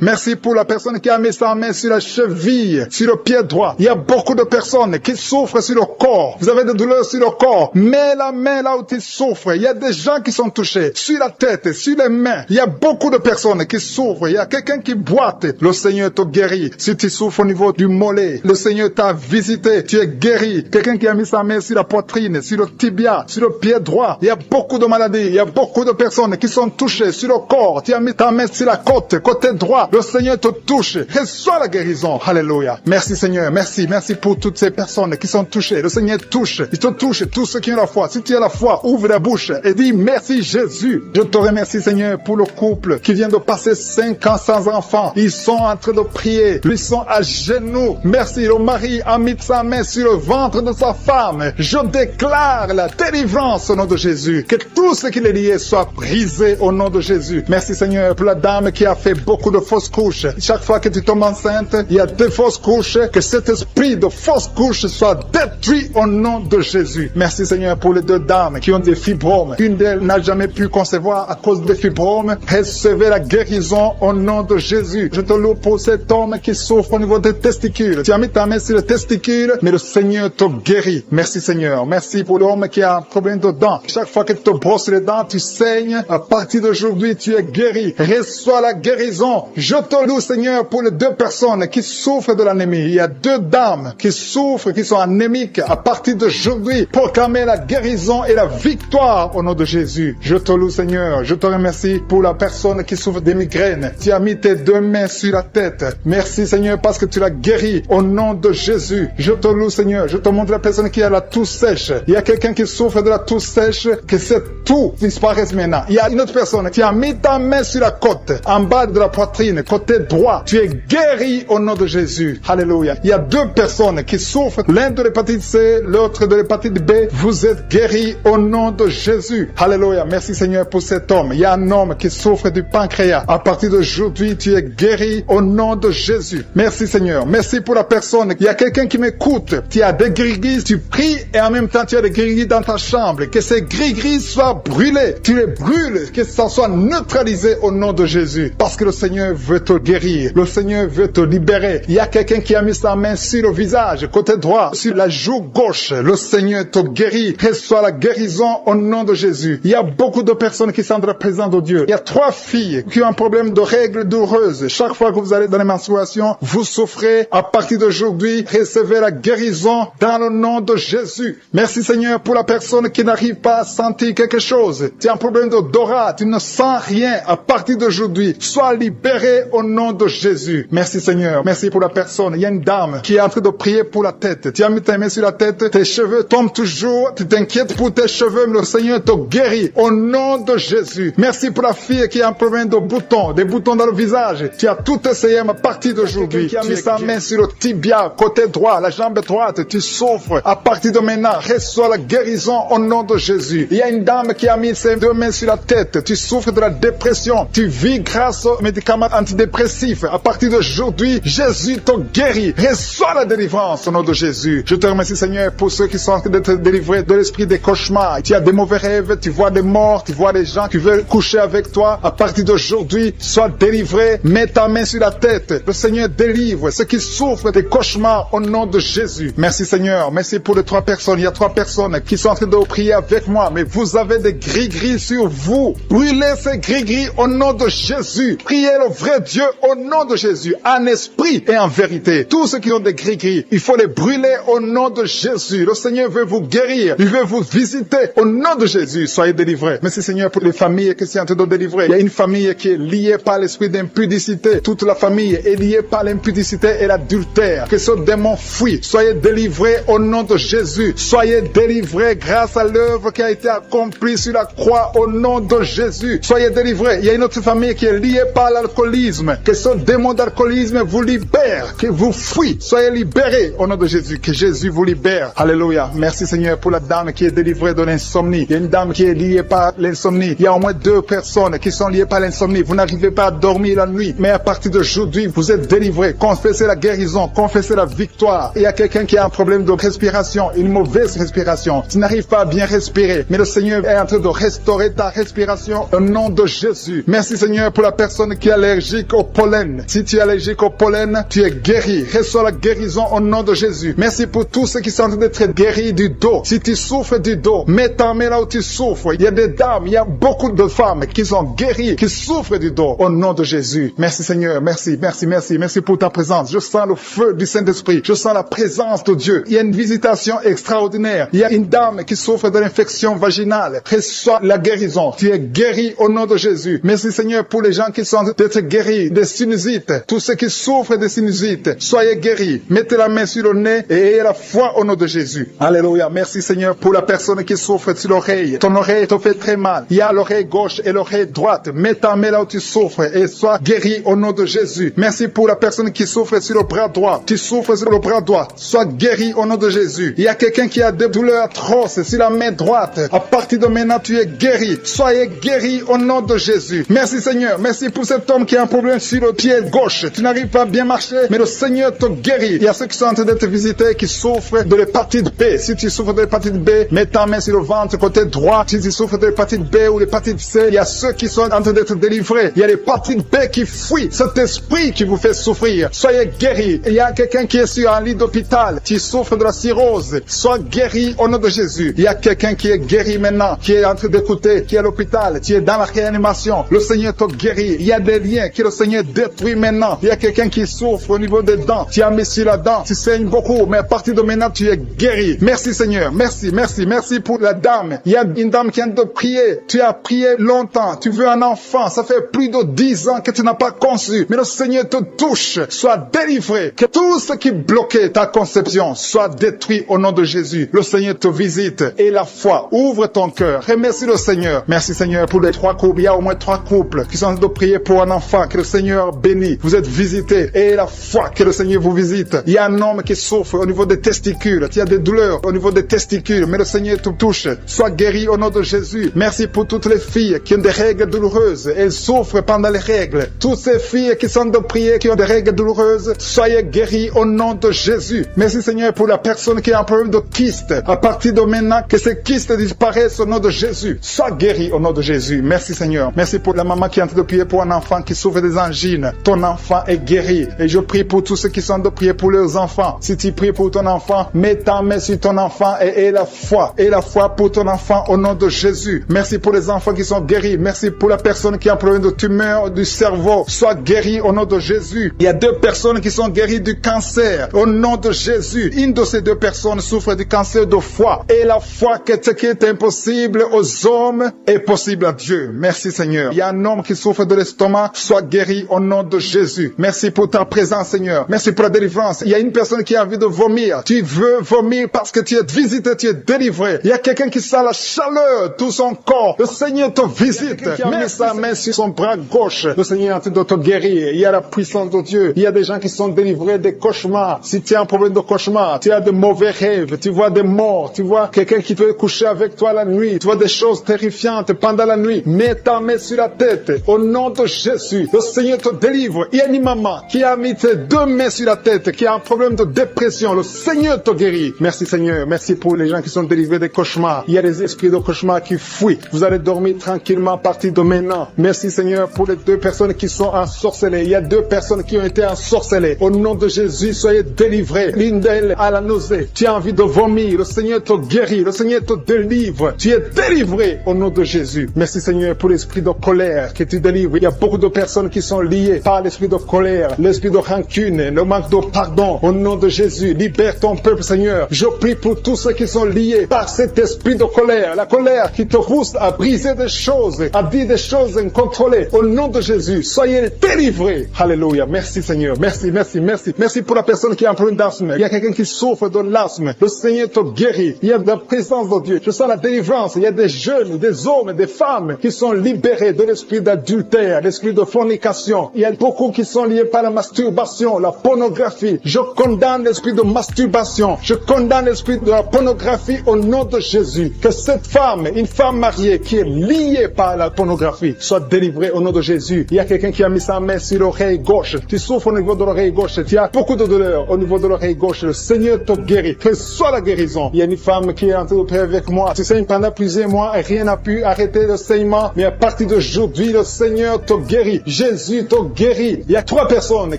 Merci pour la personne qui a mis sa main sur la cheville, sur le pied droit. Il y a beaucoup de personnes qui souffrent sur le corps. Vous avez des douleurs sur le corps. Mets la main là où tu souffres. Il y a des gens qui sont touchés. Sur la tête, sur les mains. Il y a beaucoup de personnes qui souffrent. Il y a quelqu'un qui boite. Le Seigneur te guérit. Si tu souffres au niveau du mollet, le Seigneur t'a visité. Tu es guéri. Quelqu'un qui a mis sa main sur la poitrine, sur le tibia, sur le pied droit. Il y a beaucoup de maladies. Il y a beaucoup de personnes qui sont touchées sur le corps. Tu as mis ta main sur la côte, côté droit. Le Seigneur te touche. Reçois la guérison. Alléluia. Merci Seigneur. Merci. Merci pour toutes ces personnes qui sont touchées. Le Seigneur touche. Il te touche. Tous ceux qui ont la foi. Si tu as la foi, ouvre la bouche et dis merci Jésus. Je te remercie Seigneur pour le couple qui vient de passer 5 ans sans enfant. Ils sont en train de prier. Ils sont à genoux. Merci. Le mari a mis sa main sur le ventre de sa femme. Je déclare la délivrance au nom de Jésus. Que tout ce qui est lié soit brisé au nom de Jésus. Merci Seigneur pour la dame qui a fait beaucoup de fausses couches. Chaque fois que tu tombes enceinte, il y a 2 fausses couches. Que cet esprit de fausses couches soit détruit au nom de Jésus. Merci Seigneur pour les 2 dames qui ont des fibromes. Une d'elles n'a jamais pu concevoir à cause des fibromes. Recevez la guérison au nom de Jésus. Je te loue pour cet homme qui souffre au niveau des testicules. Tu as mis ta main sur les testicules, mais le Seigneur te guérit. Merci Seigneur. Merci pour l'homme qui a un problème de dents. Chaque fois que tu te brosses les dents, tu saignes. À partir d'aujourd'hui, tu es guéri. Reçois la guérison. Je te loue Seigneur pour les 2 personnes qui souffrent de l'anémie. Il y a 2 dames qui souffrent, qui sont anémiques. À partir d'aujourd'hui, proclamez la guérison et la victoire au nom de Jésus. Je te loue Seigneur. Je te remercie pour la personne qui souffre des migraines. Tu as mis tes 2 mains sur la tête. Merci Seigneur parce que tu l'as guéri au nom de Jésus. Je te loue Seigneur. Je te montre la personne qui a la toux sèche. Il y a quelqu'un qui souffre de la toux sèche, que cette toux disparaisse maintenant. Il y a une autre personne qui a mis ta main sur la côte, en bas de la poitrine, côté droit. Tu es guéri au nom de Jésus. Alléluia. Il y a 2 personnes qui souffrent, l'un de l'hépatite C, l'autre de l'hépatite B. Vous êtes guéris au nom de Jésus. Alléluia. Merci Seigneur pour cet homme. Il y a un homme qui souffre du pancréas. À partir d'aujourd'hui, tu es guéri au nom de Jésus. Merci Seigneur. Merci pour la personne. Il y a quelqu'un qui m'écoute. Tu as des gris-gris, tu pries et en même temps tu as des gris-gris dans ta chambre. Que ces gris-gris soient brûlés. Tu les brûles. Que ça soit neutralisé au nom de Jésus. Parce que le Seigneur veut te guérir. Le Seigneur veut te libérer. Il y a quelqu'un qui a mis sa main sur le visage, côté droit, sur la joue gauche. Le Seigneur te guérit. Reçois la guérison au nom de Jésus. Il y a beaucoup de personnes qui sont dans la présence de Dieu. Il y a 3 filles qui ont un problème de règles douloureuses. Chaque fois que vous allez dans les menstruations, vous souffrez. À partir d'aujourd'hui, recevez la guérison dans le nom de Jésus. Merci Seigneur pour la personne qui n'arrive pas à sentir quelque chose. Tu as un problème d'odorat, tu ne sens rien. À partir d'aujourd'hui, d'aujourd'hui, sois libéré au nom de Jésus. Merci Seigneur. Merci pour la personne. Il y a une dame qui est en train de prier pour la tête. Tu as mis ta main sur la tête, tes cheveux tombent toujours, tu t'inquiètes pour tes cheveux, mais le Seigneur te guérit au nom de Jésus. Merci pour la fille qui a un problème de boutons, des boutons dans le visage. Tu as tout essayé à partir d'aujourd'hui. Tu as mis sa main sur le tibia, côté droit, la jambe droite, tu souffres. À partir de maintenant, reçois la guérison au nom de Jésus. Il y a une dame qui a mis ses deux mains sur la tête. Tu souffres de la dépression. Tu vis grâce aux médicaments antidépressifs. À partir d'aujourd'hui, Jésus te guérit. Reçois la délivrance au nom de Jésus. Je te remercie Seigneur pour ceux qui sont en train d'être délivrés de l'esprit des cauchemars. Tu as des mauvais rêves, tu vois des morts, tu vois des gens qui veulent coucher avec toi. À partir d'aujourd'hui, sois délivré. Mets ta main sur la tête. Le Seigneur délivre ceux qui souffrent des cauchemars au nom de Jésus. Merci Seigneur. Merci pour les 3 personnes. Il y a 3 personnes qui sont en train de prier avec moi. Mais vous avez des gris-gris sur vous. Brûlez ces gris-gris au nom de Jésus. Priez le vrai Dieu au nom de Jésus. En esprit et en vérité. Tous ceux qui ont des gris-gris, il faut les brûler au nom de Jésus. Le Seigneur veut vous guérir. Il veut vous visiter au nom de Jésus. Soyez délivrés. Merci Seigneur pour les familles qui sont en train de délivrer. Il y a une famille qui est liée par l'esprit d'impudicité. Toute la famille est liée par l'impudicité et l'adultère. Que ce démon fuit. Soyez délivrés au nom de Jésus. Soyez délivrés grâce à l'œuvre qui a été accomplie sur la croix au nom de Jésus. Soyez délivrés. Il y a une autre famille qui est liée par l'alcoolisme. Que ce démon d'alcoolisme vous libère. Que vous fuit. Soyez libérés au nom de Jésus. Que Jésus vous libère. Alléluia. Merci Seigneur pour la dame qui est délivrée de l'insomnie. Il y a une dame qui est liée par l'insomnie. Il y a au moins 2 personnes qui sont liées par l'insomnie. Vous n'arrivez pas à dormir la nuit. Mais à partir d'aujourd'hui, vous êtes délivrés. Confessez la guérison. Confessez la victoire. Il y a quelqu'un qui a un problème de respiration. Une mauvaise respiration. Tu n'arrives pas à bien respirer. Mais le Seigneur est en train de restaurer ta respiration au nom de Jésus. Merci Seigneur pour la personne qui est allergique au pollen. Si tu es allergique au pollen, tu es guéri. Reçois la guérison au nom de Jésus. Merci pour tous ceux qui sont en train d'être guéris du dos. Si tu souffres du dos, mets ta main là où tu souffres. Il y a des dames, il y a beaucoup de femmes qui sont guéries, qui souffrent du dos au nom de Jésus. Merci Seigneur, merci, merci, merci, merci pour ta présence. Je sens le feu du Saint-Esprit. Je sens la présence de Dieu. Il y a une visitation extraordinaire. Il y a une dame qui souffre de l'infection vaginale. Reçois la guérison. Tu es guéri au nom de Jésus. Merci Seigneur pour les gens qui sont d'être guéris des sinusites. Tous ceux qui souffrent des sinusites, soyez guéris. Mettez la main sur le nez et ayez la foi au nom de Jésus. Alléluia. Merci Seigneur pour la personne qui souffre sur l'oreille. Ton oreille te fait très mal. Il y a l'oreille gauche et l'oreille droite. Mets ta main là où tu souffres et sois guéri au nom de Jésus. Merci pour la personne qui souffre sur le bras droit. Tu souffres sur le bras droit. Sois guéri au nom de Jésus. Il y a quelqu'un qui a des douleurs atroces sur la main droite. À partir de maintenant, tu es guéri. Soyez guéri au nom de Jésus. Merci Seigneur. Merci pour cet homme qui a un problème sur le pied gauche. Tu n'arrives pas à bien marcher, mais le Seigneur te guérit. Il y a ceux qui sont en train d'être visités qui souffrent de l'hépatite B. Si tu souffres de l'hépatite B, mets ta main sur le ventre côté droit. Si tu souffres de l'hépatite B ou l'hépatite C, il y a ceux qui sont en train d'être délivrés. Il y a l'hépatite B qui fuit. Cet esprit qui vous fait souffrir. Soyez guéri. Il y a quelqu'un qui est sur un lit d'hôpital. Tu souffres de la cirrhose. Sois guéri au nom de Jésus. Il y a quelqu'un qui est guéri maintenant, qui est en train d'écouter, qui est à l'hôpital. Tu es dans la réanimation. Le Seigneur te guérit. Il y a des liens que le Seigneur détruit maintenant. Il y a quelqu'un qui souffre au niveau des dents. Tu as mis sur la dent. Tu saignes beaucoup, mais à partir de maintenant, tu es guéri. Merci Seigneur. Merci, merci, merci pour la dame. Il y a une dame qui vient de prier. Tu as prié longtemps. Tu veux un enfant. Ça fait plus de 10 ans que tu n'as pas conçu. Mais le Seigneur te touche. Sois délivré. Que tout ce qui bloquait ta conception soit détruit au nom de Jésus. Le Seigneur te visite. Et la foi. Ouvre ton cœur. Remercie le Seigneur. Merci Seigneur pour les 3 couples. Il y a au moins 3 couples qui sont en train de prier pour un enfant. Que le Seigneur bénisse. Vous êtes visités. Et la foi que le Seigneur vous visite. Il y a un homme qui souffre au niveau des testicules. Il y a des douleurs au niveau des testicules. Mais le Seigneur te touche. Sois guéri au nom de Jésus. Merci pour toutes les filles qui ont des règles douloureuses. Elles souffrent pendant les règles. Toutes ces filles qui sont de prier, qui ont des règles douloureuses, soyez guéris au nom de Jésus. Merci Seigneur pour la personne qui a un problème de kyste. À partir de maintenant, que ces kystes disparaissent au nom de Jésus. Sois guéri au nom de Jésus. Merci Seigneur. Merci pour la maman qui est en train de prier pour un enfant qui souffre des angines. Ton enfant est guéri. Et je prie pour tous ceux qui sont de prier pour leurs enfants. Si tu pries pour ton enfant, mets ta main sur ton enfant et aie la foi. Aie la foi pour ton enfant au nom de Jésus. Merci pour les enfants qui sont guéris. Merci pour la personne qui a un problème de tumeur du cerveau. Sois guéri au nom de Jésus. Il y a 2 personnes qui sont guéries du cancer au nom de Jésus. Une de ces 2 personnes souffre du cancer de foie. Et la foi que ce qui est impossible aux hommes est possible à Dieu. Merci Seigneur. Il y a un homme femme qui souffre de l'estomac soit guérie au nom de Jésus. Merci pour ta présence, Seigneur. Merci pour la délivrance. Il y a une personne qui a envie de vomir. Tu veux vomir parce que tu es visité, tu es délivré. Il y a quelqu'un qui sent la chaleur, tout son corps. Le Seigneur te visite. Mets sa main sur son bras gauche. Le Seigneur est en train de te guérir. Il y a la puissance de Dieu. Il y a des gens qui sont délivrés des cauchemars. Si tu as un problème de cauchemar, tu as de mauvais rêves, tu vois des morts, tu vois quelqu'un qui peut coucher avec toi la nuit, tu vois des choses terrifiantes pendant la nuit, mets ta main sur la tête. Au nom de Jésus, le Seigneur te délivre. Il y a une maman qui a mis ses 2 mains sur la tête, qui a un problème de dépression. Le Seigneur te guérit. Merci Seigneur. Merci pour les gens qui sont délivrés des cauchemars. Il y a des esprits de cauchemar qui fuient. Vous allez dormir tranquillement à partir de maintenant. Merci Seigneur pour les 2 personnes qui sont ensorcelées. Il y a 2 personnes qui ont été ensorcelées. Au nom de Jésus, soyez délivrés. L'une d'elles a la nausée. Tu as envie de vomir. Le Seigneur te guérit. Le Seigneur te délivre. Tu es délivré au nom de Jésus. Merci Seigneur pour l'esprit de colère que tu délivres. Il y a beaucoup de personnes qui sont liées par l'esprit de colère, l'esprit de rancune, le manque de pardon. Au nom de Jésus, libère ton peuple Seigneur. Je prie pour tous ceux qui sont liés par cet esprit de colère. La colère qui te pousse à briser des choses, à dire des choses incontrôlées. Au nom de Jésus, soyez délivrés. Alléluia. Merci Seigneur. Merci, merci, merci. Merci pour la personne qui a un problème d'asthme. Il y a quelqu'un qui souffre de l'asthme. Le Seigneur te guérit. Il y a la présence de Dieu. Je sens la délivrance. Il y a des jeunes, des hommes, des femmes qui sont libérés de l'esprit d'adultère, l'esprit de fornication. Il y a beaucoup qui sont liés par la masturbation, la pornographie. Je condamne l'esprit de masturbation. Je condamne l'esprit de la pornographie au nom de Jésus. Que cette femme, une femme mariée qui est liée par la pornographie, soit délivrée au nom de Jésus. Il y a quelqu'un qui a mis sa main sur l'oreille gauche. Tu souffres au niveau de l'oreille gauche. Tu as beaucoup de douleur au niveau de l'oreille gauche. Le Seigneur te guérit. Que soit la guérison. Il y a une femme qui est en train de prier avec moi. Tu saignes pendant plusieurs mois et rien n'a pu arrêter le saignement. Mais à partir d'aujourd'hui, le Seigneur te guérit. Jésus te guérit. Il y a 3 personnes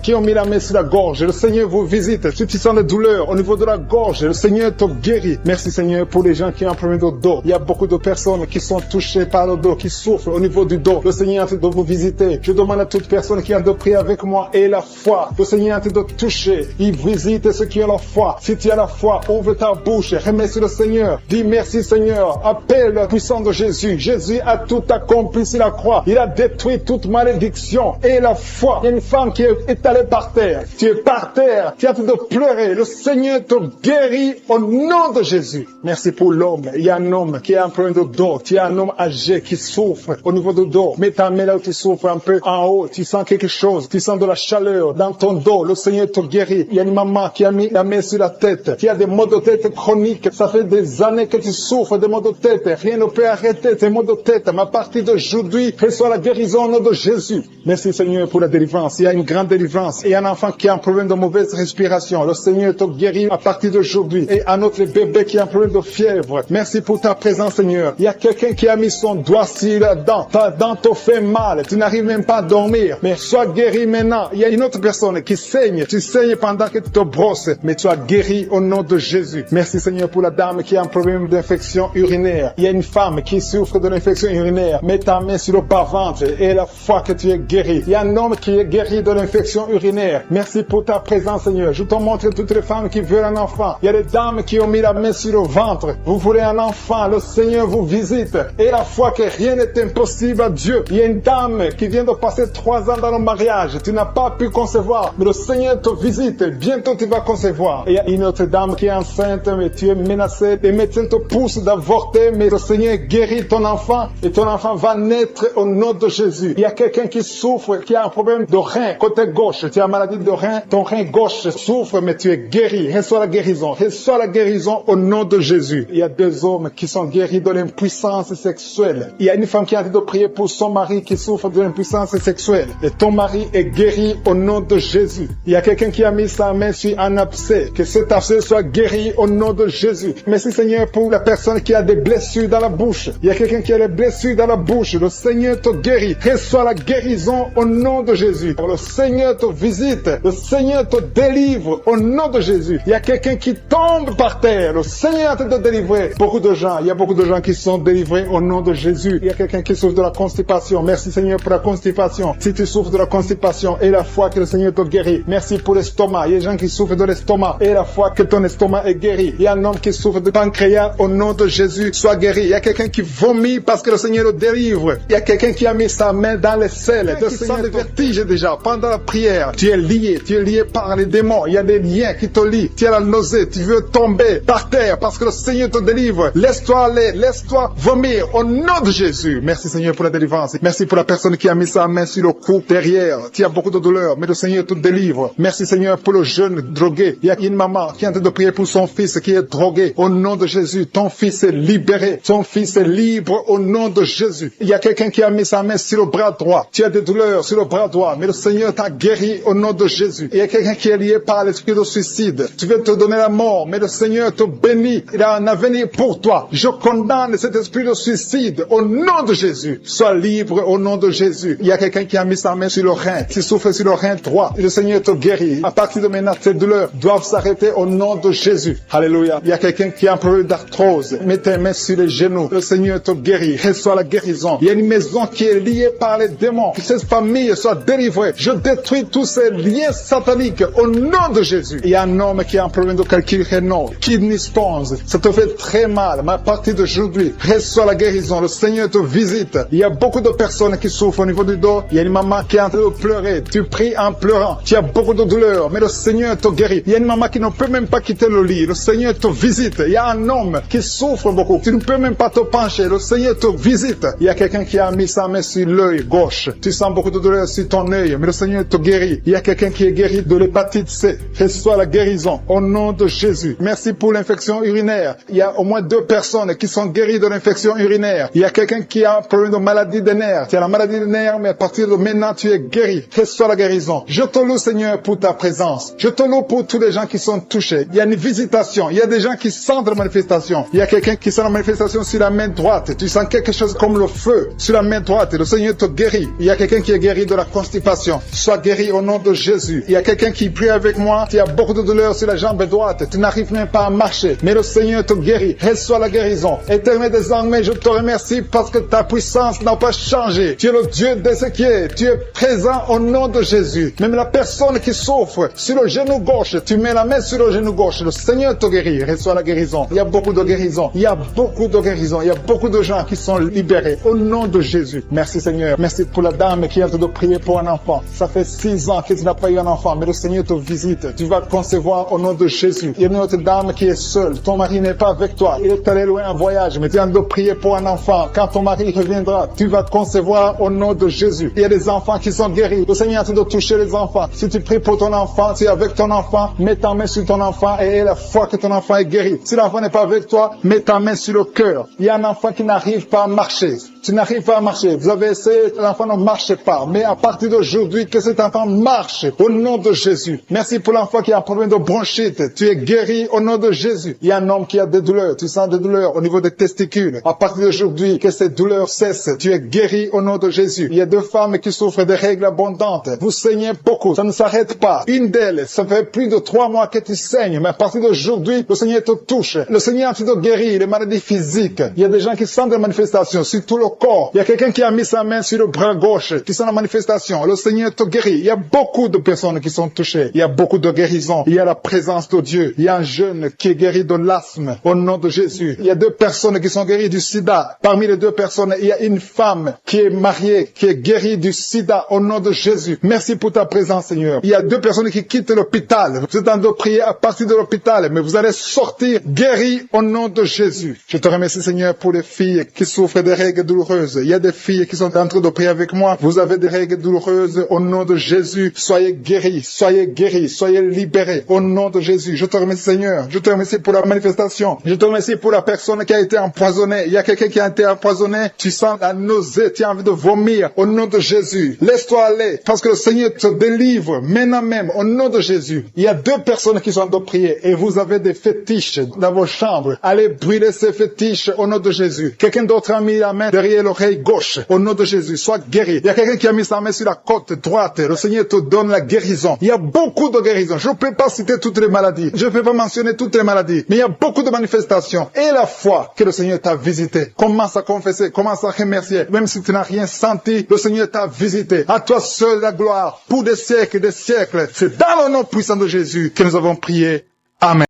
qui ont mis la main sur la gorge. Le Seigneur vous visite. Si tu sens des douleurs au niveau de la gorge, le Seigneur te guérit. Merci Seigneur pour les gens qui ont un problème de dos. Il y a beaucoup de personnes qui sont touchées par le dos, qui souffrent au niveau du dos. Le Seigneur est en train de vous visiter. Je demande à toute personne qui a de prier avec moi et la foi. Le Seigneur est en train de toucher. Il visite ceux qui ont la foi. Si tu as la foi, ouvre ta bouche. Remercie le Seigneur. Dis merci Seigneur. Appelle la puissance de Jésus. Jésus a tout accompli sur la croix. Il a détruit toute malédiction. Et la foi. Il y a une femme qui est étalée par terre. Tu es par terre. Tu es en train de pleurer. Le Seigneur te guérit au nom de Jésus. Merci pour l'homme. Il y a un homme qui a un problème de dos. Tu as un homme âgé qui souffre au niveau du dos. Mets ta main là où tu souffres un peu en haut. Tu sens quelque chose. Tu sens de la chaleur dans ton dos. Le Seigneur te guérit. Il y a une maman qui a mis la main sur la tête. Tu as des maux de tête chroniques. Ça fait des années que tu souffres de maux de tête. Rien ne peut arrêter tes maux de tête. Mais à partir d'aujourd'hui, reçois la guérison au nom de Jésus. Merci Seigneur pour la délivrance. Il y a une grande délivrance. Il y a un enfant qui a un problème de mauvaise respiration. Le Seigneur te guérit à partir d'aujourd'hui. Et un autre bébé qui a un problème de fièvre. Merci pour ta présence Seigneur. Il y a quelqu'un qui a mis son doigt sur la dent. Ta dent te fait mal. Tu n'arrives même pas à dormir. Mais sois guéri maintenant. Il y a une autre personne qui saigne. Tu saignes pendant que tu te brosses. Mais tu as guéri au nom de Jésus. Merci Seigneur pour la dame qui a un problème d'infection urinaire. Il y a une femme qui souffre de l'infection urinaire. Mets ta main sur le bas-ventre et la foi que tu es guéri. Il y a un homme qui est guéri de l'infection urinaire. Merci pour ta présence Seigneur. Je te montre toutes les femmes qui veulent un enfant. Il y a des dames qui ont mis la main sur le ventre. Vous voulez un enfant. Le Seigneur vous visite. Et la foi que rien n'est impossible à Dieu. Il y a une dame qui vient de passer 3 ans dans le mariage. Tu n'as pas pu concevoir. Mais le Seigneur te visite. Bientôt tu vas concevoir. Et il y a une autre dame qui est enceinte, mais tu es menacée. Les médecins te poussent d'avorter, mais le Seigneur guérit ton enfant et ton enfant va naître au nom de Jésus. Il y a quelqu'un qui souffre, qui a un problème de rein, côté gauche. Tu as une maladie de rein, ton rein gauche souffre, mais tu es guéri. Reçois la guérison. Reçois la guérison au nom de Jésus. Il y a 2 hommes qui sont guéris de l'impuissance sexuelle. Il y a une femme qui a envie de prier pour son mari qui souffre de l'impuissance sexuelle. Et ton mari est guéri au nom de Jésus. Il y a quelqu'un qui a mis sa main sur un abcès. Que cet abcès soit guéri au nom de Jésus. Merci Seigneur pour la personne qui a des blessures dans la bouche. Il y a quelqu'un qui a des blessures dans la bouche. Le Seigneur te guérit. Reçois la guérison au nom de Jésus. Le Seigneur te visite. Le Seigneur te délivre au nom de Jésus. Il y a quelqu'un qui tombe par terre. Le Seigneur te délivrer. Beaucoup de gens. Il y a beaucoup de gens qui sont délivrés au nom de Jésus. Il y a quelqu'un qui souffre de la constipation. Merci Seigneur pour la constipation. Si tu souffres de la constipation et la foi que le Seigneur te guérit. Merci pour l'estomac. Il y a des gens qui souffrent de l'estomac et la foi que ton estomac est guéri. Il y a un homme qui souffre de pancréas au nom de Jésus. Sois guéri. Il y a quelqu'un qui vomit parce que le Seigneur le délivre. Il y a quelqu'un qui qui a mis sa main dans les selles, le Seigneur de vertige déjà, pendant la prière, tu es lié par les démons, il y a des liens qui te lient, tu as la nausée, tu veux tomber par terre parce que le Seigneur te délivre. Laisse-toi aller, laisse-toi vomir au nom de Jésus. Merci Seigneur pour la délivrance. Merci pour la personne qui a mis sa main sur le cou derrière. Tu as beaucoup de douleur, mais le Seigneur te délivre. Merci Seigneur pour le jeune drogué. Il y a une maman qui est en train de prier pour son fils qui est drogué. Au nom de Jésus, ton fils est libéré. Ton fils est libre au nom de Jésus. Il y a quelqu'un qui a mis sa main sur le bras droit. Tu as des douleurs sur le bras droit, mais le Seigneur t'a guéri au nom de Jésus. Il y a quelqu'un qui est lié par l'esprit de suicide. Tu veux te donner la mort, mais le Seigneur te bénit. Il a un avenir pour toi. Je condamne cet esprit de suicide au nom de Jésus. Sois libre au nom de Jésus. Il y a quelqu'un qui a mis sa main sur le rein. Tu souffres sur le rein droit. Et le Seigneur te guérit. À partir de maintenant, tes douleurs doivent s'arrêter au nom de Jésus. Alléluia. Il y a quelqu'un qui a un problème d'arthrose. Mets tes mains sur les genoux. Le Seigneur te guérit. Reçois la guérison. Il y a une maison qui est liée par les démons. Que cette famille soit délivrée. Je détruis tous ces liens sataniques au nom de Jésus. Il y a un homme qui a un problème de calcul rénal, kidney stones. Ça te fait très mal, mais à partir d'aujourd'hui, reçois la guérison. Le Seigneur te visite. Il y a beaucoup de personnes qui souffrent au niveau du dos. Il y a une maman qui est en train de pleurer. Tu pries en pleurant. Tu as beaucoup de douleur, mais le Seigneur te guérit. Il y a une maman qui ne peut même pas quitter le lit. Le Seigneur te visite. Il y a un homme qui souffre beaucoup. Tu ne peux même pas te pencher. Le Seigneur te visite. Il y a quelqu'un qui a mis sa main sur l'œil gauche. Tu sens beaucoup de douleur sur ton œil, mais le Seigneur te guérit. Il y a quelqu'un qui est guéri de l'hépatite C. Reçois la guérison au nom de Jésus. Merci pour l'infection urinaire. Il y a au moins 2 personnes qui sont guéries de l'infection urinaire. Il y a quelqu'un qui a un problème de maladie des nerfs. Tu as la maladie des nerfs, mais à partir de maintenant, tu es guéri. Reçois la guérison. Je te loue, Seigneur, pour ta présence. Je te loue pour tous les gens qui sont touchés. Il y a une visitation. Il y a des gens qui sentent la manifestation. Il y a quelqu'un qui sent la manifestation sur la main droite. Tu sens quelque chose comme le feu sur la main droite. Le Seigneur te guérit. Il y a quelqu'un qui est guéri de la constipation. Sois guéri au nom de Jésus. Il y a quelqu'un qui prie avec moi. Tu as beaucoup de douleur sur la jambe droite. Tu n'arrives même pas à marcher. Mais le Seigneur te guérit. Reçois la guérison. Éternel des armées, je te remercie parce que ta puissance n'a pas changé. Tu es le Dieu d'Ézéchiel. Tu es présent au nom de Jésus. Même la personne qui souffre sur le genou gauche, tu mets la main sur le genou gauche. Le Seigneur te guérit. Reçois la guérison. Il y a beaucoup de guérison. Il y a beaucoup de guérison. Il y a beaucoup de gens qui sont libérés au nom de Jésus. Merci Seigneur. Merci pour la dame qui est en train de prier pour un enfant. Ça fait 6 ans que tu n'as pas eu un enfant, mais le Seigneur te visite. Tu vas concevoir au nom de Jésus. Il y a une autre dame qui est seule. Ton mari n'est pas avec toi. Il est allé loin en voyage, mais tu es en train de prier pour un enfant. Quand ton mari reviendra, tu vas concevoir au nom de Jésus. Il y a des enfants qui sont guéris. Le Seigneur est en train de toucher les enfants. Si tu pries pour ton enfant, tu es avec ton enfant, mets ta main sur ton enfant et aie la foi que ton enfant est guéri. Si l'enfant n'est pas avec toi, mets ta main sur le cœur. Il y a un enfant qui n'arrive pas à marcher. Tu n'arrives pas à marcher. Vous avez essayé, l'enfant ne marche pas. Mais à partir d'aujourd'hui, que cet enfant marche au nom de Jésus. Merci pour l'enfant qui a un problème de bronchite. Tu es guéri au nom de Jésus. Il y a un homme qui a des douleurs. Tu sens des douleurs au niveau des testicules. À partir d'aujourd'hui, que ces douleurs cessent. Tu es guéri au nom de Jésus. Il y a 2 femmes qui souffrent de règles abondantes. Vous saignez beaucoup. Ça ne s'arrête pas. Une d'elles, ça fait plus de 3 mois que tu saignes. Mais à partir d'aujourd'hui, le Seigneur te touche. Le Seigneur te guérit les maladies physiques. Il y a des gens qui sentent des manifestations sur tout le corps. Il y a quelqu'un qui a mis sa main sur le bras gauche. Tu sens la manifestation. Le Seigneur te guérit. Il y a beaucoup de personnes qui sont touchées. Il y a beaucoup de guérisons. Il y a la présence de Dieu. Il y a un jeune qui est guéri de l'asthme au nom de Jésus. Il y a 2 personnes qui sont guéries du sida. Parmi les 2 personnes, il y a une femme qui est mariée, qui est guérie du sida au nom de Jésus. Merci pour ta présence, Seigneur. Il y a 2 personnes qui quittent l'hôpital. Vous êtes en train de prier à partir de l'hôpital, mais vous allez sortir guéris au nom de Jésus. Je te remercie, Seigneur, pour les filles qui souffrent des règles douloureuses. Il y a des filles qui sont en train de prier avec moi. Vous avez des règles douloureuses au nom de Jésus. Soyez guéris, soyez libérés au nom de Jésus. Je te remercie, Seigneur. Je te remercie pour la manifestation. Je te remercie pour la personne qui a été empoisonnée. Il y a quelqu'un qui a été empoisonné. Tu sens la nausée, tu as envie de vomir au nom de Jésus. Laisse-toi aller parce que le Seigneur te délivre maintenant même au nom de Jésus. Il y a 2 personnes qui sont en train de prier et vous avez des fétiches dans vos chambres. Allez brûler ces fétiches au nom de Jésus. Quelqu'un d'autre a mis la main derrière l'oreille gauche. Au nom de Jésus, sois guéri. Il y a quelqu'un qui a mis sa main sur la côte droite. Le Seigneur te donne la guérison. Il y a beaucoup de guérisons. Je ne peux pas citer toutes les maladies. Je ne peux pas mentionner toutes les maladies. Mais il y a beaucoup de manifestations. Et la foi que le Seigneur t'a visité. Commence à confesser. Commence à remercier. Même si tu n'as rien senti, le Seigneur t'a visité. À toi seul la gloire. Pour des siècles et des siècles. C'est dans le nom puissant de Jésus que nous avons prié. Amen.